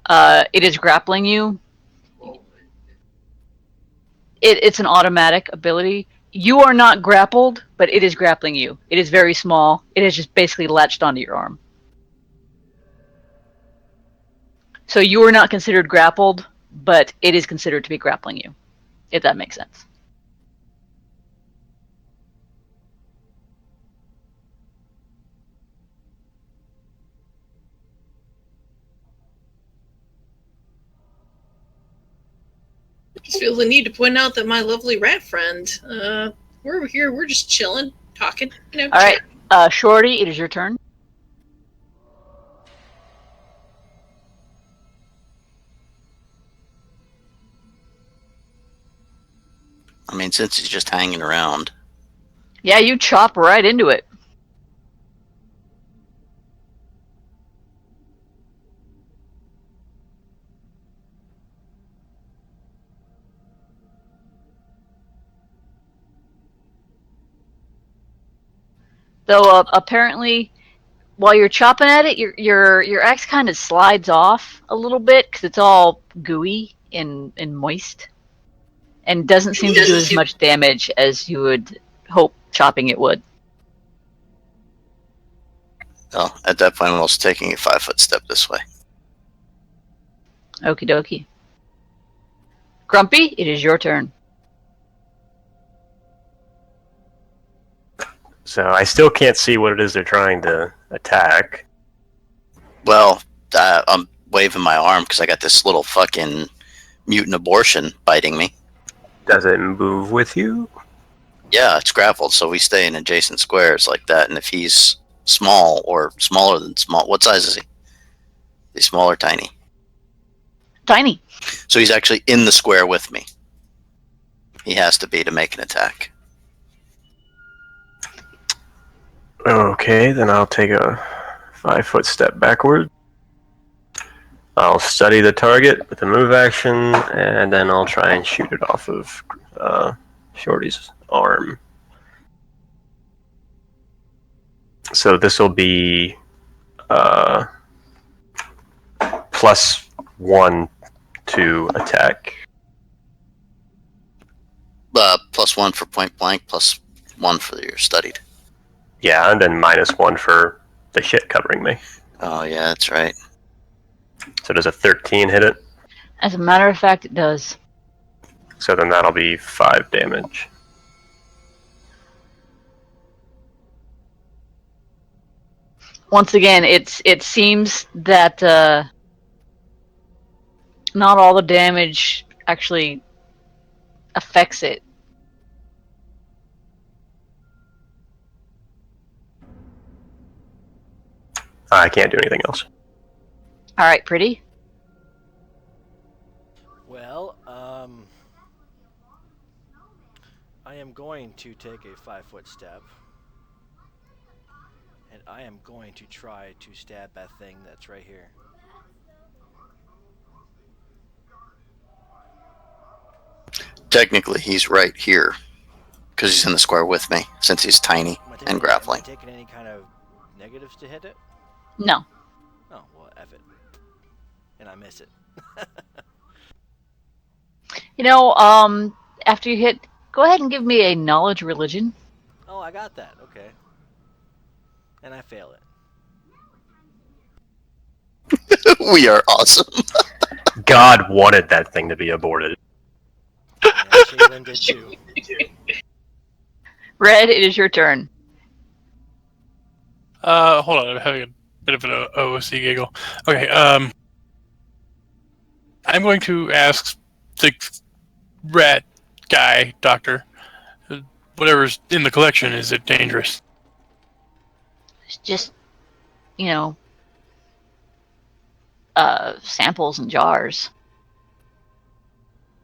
It is grappling you. It's an automatic ability. You are not grappled, but it is grappling you. It is very small. It has just basically latched onto your arm. So you are not considered grappled, but it is considered to be grappling you, if that makes sense. Just feel the need to point out that my lovely rat friend, we're over here, we're just chilling, talking, All right, Shorty, it is your turn. I mean, since he's just hanging around. Yeah, you chop right into it. Though apparently, while you're chopping at it, your axe kind of slides off a little bit because it's all gooey and moist, and doesn't seem to do as much damage as you would hope chopping it would. Well, at that point, I'm also taking a 5-foot step this way. Okie dokie. Grumpy, it is your turn. So I still can't see what it is they're trying to attack. Well, I'm waving my arm because I got this little fucking mutant abortion biting me. Does it move with you? Yeah, it's grappled, so we stay in adjacent squares like that. And if he's small or smaller than small, what size is he? He's small or tiny? Tiny. So he's actually in the square with me. He has to be to make an attack. Okay, then I'll take a 5-foot step backward. I'll study the target with a move action, and then I'll try and shoot it off of Shorty's arm. So this will be +1 to attack. +1 for point blank, +1 for your studied. Yeah, and then -1 for the shit covering me. Oh, yeah, that's right. So does a 13 hit it? As a matter of fact, it does. So then that'll be 5 damage. Once again, it seems that not all the damage actually affects it. I can't do anything else. All right, pretty. Well, I am going to take a 5-foot step, and I am going to try to stab that thing that's right here. Technically, he's right here because he's in the square with me, since he's tiny and grappling. Am I taking any kind of negatives to hit it? No. Oh, well, F it. And I miss it. You know, after you hit, go ahead and give me a knowledge religion. Oh, I got that. Okay. And I fail it. We are awesome. God wanted that thing to be aborted. Yeah, Shaylin did too. Red, it is your turn. Hold on, I'm having a bit of an OOC giggle. Okay, I'm going to ask the rat guy, doctor, whatever's in the collection, is it dangerous? It's just, you know, samples and jars.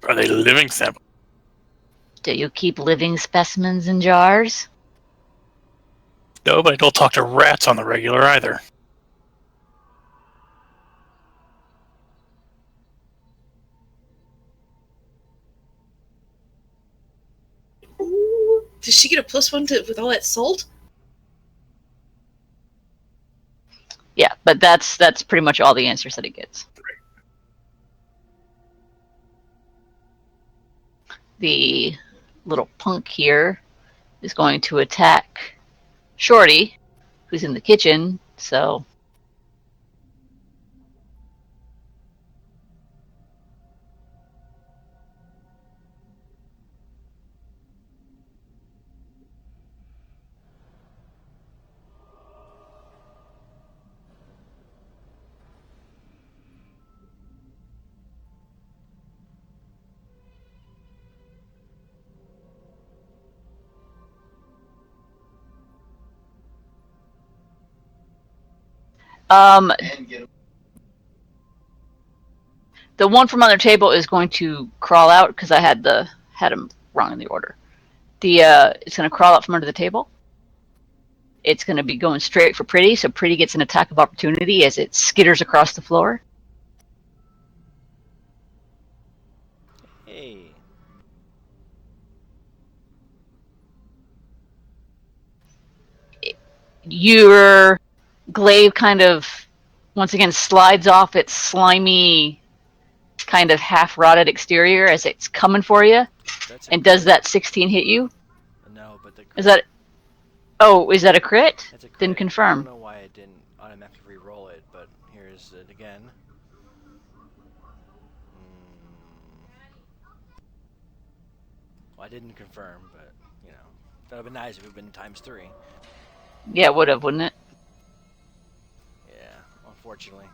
Are they living samples? Do you keep living specimens in jars? No, but I don't talk to rats on the regular either. Ooh, does she get a +1 with all that salt? Yeah, but that's pretty much all the answers that it gets. The little punk here is going to attack Shorty, who's in the kitchen, so the one from under table is going to crawl out because I had him wrong in the order. It's going to crawl out from under the table. It's going to be going straight for Pretty, so Pretty gets an attack of opportunity as it skitters across the floor. Hey. Your glaive kind of once again slides off its slimy, kind of half-rotted exterior as it's coming for you. That's And does that 16 hit you? No, but the Is that? Oh, is that a crit? That's a crit. Didn't confirm. I don't know why it didn't automatically re-roll it, but here's it again. Well, I didn't confirm, but you know, that would have been nice if it had been ×3. Yeah, it would have, wouldn't it? Yeah, unfortunately.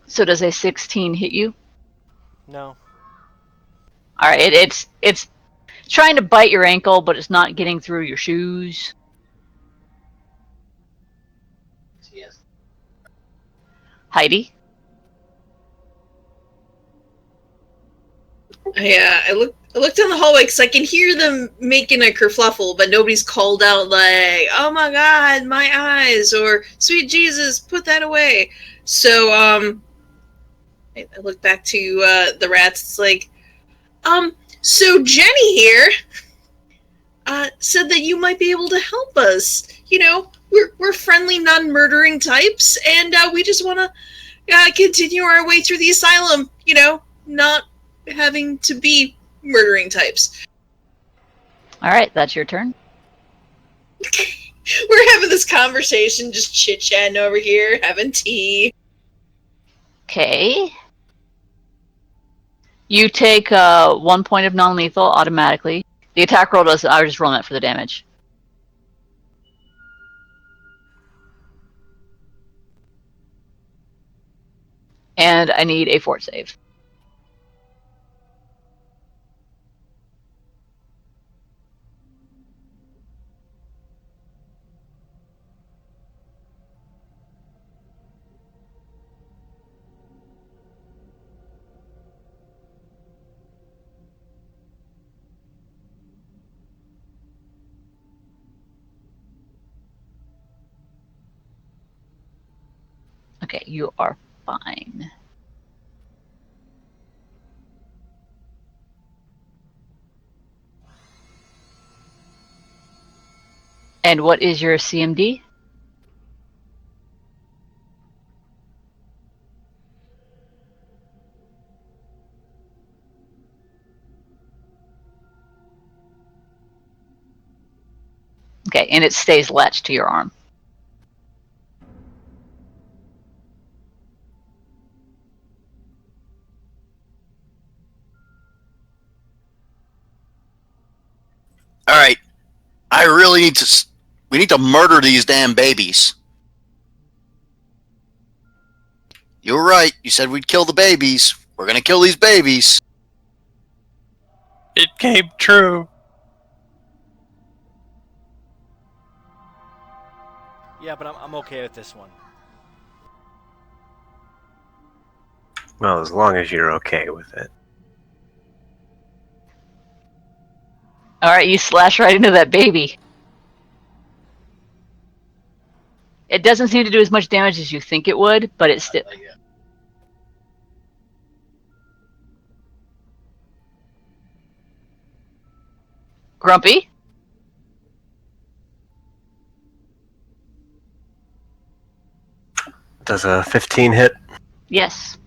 So does a 16 hit you? No. All right, it's trying to bite your ankle, but it's not getting through your shoes. Yes. Heidi? I looked down the hallway because I can hear them making a kerfluffle, but nobody's called out like, "Oh my God, my eyes!" or "Sweet Jesus, put that away." So I look back to the rats. It's like, so Jenny here said that you might be able to help us. You know, we're friendly, non-murdering types, and we just want to continue our way through the asylum. You know, not having to be murdering types. All right, that's your turn. We're having this conversation, just chit-chatting over here, having tea. Okay. You take 1 point of non-lethal automatically. The attack roll does. I was just rolling it for the damage. And I need a fort save. Okay, you are fine. And what is your CMD? Okay, and it stays latched to your arm. All right. I really need to. We need to murder these damn babies. You were right. You said we'd kill the babies. We're gonna kill these babies. It came true. Yeah, but I'm okay with this one. Well, as long as you're okay with it. All right, you slash right into that baby. It doesn't seem to do as much damage as you think it would, but it's still. Grumpy? Does a 15 hit? Yes.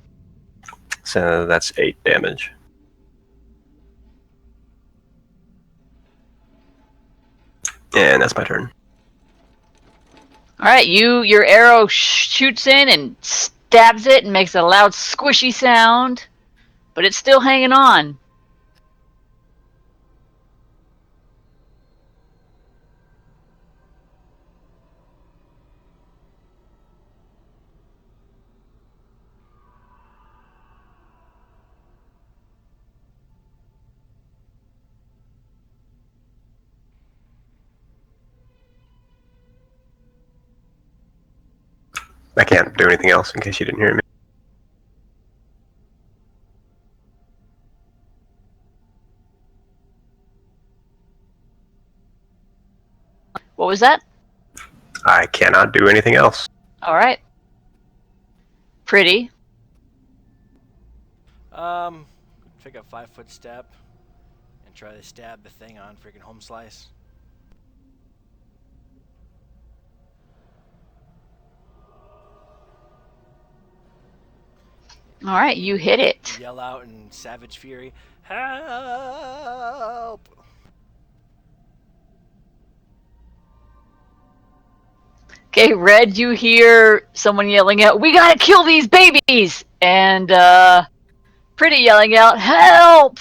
So that's 8 damage. And that's my turn. All right, your arrow shoots in and stabs it and makes a loud squishy sound, but it's still hanging on. I can't do anything else in case you didn't hear me. What was that? I cannot do anything else. All right. Pretty. Take a 5-foot step and try to stab the thing on freaking home slice. All right, you hit it. Yell out in savage fury, "Help!" Okay, Red, you hear someone yelling out, "We gotta kill these babies!" And Pretty yelling out, "Help!"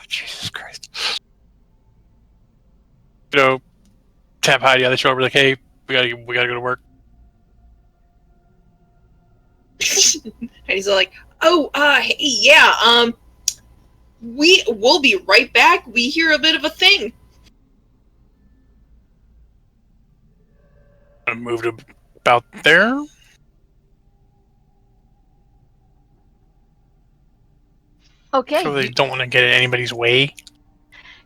Jesus Christ. Tap Heidi on the shoulder, like, hey, we gotta go to work. And he's like, "Oh, hey, yeah, we'll be right back. We hear a bit of a thing." I moved about there. Okay. So they don't want to get in anybody's way.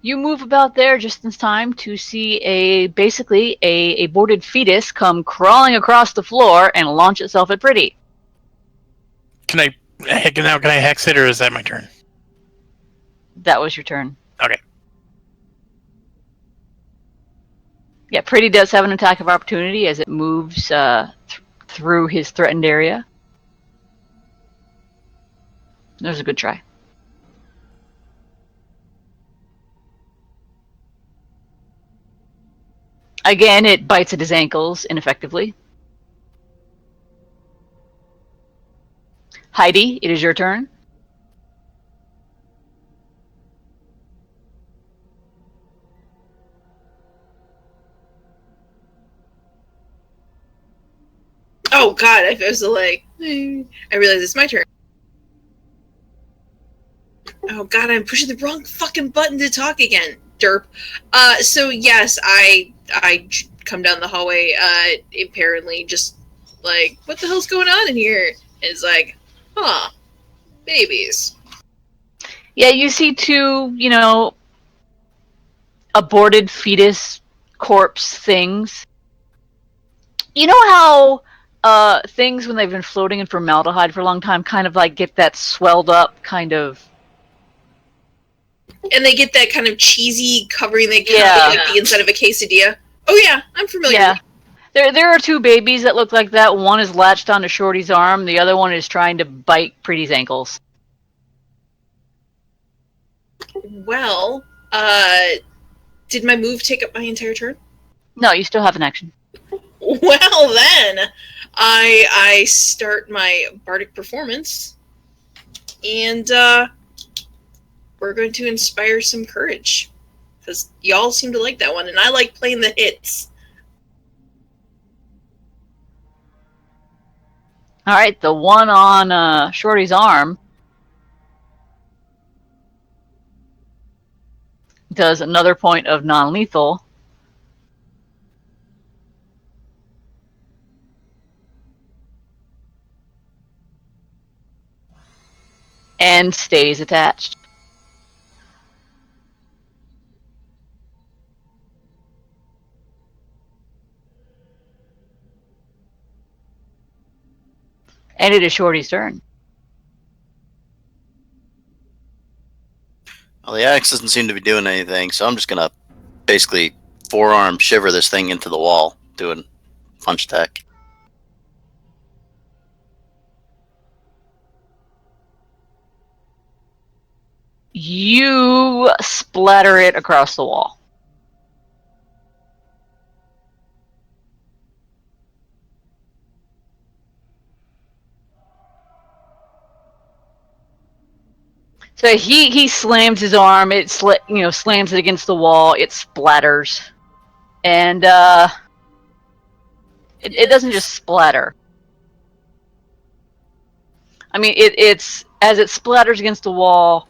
You move about there just in time to see basically a aborted fetus come crawling across the floor and launch itself at Pretty. Can I hex it, or is that my turn? That was your turn. Okay. Yeah, Pretty does have an attack of opportunity as it moves through his threatened area. That was a good try. Again, it bites at his ankles ineffectively. Heidi, it is your turn. Oh God, I was like, I realize it's my turn. Oh God, I'm pushing the wrong fucking button to talk again. Derp. So yes, I come down the hallway. Apparently, just like, what the hell's going on in here? And it's like, huh, babies. Yeah, you see two, aborted fetus corpse things. You know how things, when they've been floating in formaldehyde for a long time, kind of like get that swelled up kind of. And they get that kind of cheesy covering they Yeah. like the inside of a quesadilla. Oh yeah, I'm familiar. Yeah. There are two babies that look like that. One is latched onto Shorty's arm. The other one is trying to bite Pretty's ankles. Well, Did my move take up my entire turn? No, you still have an action. Well then, I start my bardic performance, and we're going to inspire some courage because y'all seem to like that one, and I like playing the hits. All right, the one on Shorty's arm does another point of non-lethal. And stays attached. And it is Shorty's turn. Well, the axe doesn't seem to be doing anything, so I'm just gonna basically forearm shiver this thing into the wall, doing punch attack. You splatter it across the wall. So he slams his arm. It slams it against the wall. It splatters, and it doesn't just splatter. I mean, it's as it splatters against the wall,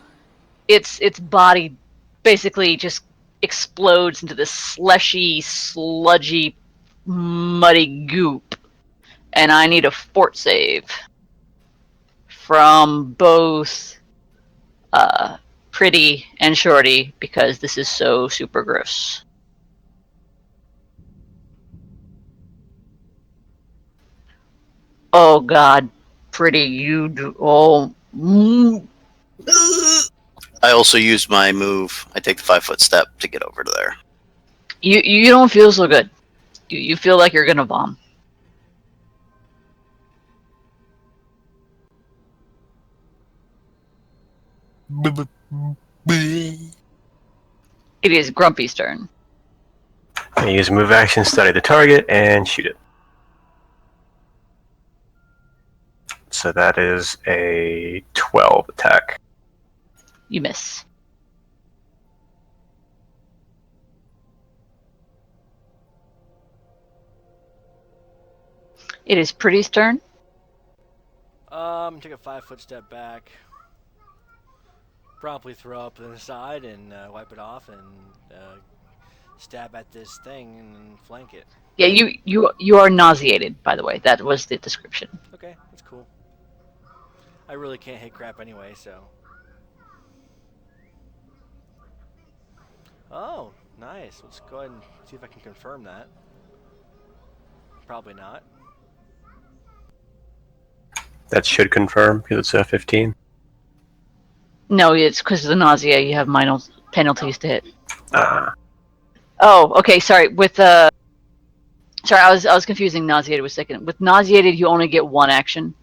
its body basically just explodes into this slushy, sludgy, muddy goop. And I need a fort save from both Pretty and Shorty because this is so super gross. Oh God, Pretty, you do. Oh. I also use my move. I take the 5-foot step to get over to there. You don't feel so good. You feel like you're gonna bomb. It is Grumpy's turn. I use move action, study the target, and shoot it. So that is a 12 attack. You miss. It is Pretty's turn. Take a 5-foot step back. Promptly throw up to the side and wipe it off and stab at this thing and flank it. Yeah, you are nauseated, by the way. That was the description. Okay, that's cool. I really can't hit crap anyway, so. Oh, nice. Let's go ahead and see if I can confirm that. Probably not. That should confirm because it's a 15. No, it's because of the nausea. You have minor penalties to hit. Ah. Oh, okay. Sorry. Sorry, I was confusing nauseated with sickened. With nauseated, you only get one action.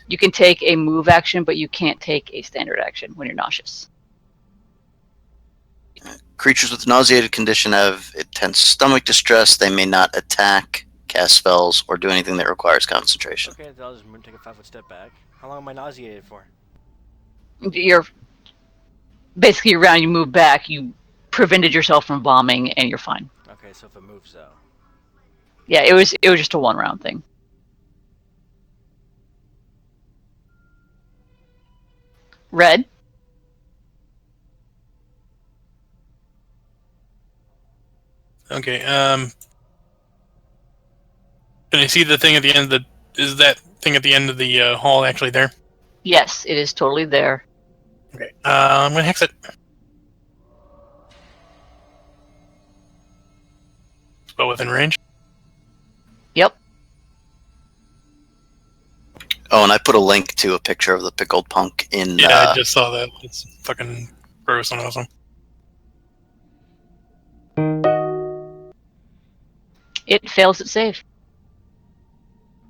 You can take a move action, but you can't take a standard action when you're nauseous. Creatures with nauseated condition have intense stomach distress. They may not attack, cast spells, or do anything that requires concentration. Okay, then I'll just take a 5-foot step back. How long am I nauseated for? You're basically around. You move back. You prevented yourself from bombing, and you're fine. Okay, so if it moves though. Yeah, it was just a 1-round thing. Red. Okay. Can I see the thing at the end of the? Is that thing at the end of the hall actually there? Yes, it is totally there. Okay. I'm gonna hex it. Spell within range. Yep. Oh, and I put a link to a picture of the pickled punk in. Yeah, I just saw that. It's fucking gross and awesome. It fails its save.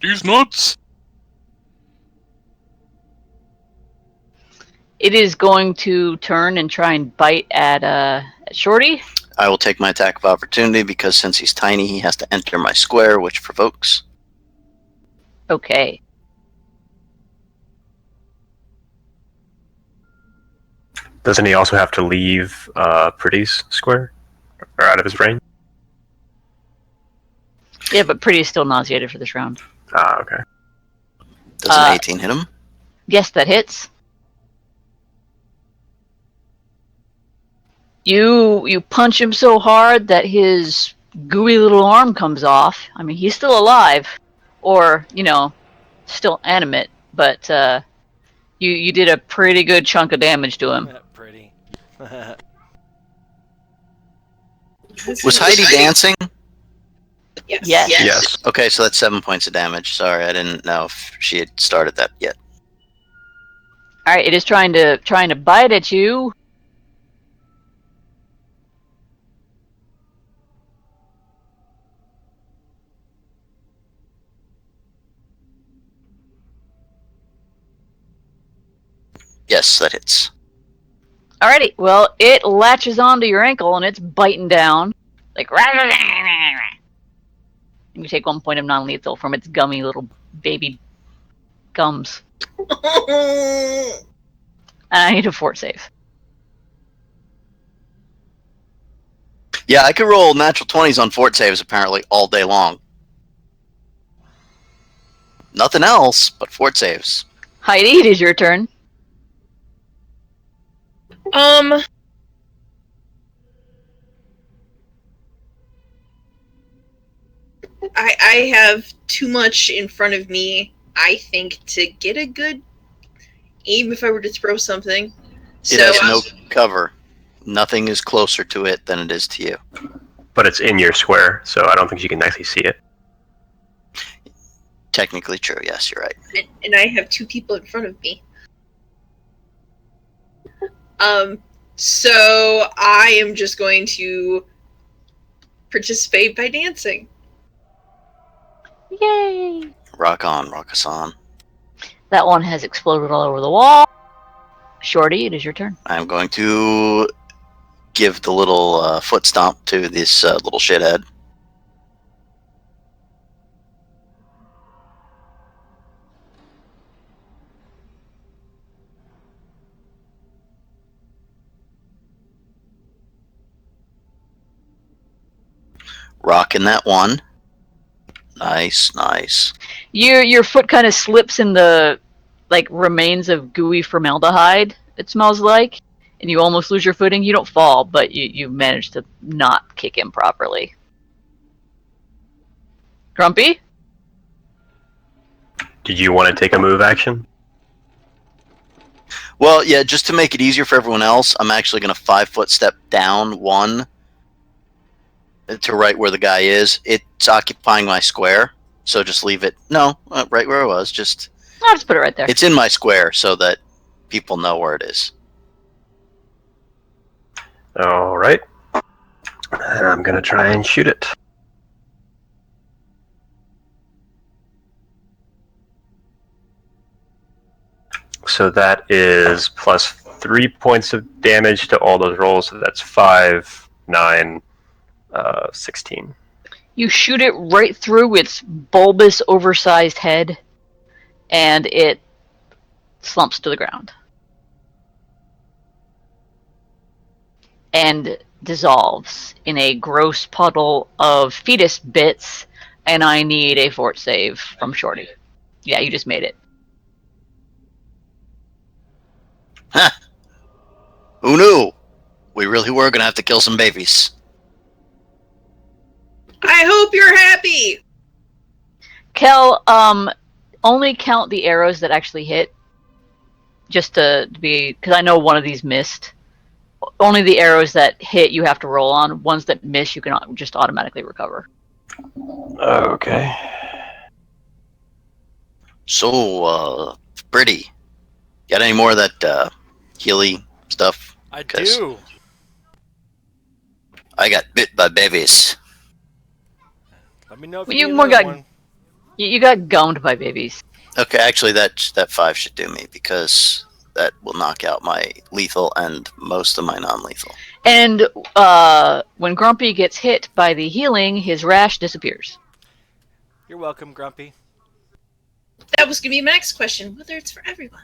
These nuts. It is going to turn and try and bite at Shorty. I will take my attack of opportunity because since he's tiny, he has to enter my square, which provokes. Okay. Doesn't he also have to leave Pretty's square? Or out of his range? Yeah, but Pretty is still nauseated for this round. Ah, okay. Does an 18 hit him? Yes, that hits. You punch him so hard that his gooey little arm comes off. I mean, he's still alive, or still animate, but you did a pretty good chunk of damage to him. Pretty. Was Heidi dancing? Yes. Yes. Okay, so that's 7 points of damage. Sorry, I didn't know if she had started that yet. All right, it is trying to bite at you. Yes, that hits. Alrighty, well, it latches onto your ankle and it's biting down. Like, you take 1 point of non-lethal from its gummy little baby gums. And I need a fort save. Yeah, I could roll natural 20s on fort saves apparently all day long. Nothing else but fort saves. Heidi, it is your turn. I have too much in front of me, I think, to get a good aim if I were to throw something. It has no cover. Nothing is closer to it than it is to you. But it's in your square, so I don't think you can actually see it. Technically true, yes, you're right. And I have two people in front of me. So I am just going to participate by dancing. Yay! Rock on, rock us on. That one has exploded all over the wall. Shorty, it is your turn. I'm going to give the little foot stomp to this little shithead. Rocking that one. Nice, nice. Your foot kind of slips in the remains of gooey formaldehyde, it smells like, and you almost lose your footing. You don't fall, but you manage to not kick him properly. Grumpy? Did you want to take a move action? Well, yeah, just to make it easier for everyone else, I'm actually going to 5-foot step down one to right where the guy is. It's occupying my square, so just leave it. No, right where I was. I'll just put it right there. It's in my square so that people know where it is. All right. I'm going to try and shoot it. So that is plus 3 points of damage to all those rolls. So that's 5, 9, 16. You shoot it right through its bulbous, oversized head, and it slumps to the ground. And dissolves in a gross puddle of fetus bits, and I need a fort save from Shorty. Yeah, you just made it. Huh. Who knew? We really were going to have to kill some babies. I hope you're happy! Kel, only count the arrows that actually hit. Just to be... Because I know one of these missed. Only the arrows that hit you have to roll on. Ones that miss you can just automatically recover. Okay. So, Pretty, got any more of that Healy stuff? I do. I got bit by babies. Let me know if Well, you you need more another got- one. You got gummed by babies. Okay, actually, that 5 should do me because that will knock out my lethal and most of my non-lethal. And when Grumpy gets hit by the healing, his rash disappears. You're welcome, Grumpy. That was going to be my next question, whether it's for everyone.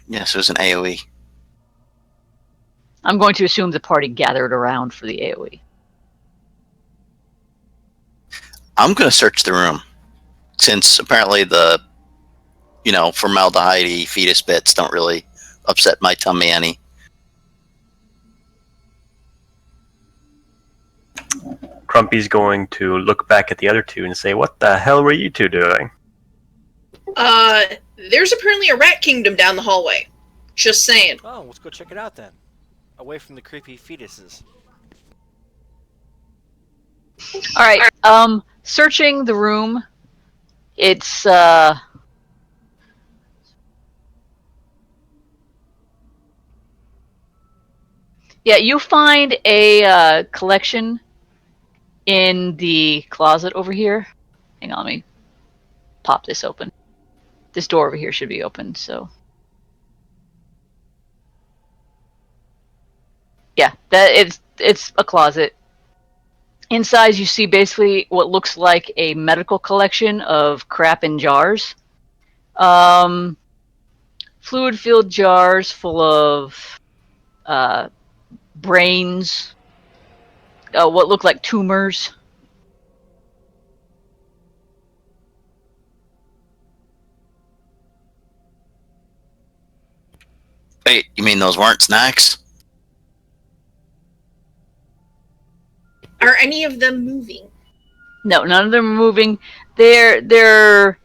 Yes, it was an AoE. I'm going to assume the party gathered around for the AoE. I'm going to search the room, since apparently the, formaldehyde fetus bits don't really upset my tummy any. Grumpy's going to look back at the other two and say, "What the hell were you two doing?" There's apparently a rat kingdom down the hallway. Just saying. Oh, let's go check it out then. Away from the creepy fetuses. All right. Searching the room. It's yeah. You find a collection in the closet over here. Hang on, let me pop this open. This door over here should be open. So yeah, it's a closet. Inside, you see basically what looks like a medical collection of crap in jars. Fluid-filled jars full of brains, what look like tumors. Wait, you mean those weren't snacks? Are any of them moving? No, none of them are moving. There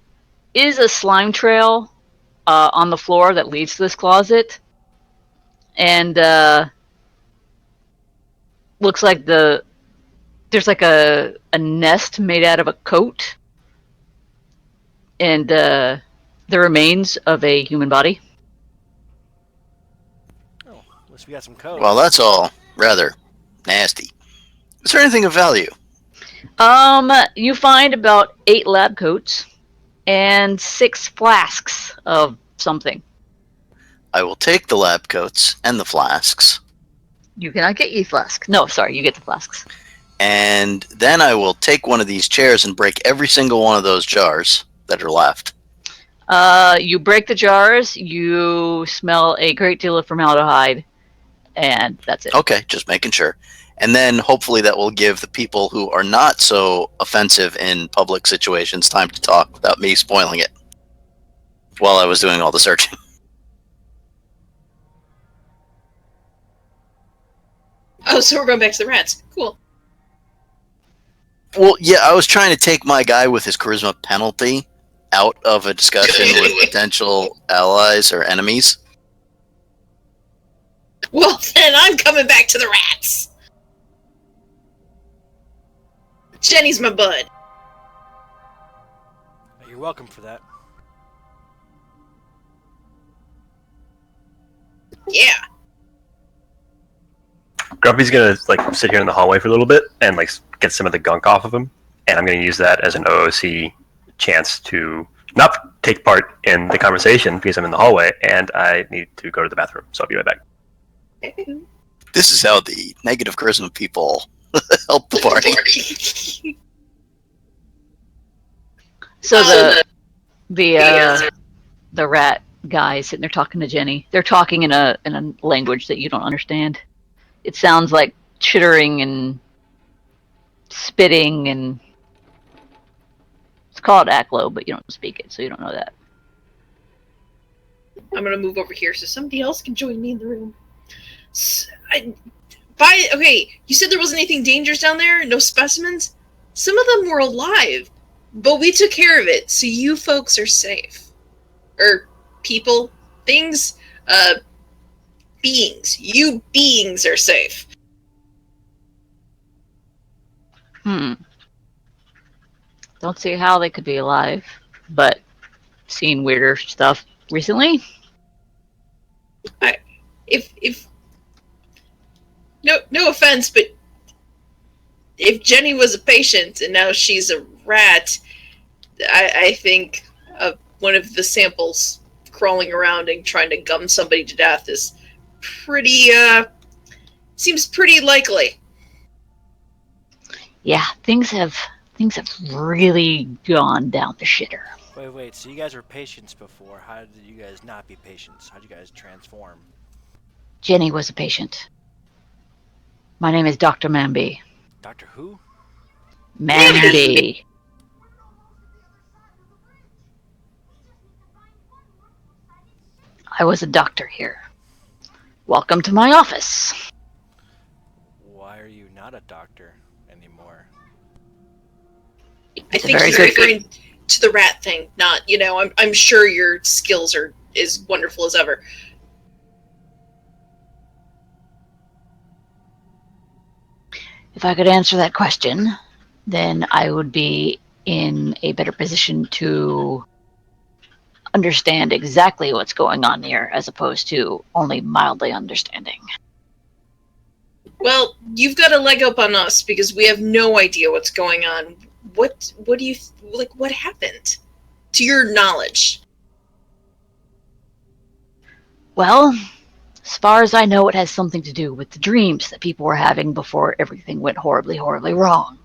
is a slime trail on the floor that leads to this closet, and looks like there's like a nest made out of a coat, and the remains of a human body. Oh, unless we got some code. Well, that's all rather nasty. Is there anything of value? You find about 8 lab coats and 6 flasks of something. I will take the lab coats and the flasks. You cannot get ye flask. No, sorry, you get the flasks. And then I will take one of these chairs and break every single one of those jars that are left. You break the jars, you smell a great deal of formaldehyde, and that's it. Okay, just making sure. And then hopefully that will give the people who are not so offensive in public situations time to talk without me spoiling it while I was doing all the searching. Oh, so we're going back to the rats. Cool. Well, yeah, I was trying to take my guy with his charisma penalty out of a discussion with potential allies or enemies. Well, then I'm coming back to the rats. Jenny's my bud. You're welcome for that. Yeah. Grumpy's gonna sit here in the hallway for a little bit and get some of the gunk off of him, and I'm gonna use that as an OOC chance to not take part in the conversation because I'm in the hallway and I need to go to the bathroom. So I'll be right back. This is how the negative charisma people help the party. So the rat guy sitting there talking to Jenny. They're talking in a language that you don't understand. It sounds like chittering and spitting, and it's called Aklo, but you don't speak it, so you don't know that. I'm gonna move over here so somebody else can join me in the room. Okay, you said there wasn't anything dangerous down there? No specimens? Some of them were alive, but we took care of it, so you folks are safe. People, things, beings. You beings are safe. Don't see how they could be alive, but seen weirder stuff recently. If no offense, but if Jenny was a patient and now she's a rat, I think one of the samples crawling around and trying to gum somebody to death is pretty, seems pretty likely. Yeah, things have really gone down the shitter. Wait. So you guys were patients before. How did you guys not be patients? How did you guys transform? Jenny was a patient. My name is Dr. Manby. Doctor Who? Manby. I was a doctor here. Welcome to my office. Why are you not a doctor anymore? I think very he's good- referring to the rat thing, not, I'm sure your skills are as wonderful as ever. If I could answer that question, then I would be in a better position to understand exactly what's going on here, as opposed to only mildly understanding. Well, you've got a leg up on us because we have no idea what's going on. What do you, what happened? To your knowledge. Well, as far as I know, it has something to do with the dreams that people were having before everything went horribly, horribly wrong.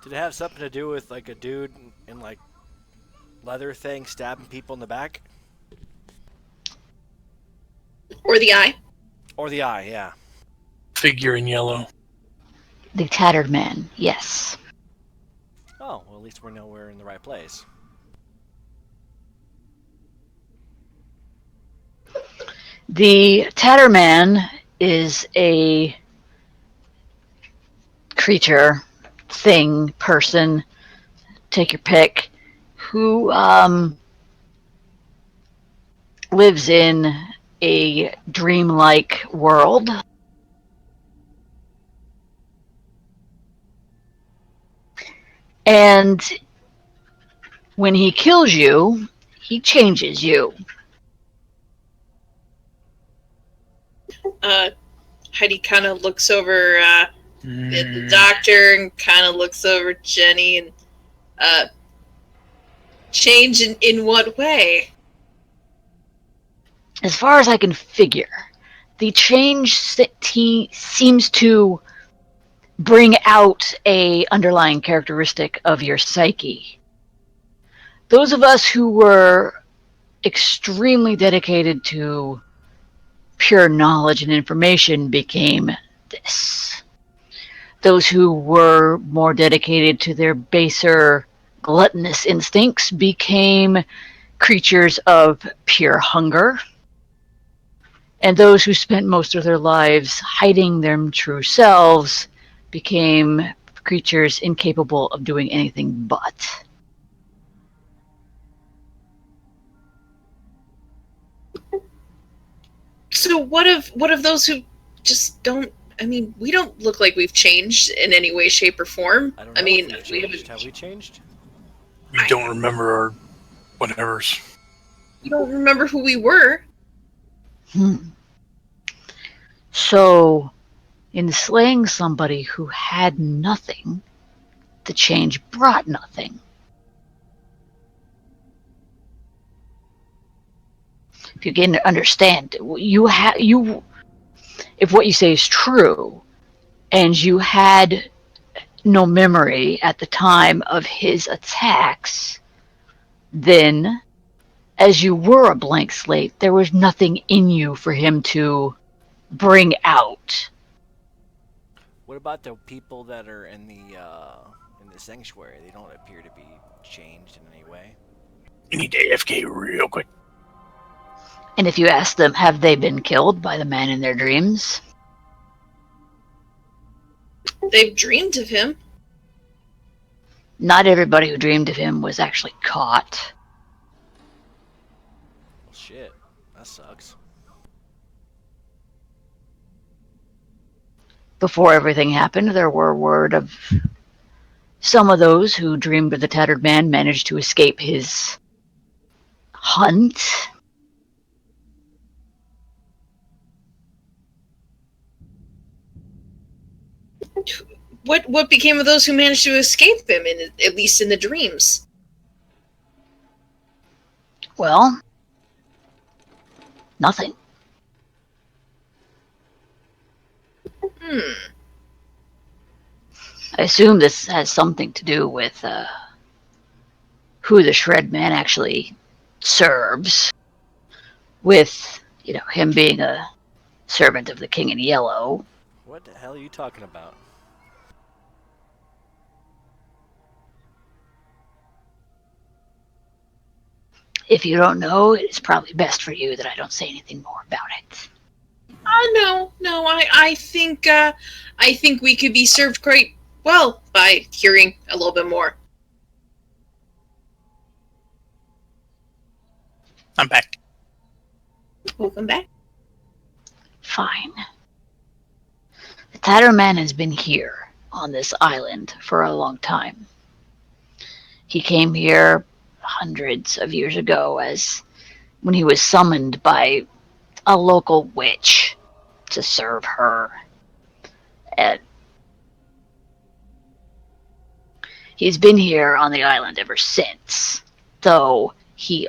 Did it have something to do with like a dude in like leather thing stabbing people in the back? Or the eye. Or the eye, yeah. Figure in yellow. The tattered man, yes. Oh, well, at least we know we're in the right place. The tattered man is a creature, thing, person, take your pick, who lives in a dreamlike world. And when he kills you, he changes you. Heidi kind of looks over at the doctor and kind of looks over at Jenny and change in what way? As far as I can figure, the change seems to bring out a underlying characteristic of your psyche. Those of us who were extremely dedicated to pure knowledge and information became this. Those who were more dedicated to their baser gluttonous instincts became creatures of pure hunger. And those who spent most of their lives hiding their true selves became creatures incapable of doing anything but. So what of those who just don't? I mean, we don't look like we've changed in any way, shape, or form. I don't know I mean, if we we've changed. haven't. Have we changed? We don't remember our whatevers. We don't remember who we were. So, in slaying somebody who had nothing, the change brought nothing. If you can understand, if what you say is true, and you had no memory at the time of his attacks, then, as you were a blank slate, there was nothing in you for him to bring out. What about the people that are in the sanctuary? They don't appear to be changed in any way. We need to AFK real quick. And if you ask them, have they been killed by the man in their dreams? They've dreamed of him. Not everybody who dreamed of him was actually caught. Well, shit. That sucks. Before everything happened, there were word of some of those who dreamed of the tattered man managed to escape his hunt. What became of those who managed to escape him, at least in the dreams? Well, nothing. Hmm. I assume this has something to do with who the Shred Man actually serves, with, him being a servant of the King in Yellow. What the hell are you talking about? If you don't know, it's probably best for you that I don't say anything more about it. No. I think we could be served quite well by hearing a little bit more. I'm back. Welcome back. Fine. The Tatterman has been here on this island for a long time. He came here hundreds of years ago as when he was summoned by a local witch to serve her. And he's been here on the island ever since, though he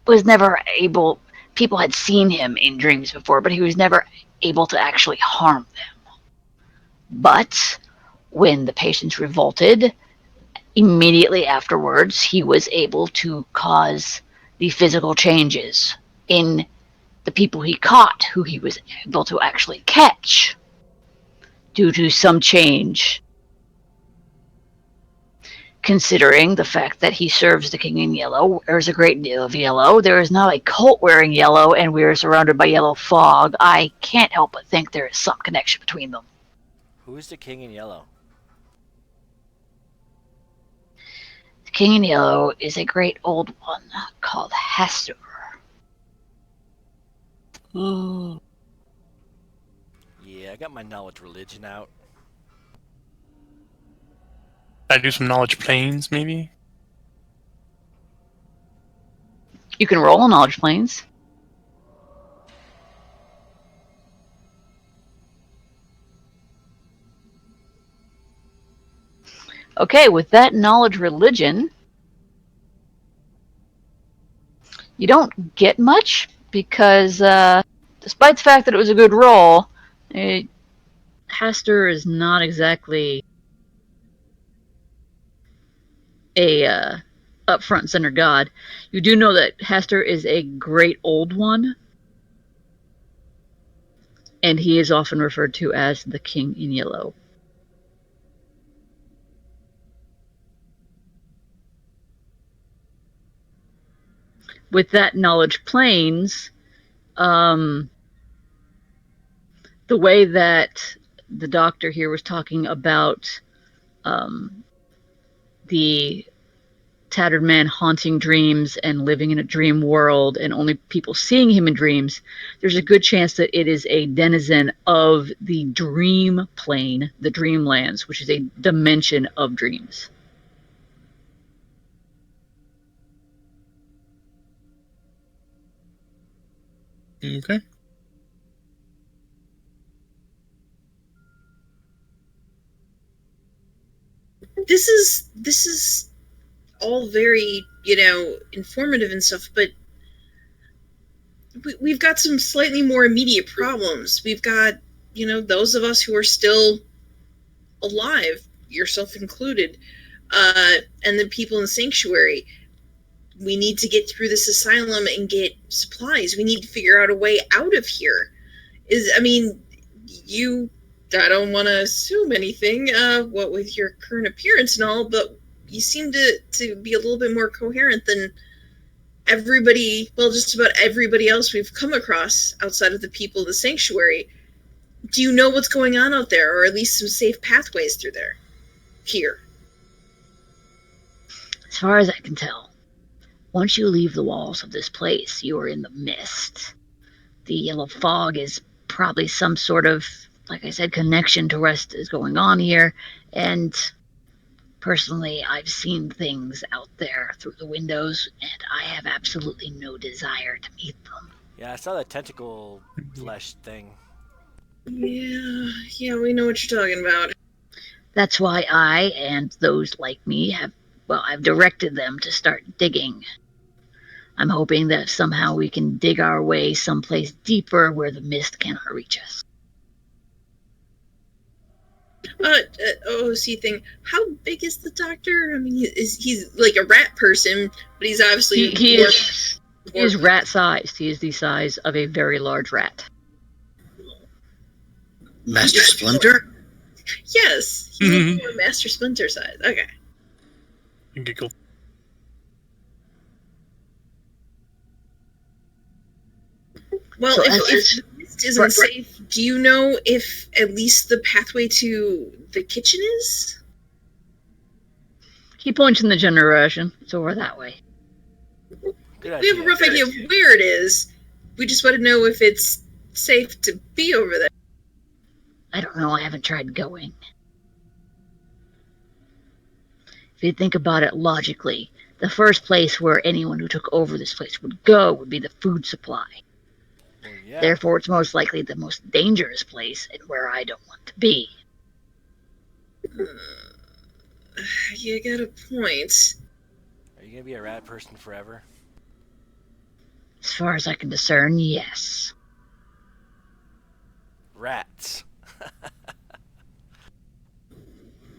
was never able. People had seen him in dreams before, but he was never able to actually harm them. But when the patients revolted, immediately afterwards, he was able to cause the physical changes in the people he caught, who he was able to actually catch due to some change. Considering the fact that he serves the King in Yellow, wears a great deal of yellow, there is now a cult wearing yellow, and we are surrounded by yellow fog. I can't help but think there is some connection between them. Who is the King in Yellow? The King in Yellow is a great old one called Hastur. Yeah, I got my knowledge religion out. I do some knowledge planes, maybe? You can roll on knowledge planes. Okay, with that knowledge religion, you don't get much because, despite the fact that it was a good roll, Hastur is not exactly a up front and center god. You do know that Hastur is a great old one, and he is often referred to as the King in Yellow. With that knowledge planes, the way that the doctor here was talking about the tattered man haunting dreams and living in a dream world and only people seeing him in dreams, there's a good chance that it is a denizen of the dream plane, the dreamlands, which is a dimension of dreams. Okay. This is all very, informative and stuff, but we've got some slightly more immediate problems. We've got, those of us who are still alive, yourself included, and the people in the sanctuary. We need to get through this asylum and get supplies. We need to figure out a way out of here. I don't want to assume anything, what with your current appearance and all, but you seem to be a little bit more coherent than everybody, well, just about everybody else we've come across outside of the people of the sanctuary. Do you know what's going on out there, or at least some safe pathways through there? Here. As far as I can tell, once you leave the walls of this place, you are in the mist. The yellow fog is probably some sort of, like I said, connection to what is going on here, and personally, I've seen things out there through the windows, and I have absolutely no desire to meet them. Yeah, I saw that tentacle flesh thing. Yeah, we know what you're talking about. That's why I and those like me I've directed them to start digging. I'm hoping that somehow we can dig our way someplace deeper where the mist cannot reach us. OC thing. How big is the doctor? I mean, he's like a rat person, but he's obviously He is rat sized. He is the size of a very large rat. Master Splinter? Yes, he's more Master Splinter size. Okay. Giggle. Well, So if the mist isn't safe, do you know if at least the pathway to the kitchen is? He points in the general direction. It's over that way. Good We have a rough idea of where it is. We just want to know if it's safe to be over there. I don't know. I haven't tried going. If you think about it logically, the first place where anyone who took over this place would go would be the food supply. Well, yeah. Therefore, it's most likely the most dangerous place and where I don't want to be. You got a point. Are you gonna be a rat person forever? As far as I can discern, yes. Rats.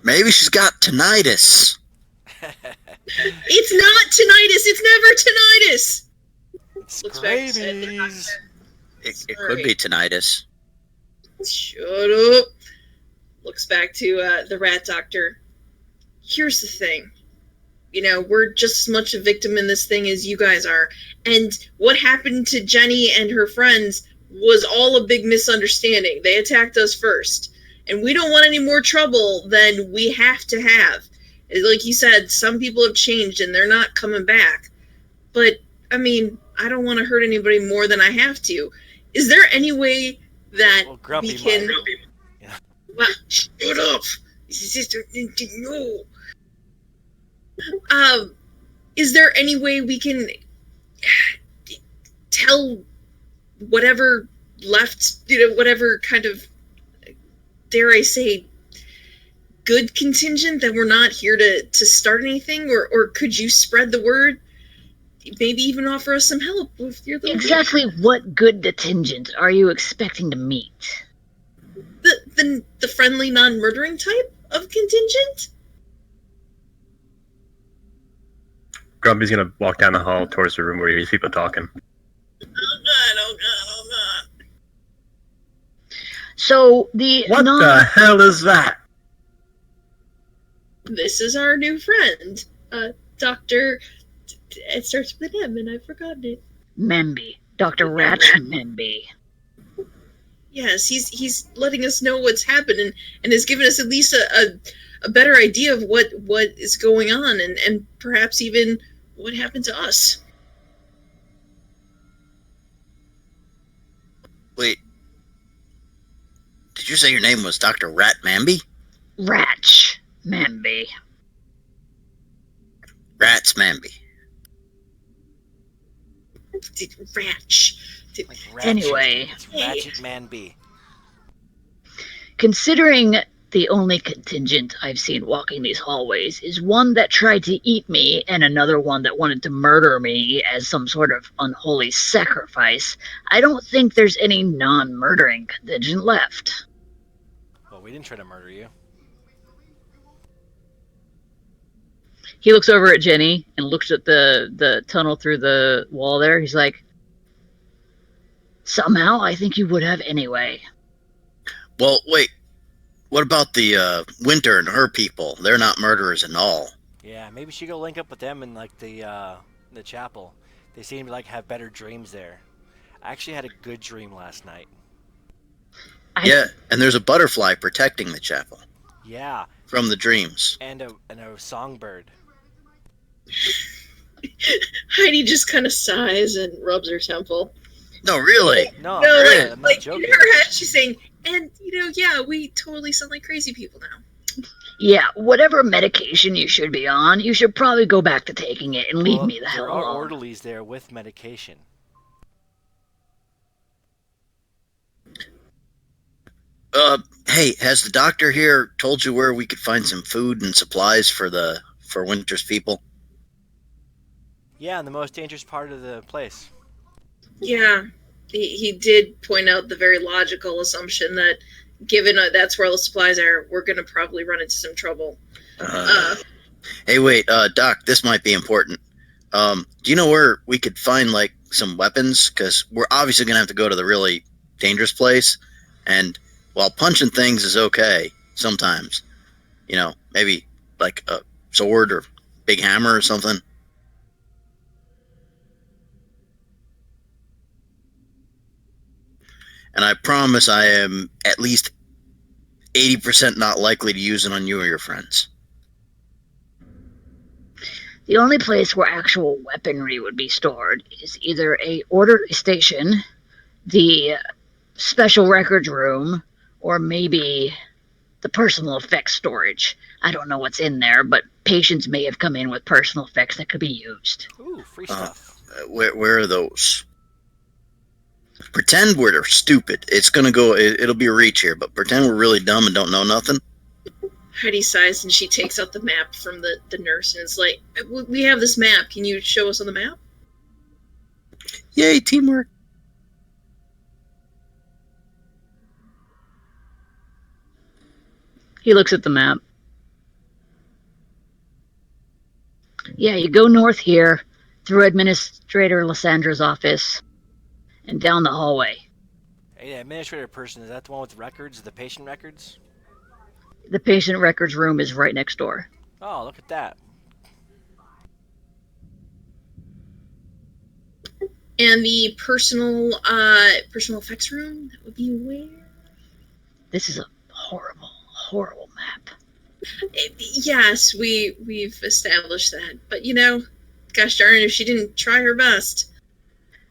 Maybe she's got tinnitus. It's not tinnitus. It's never tinnitus. It's Looks back at the rabies. doctor. It could be tinnitus. Shut up. Looks back to the rat doctor. Here's the thing. You know, we're just as much a victim in this thing as you guys are. And what happened to Jenny and her friends was all a big misunderstanding. They attacked us first. And we don't want any more trouble than we have to have. Like you said, some people have changed and they're not coming back. But, I mean, I don't want to hurt anybody more than I have to. Is there any way that we can... Yeah. Well, shut up! Sister, no. Is there any way we can tell whatever left, whatever kind of, dare I say, good contingent that we're not here to start anything? Or could you spread the word? Maybe even offer us some help with your little... Exactly what good contingent are you expecting to meet? The friendly, non-murdering type of contingent? Grumpy's gonna walk down the hall towards the room where he hears people talking. Oh God. So the What the hell is that? This is our new friend, Dr. It starts with an M and I've forgotten it. Memby. Dr. Rat Memby. Yes, he's letting us know what's happened and has given us at least a better idea of what is going on and perhaps even what happened to us. Wait. Did you say your name was Dr. Rat Mamby? Ratch Memby. Rats Mamby. Ratch. Like ratchet. Anyway. It's Ratchet Man B. Considering the only contingent I've seen walking these hallways is one that tried to eat me and another one that wanted to murder me as some sort of unholy sacrifice, I don't think there's any non-murdering contingent left. Well, we didn't try to murder you. He looks over at Jenny and looks at the tunnel through the wall there. He's like, somehow I think you would have anyway. Well, wait. What about the Winter and her people? They're not murderers and all. Yeah, maybe she go link up with them in like the chapel. They seem to like have better dreams there. I actually had a good dream last night. Yeah, and there's a butterfly protecting the chapel. Yeah. From the dreams. And a songbird. Heidi just kind of sighs and rubs her temple. No, really? No, like, I'm not like joking. in her head she's saying, and yeah, we totally sound like crazy people now. Yeah, whatever medication you should be on, you should probably go back to taking it and leave me the hell There are alone. orderlies there with medication. Hey, has the doctor here told you where we could find some food and supplies for Winter's people? Yeah, in the most dangerous part of the place. Yeah, he did point out the very logical assumption that, given that's where all the supplies are, we're going to probably run into some trouble. Hey, wait, Doc, this might be important. Do you know where we could find like some weapons? Because we're obviously gonna have to go to the really dangerous place, and while punching things is okay sometimes, maybe like a sword or big hammer or something. And I promise I am at least 80% not likely to use it on you or your friends. The only place where actual weaponry would be stored is either a orderly station, the special records room, or maybe the personal effects storage. I don't know what's in there, but patients may have come in with personal effects that could be used. Ooh, free stuff. Where are those? Pretend we're stupid. It's gonna go. It'll be a reach here, but pretend we're really dumb and don't know nothing. Heidi sighs and she takes out the map from the nurse and is like, "We have this map. Can you show us on the map?" Yay, teamwork. He looks at the map. Yeah, you go north here, through Administrator Lyssandra's office, and down the hallway. Hey, the administrator person, is that the one with the records, the patient records? The patient records room is right next door. Oh, look at that. And the personal effects room, that would be where? This is a horrible, horrible map. Yes, we've established that. But gosh darn it, if she didn't try her best.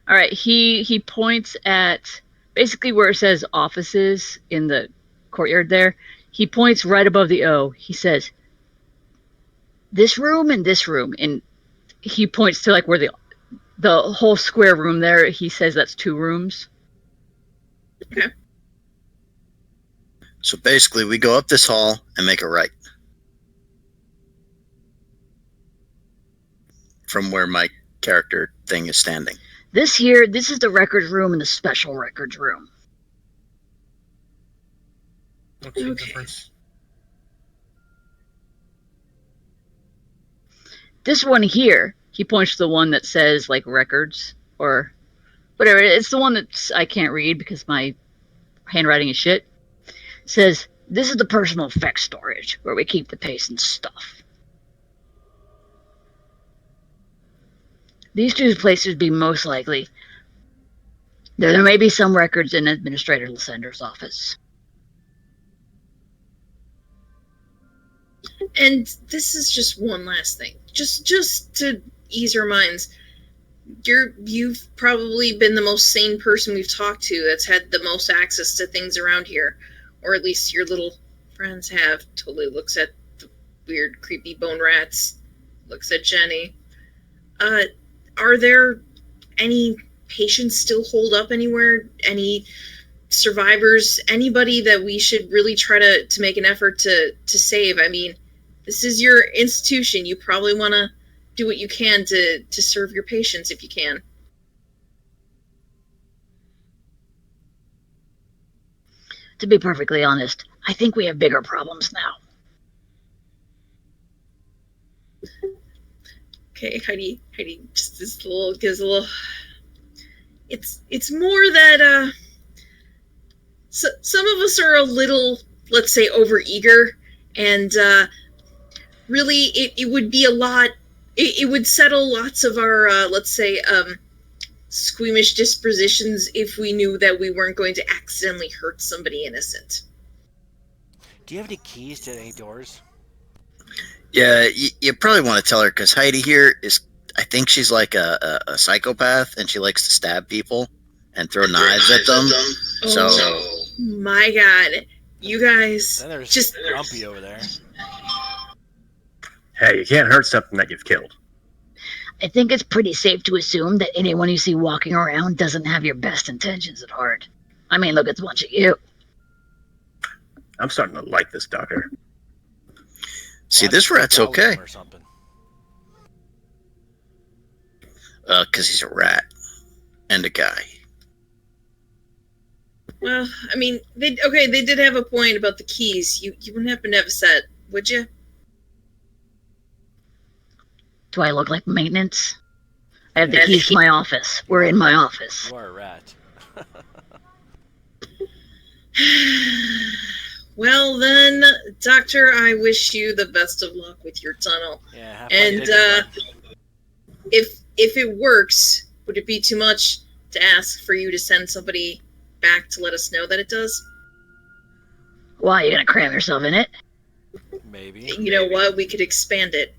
All right, he points at basically where it says offices in the courtyard there. He points right above the O. He says, this room and this room. And he points to like where the whole square room there. He says that's 2 rooms. Okay. So basically, we go up this hall and make a right. From where my character thing is standing. This is the records room and the special records room. What's the difference? This one here, he points to the one that says like records or whatever. It's the one that I can't read because my handwriting is shit. It says, this is the personal effects storage where we keep the patient's stuff. These 2 places would be most likely. There may be some records in Administrator Lyssandra's office. And this is just one last thing. Just to ease our minds. You've probably been the most sane person we've talked to that's had the most access to things around here. Or at least your little friends have. Totally looks at the weird, creepy bone rats. Looks at Jenny. Are there any patients still holed up anywhere? Any survivors? Anybody that we should really try to make an effort to save? I mean, this is your institution. You probably want to do what you can to serve your patients if you can. To be perfectly honest, I think we have bigger problems now. Okay, Heidi just gives a little. It's more that some of us are a little, let's say, overeager, and really it would be a lot. It would settle lots of our let's say squeamish dispositions if we knew that we weren't going to accidentally hurt somebody innocent. Do you have any keys to any doors? Yeah, you probably want to tell her because Heidi here is, I think she's like a psychopath and she likes to stab people and throw knives at them. So, my God, you guys Then there's just Grumpy over there. Hey, you can't hurt something that you've killed. I think it's pretty safe to assume that anyone you see walking around doesn't have your best intentions at heart. I mean, look at the bunch of you. I'm starting to like this doctor. See, Why this don't you rat's swallow okay. him Or something. 'Cause he's a rat and a guy. Well, I mean, they did have a point about the keys. You wouldn't happen to have a set, would you? Do I look like maintenance? I have the keys to my office. We're in my office. You are a rat. Well then, Doctor, I wish you the best of luck with your tunnel. Yeah, have fun And digging one. if it works, would it be too much to ask for you to send somebody back to let us know that it does? Why, you gonna cram yourself in it? Maybe. You know what? We could expand it.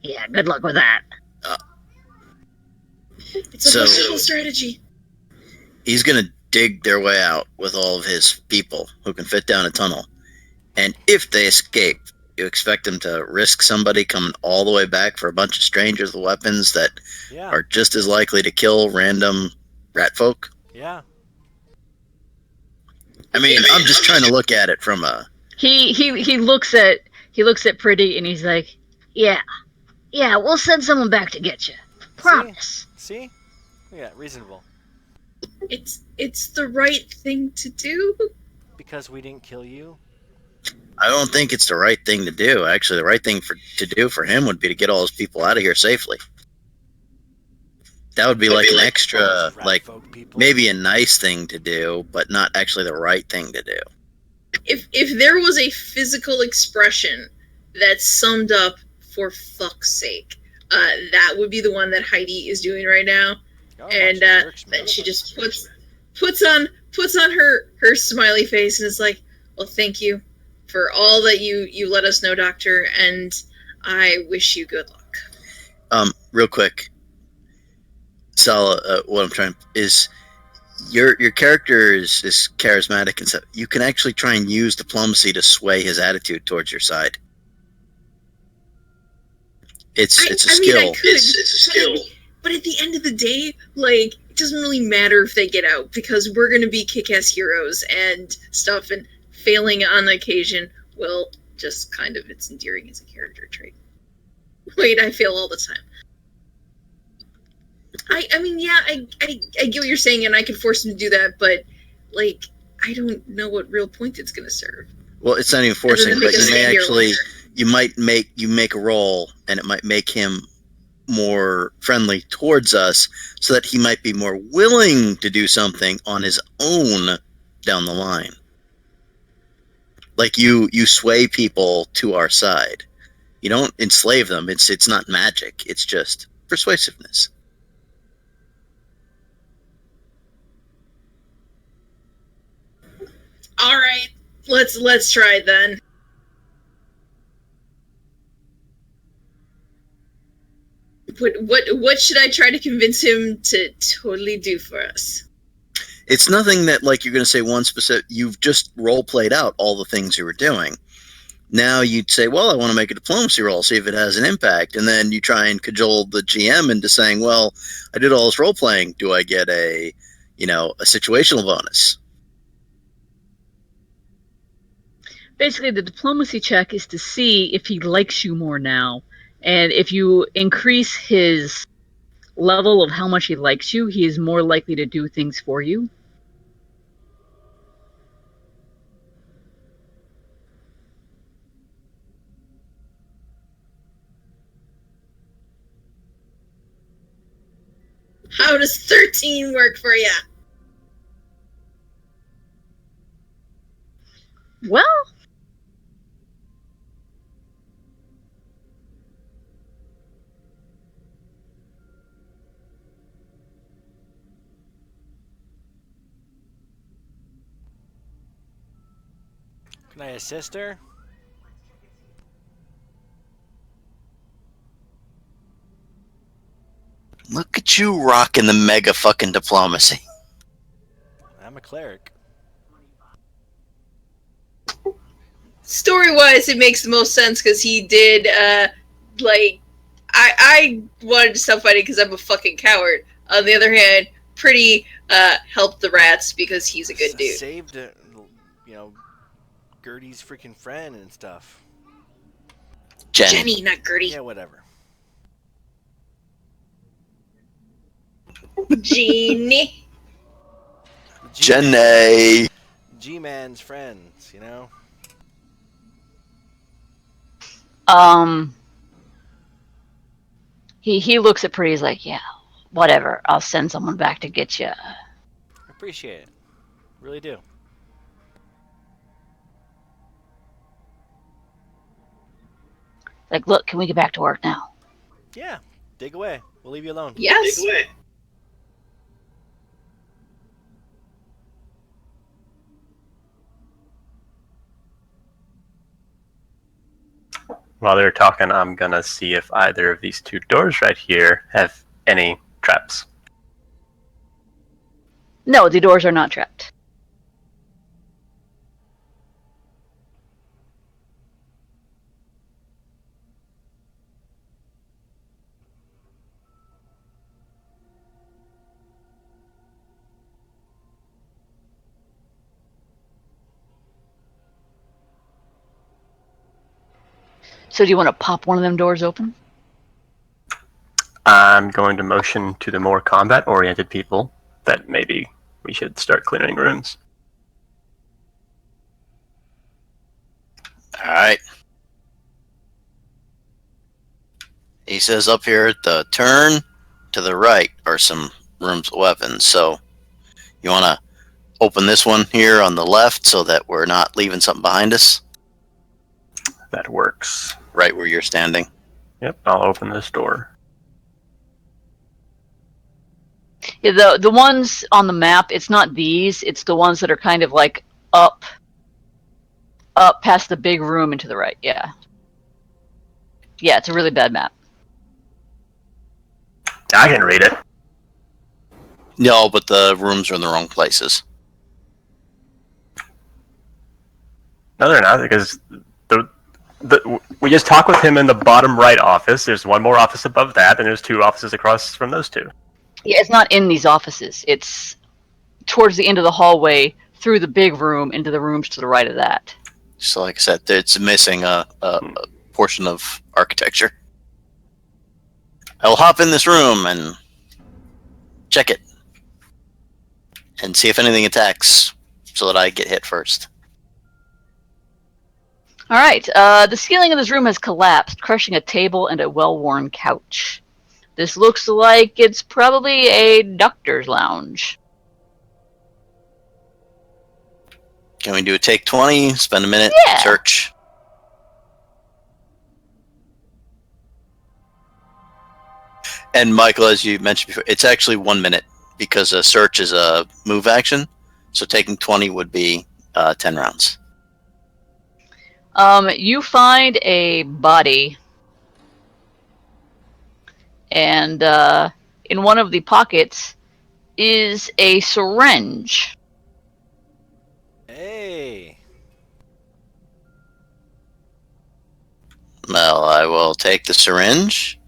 Yeah, good luck with that. It's a So- possible strategy. He's gonna dig their way out with all of his people who can fit down a tunnel. And if they escape, you expect them to risk somebody coming all the way back for a bunch of strangers with weapons that Yeah. are just as likely to kill random rat folk? Yeah. I mean, I'm just trying to look at it from a... He looks at Pretty and he's like, yeah, we'll send someone back to get you. Promise. See? Yeah, reasonable. It's the right thing to do. Because we didn't kill you. I don't think it's the right thing to do. Actually, the right thing to do for him would be to get all his people out of here safely. That would be like an extra, Rat like, folk people. maybe a nice thing to do, but not actually the right thing to do. If there was a physical expression that summed up "for fuck's sake," that would be the one that Heidi is doing right now. Oh, And bunch of jerks, then man. she just puts on her smiley face and is like, "Well, thank you for all that you let us know, Doctor, and I wish you good luck." Real quick, Sala, what I'm trying is your character is charismatic and stuff. You can actually try and use diplomacy to sway his attitude towards your side. It's a skill. I could, it's a skill. But at the end of the day, like, it doesn't really matter if they get out because we're going to be kick-ass heroes and stuff, and failing on occasion will just kind of, it's endearing as a character trait. Wait, I fail all the time. I mean, yeah, I get what you're saying, and I could force him to do that, but, like, I don't know what real point it's going to serve. Well, it's not even forcing, Other than but make us you may stay here actually, longer. you make a roll, and it might make him more friendly towards us, so that he might be more willing to do something on his own down the line. Like you sway people to our side. You don't enslave them. It's not magic. It's just persuasiveness. All right, let's try it then. What should I try to convince him to totally do for us? It's nothing that like you're going to say one specific. You've just role played out all the things you were doing. Now you'd say, well, I want to make a diplomacy roll, see if it has an impact, and then you try and cajole the GM into saying, well, I did all this role playing. Do I get a situational bonus? Basically, the diplomacy check is to see if he likes you more now. And if you increase his level of how much he likes you, he is more likely to do things for you. How does 13 work for you? Well, Can I assist her? Look at you rocking the mega fucking diplomacy. I'm a cleric. Story-wise, it makes the most sense because he did, I wanted to stop fighting because I'm a fucking coward. On the other hand, pretty help the rats because he's a good dude. Saved, Gertie's freaking friend and stuff. Jenny, not Gertie. Yeah, whatever. Jeannie. Jenny. G-Man's friends, He looks at Pretty. He's like, yeah, whatever. I'll send someone back to get you. I appreciate it. Really do. Like, look, can we get back to work now? Yeah, dig away. We'll leave you alone. Yes. Dig away. While they're talking, I'm gonna see if either of these two doors right here have any traps. No, the doors are not trapped. So do you want to pop one of them doors open? I'm going to motion to the more combat-oriented people that maybe we should start clearing rooms. All right. He says up here at the turn to the right are some rooms of weapons. So you want to open this one here on the left so that we're not leaving something behind us? That works. Right where you're standing. Yep, I'll open this door. Yeah, the ones on the map, it's not these. It's the ones that are kind of like up past the big room and to the right. Yeah. Yeah, it's a really bad map. I can read it. No, but the rooms are in the wrong places. No, they're not, because we just talked with him in the bottom right office. There's one more office above that, and there's two offices across from those two. Yeah, it's not in these offices. It's towards the end of the hallway, through the big room, into the rooms to the right of that. So like I said, it's missing a portion of architecture. I'll hop in this room and check it. And see if anything attacks so that I get hit first. All right. The ceiling of this room has collapsed, crushing a table and a well-worn couch. This looks like it's probably a doctor's lounge. Can we do a take 20, spend a minute, Yeah. search? And Michael, as you mentioned before, it's actually 1 minute because a search is a move action. So taking 20 would be 10 rounds. You find a body, and in one of the pockets is a syringe. Hey. Well, I will take the syringe.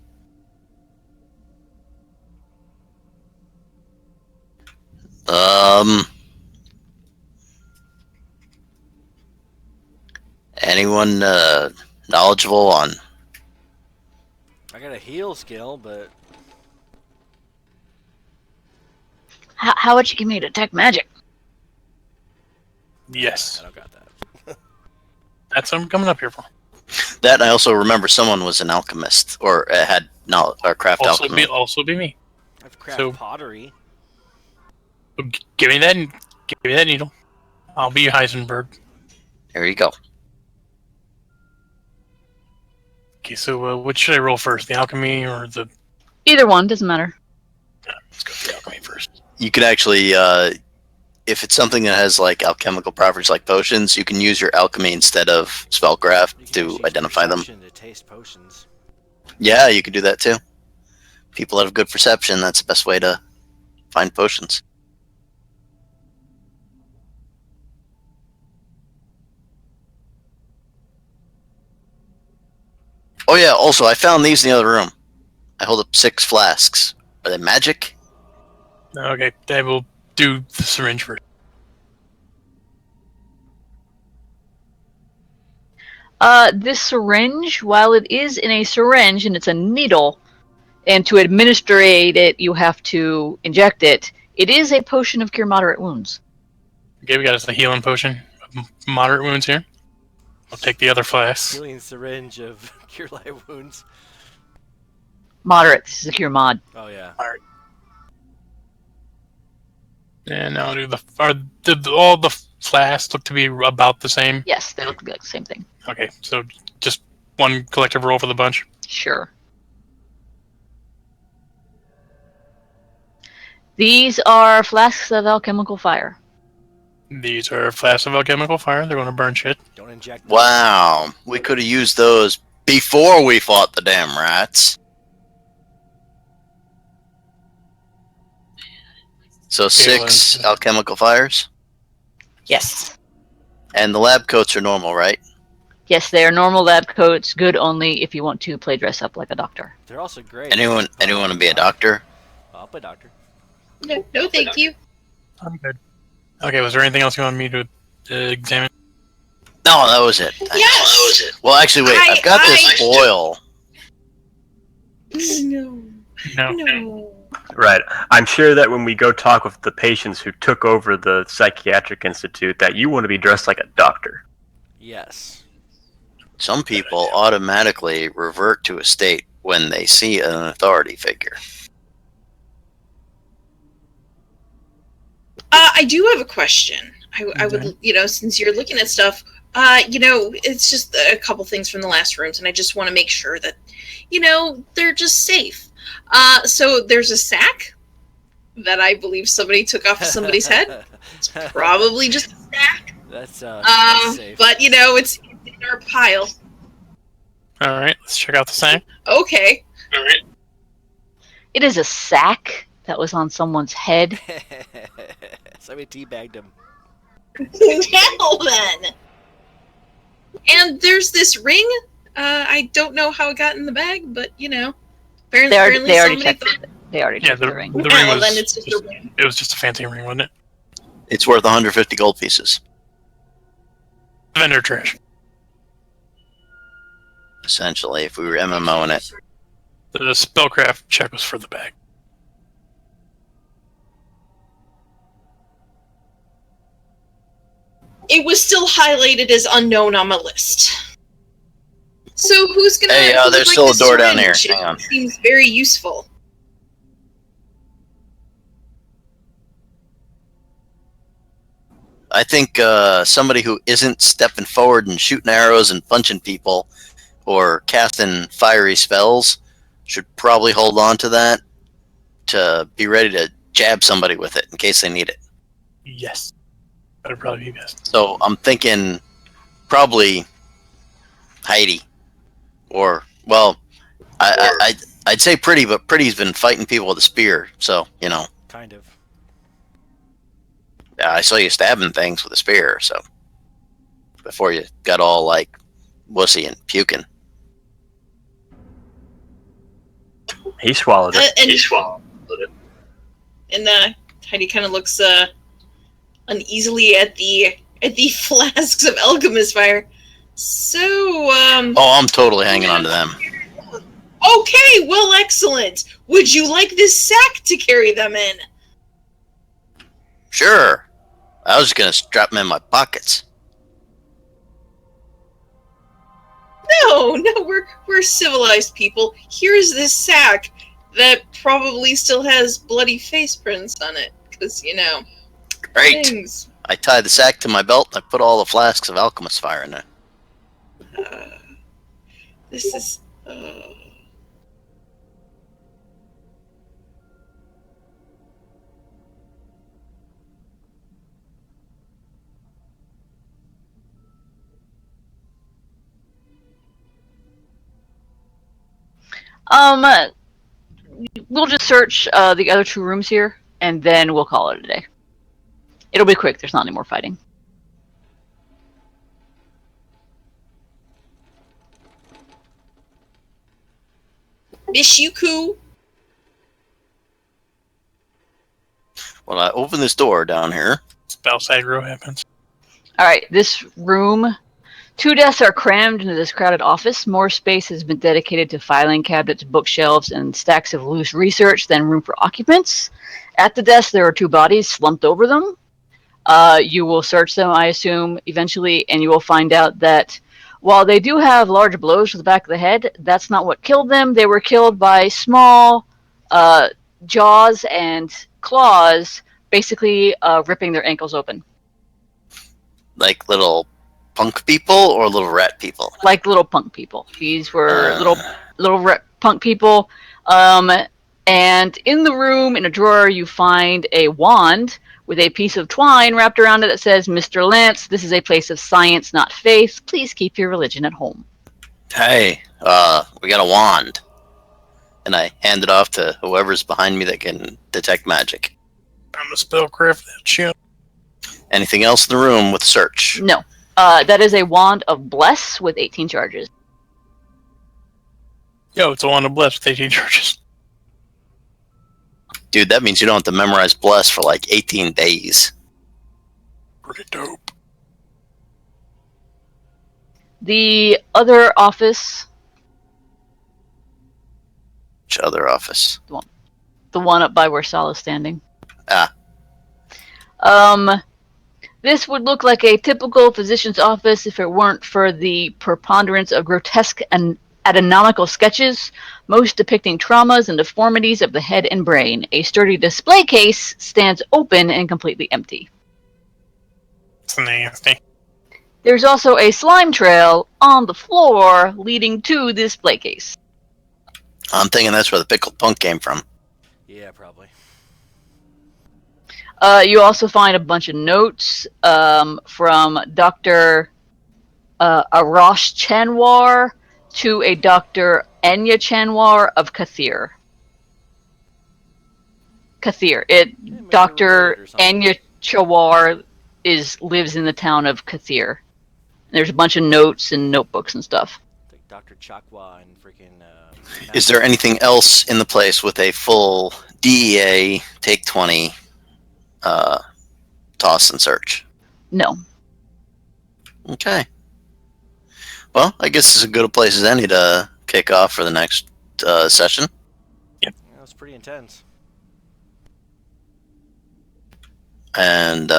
Anyone knowledgeable on? I got a heal skill, but How would you give me a detect magic? Yes, I don't got that. that's what I'm coming up here for. That, and I also remember someone was an alchemist or had knowledge or craft alchemy. Also be me. I've crafted So- pottery. Give me that needle. I'll be Heisenberg. There you go. Okay, so what should I roll first? The alchemy or the? Either one, doesn't matter. Let's go for the alchemy first. You can actually, if it's something that has like alchemical properties like potions, you can use your alchemy instead of spellcraft You can to use identify them. perception to taste potions. Yeah, you can do that too. People that have good perception, that's the best way to find potions. Oh yeah, also I found these in the other room. I hold up 6 flasks. Are they magic? Okay, I will do the syringe first. This syringe, while it is in a syringe and it's a needle, and to administer it, you have to inject it. It is a potion of cure moderate wounds. Okay, we got us a healing potion of moderate wounds here. I'll take the other flask. Healing syringe of cure light wounds. Moderate. This is a cure mod. Oh yeah. And I'll do all the flasks look to be about the same. Yes, they look like the same thing. Okay, so just one collective roll for the bunch. Sure. These are flasks of alchemical fire. These are flasks of alchemical fire. They're going to burn shit. Don't inject them. Wow, we could have used those before we fought the damn rats. So 6 alchemical fires, Yes. and the lab coats are normal, right? Yes, they are normal lab coats, good only if you want to play dress up like a doctor. They're also great. Anyone want to be a doctor? I'll play doctor. No, thank you. I'm good. Okay, was there anything else you wanted me to examine? No, that was it. Thanks. Yes! That was it. Well, actually, wait. I've got this foil. No. No. No. Right. I'm sure that when we go talk with the patients who took over the psychiatric institute, that you want to be dressed like a doctor. Yes. Some people automatically revert to a state when they see an authority figure. I do have a question. I would, since you're looking at stuff, it's just a couple things from the last rooms, and I just want to make sure that, they're just safe. So there's a sack that I believe somebody took off somebody's head. It's probably just a sack. That's safe. But it's in our pile. All right, let's check out the sack. Okay. All right. It is a sack that was on someone's head. Somebody teabagged him. Well then. And there's this ring. I don't know how it got in the bag, but apparently They already somebody checked thought. it. They already checked the ring. The ring Well, was then it's just a ring. It was just a fancy ring, wasn't it? It's worth 150 gold pieces. Vendor trash. Essentially, if we were MMOing it. The spellcraft check was for the bag. It was still highlighted as unknown on my list. So who's gonna? Hey, who would there's like still a the door down here. syringe? Hang on. It seems very useful. I think somebody who isn't stepping forward and shooting arrows and punching people or casting fiery spells should probably hold on to that to be ready to jab somebody with it in case they need it. Yes. That would probably be best. So I'm thinking probably Heidi. Or, well, I'd say Pretty, but Pretty's been fighting people with a spear, so, Kind of. Yeah, I saw you stabbing things with a spear, so before you got all like wussy and puking. He swallowed it. And Heidi kind of looks uneasily at the flasks of alchemist fire. So Oh, I'm totally hanging on to them. Okay, well, excellent. Would you like this sack to carry them in? Sure. I was just gonna strap them in my pockets. No, we're civilized people. Here's this sack that probably still has bloody face prints on it, because Great. things. I tied the sack to my belt and I put all the flasks of alchemist fire in there. This is. We'll just search the other two rooms here, and then we'll call it a day. It'll be quick. There's not any more fighting. Bishuku. open this door down here. Spouse aggro happens. All right, this room. 2 desks are crammed into this crowded office. More space has been dedicated to filing cabinets, bookshelves, and stacks of loose research than room for occupants. At the desk, there are 2 bodies slumped over them. You will search them, I assume, eventually, and you will find out that while they do have large blows to the back of the head, that's not what killed them. They were killed by small jaws and claws, basically ripping their ankles open. Like little punk people or little rat people? Like little punk people. These were little punk people. And in the room, in a drawer, you find a wand with a piece of twine wrapped around it that says, "Mr. Lance, this is a place of science, not faith. Please keep your religion at home." Hey, we got a wand. And I hand it off to whoever's behind me that can detect magic. I'm a spellcraft that shit. Anything else in the room with search? No. That is a wand of bless with 18 charges. Yo, it's a wand of bless with 18 charges. Dude, that means you don't have to memorize bless for like 18 days. Pretty dope. The other office, Which other office? the one up by where Sal is standing. Ah. This would look like a typical physician's office if it weren't for the preponderance of grotesque and anatomical sketches, most depicting traumas and deformities of the head and brain. A sturdy display case stands open and completely empty. It's nasty. There's also a slime trail on the floor leading to this display case. I'm thinking that's where the pickled punk came from. Yeah, probably. You also find a bunch of notes from Dr. Arash Chanwar to a Dr. Enya Chanwar of Kathir. Dr. Enya Chanwar lives in the town of Kathir. There's a bunch of notes and notebooks and stuff. Like Dr. Chakwa and freaking. Is there anything else in the place with a full DEA take 20 toss and search? No. Okay. Well, I guess this is as good a place as any to kick off for the next session. Yeah, that's pretty intense. And,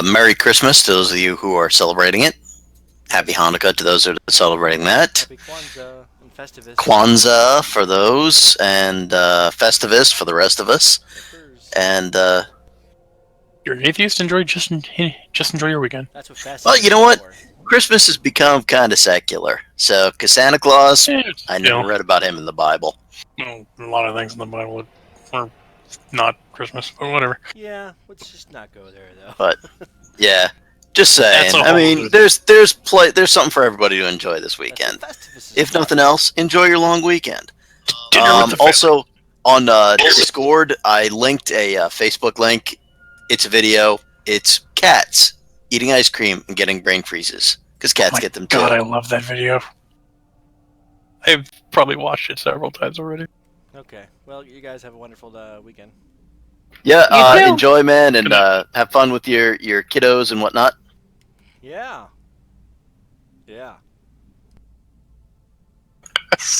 Merry Christmas to those of you who are celebrating it. Happy Hanukkah to those who are celebrating that. Happy Kwanzaa and Festivus. Kwanzaa for those, and Festivus for the rest of us. And You're an atheist. Just enjoy your weekend. That's what Festivus. well, you know what? Christmas has become kind of secular. So, 'cause Santa Claus, I never read about him in the Bible. A lot of things in the Bible are not Christmas, but whatever. Yeah, let's just not go there though. But yeah, just saying. That's a I mean, whole- there's something for everybody to enjoy this weekend. Festivus is If fun. nothing else, enjoy your long weekend. Dinner with the Also, on Discord, I linked a Facebook link. It's a video. It's cats eating ice cream and getting brain freezes because cats my get them too. God, I love that video. I've probably watched it several times already. Okay. Well, you guys have a wonderful weekend. Yeah, You too. enjoy, man, and Good night. have fun with your kiddos and whatnot. Yeah. Yeah.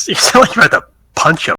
You sound like you're about to punch him.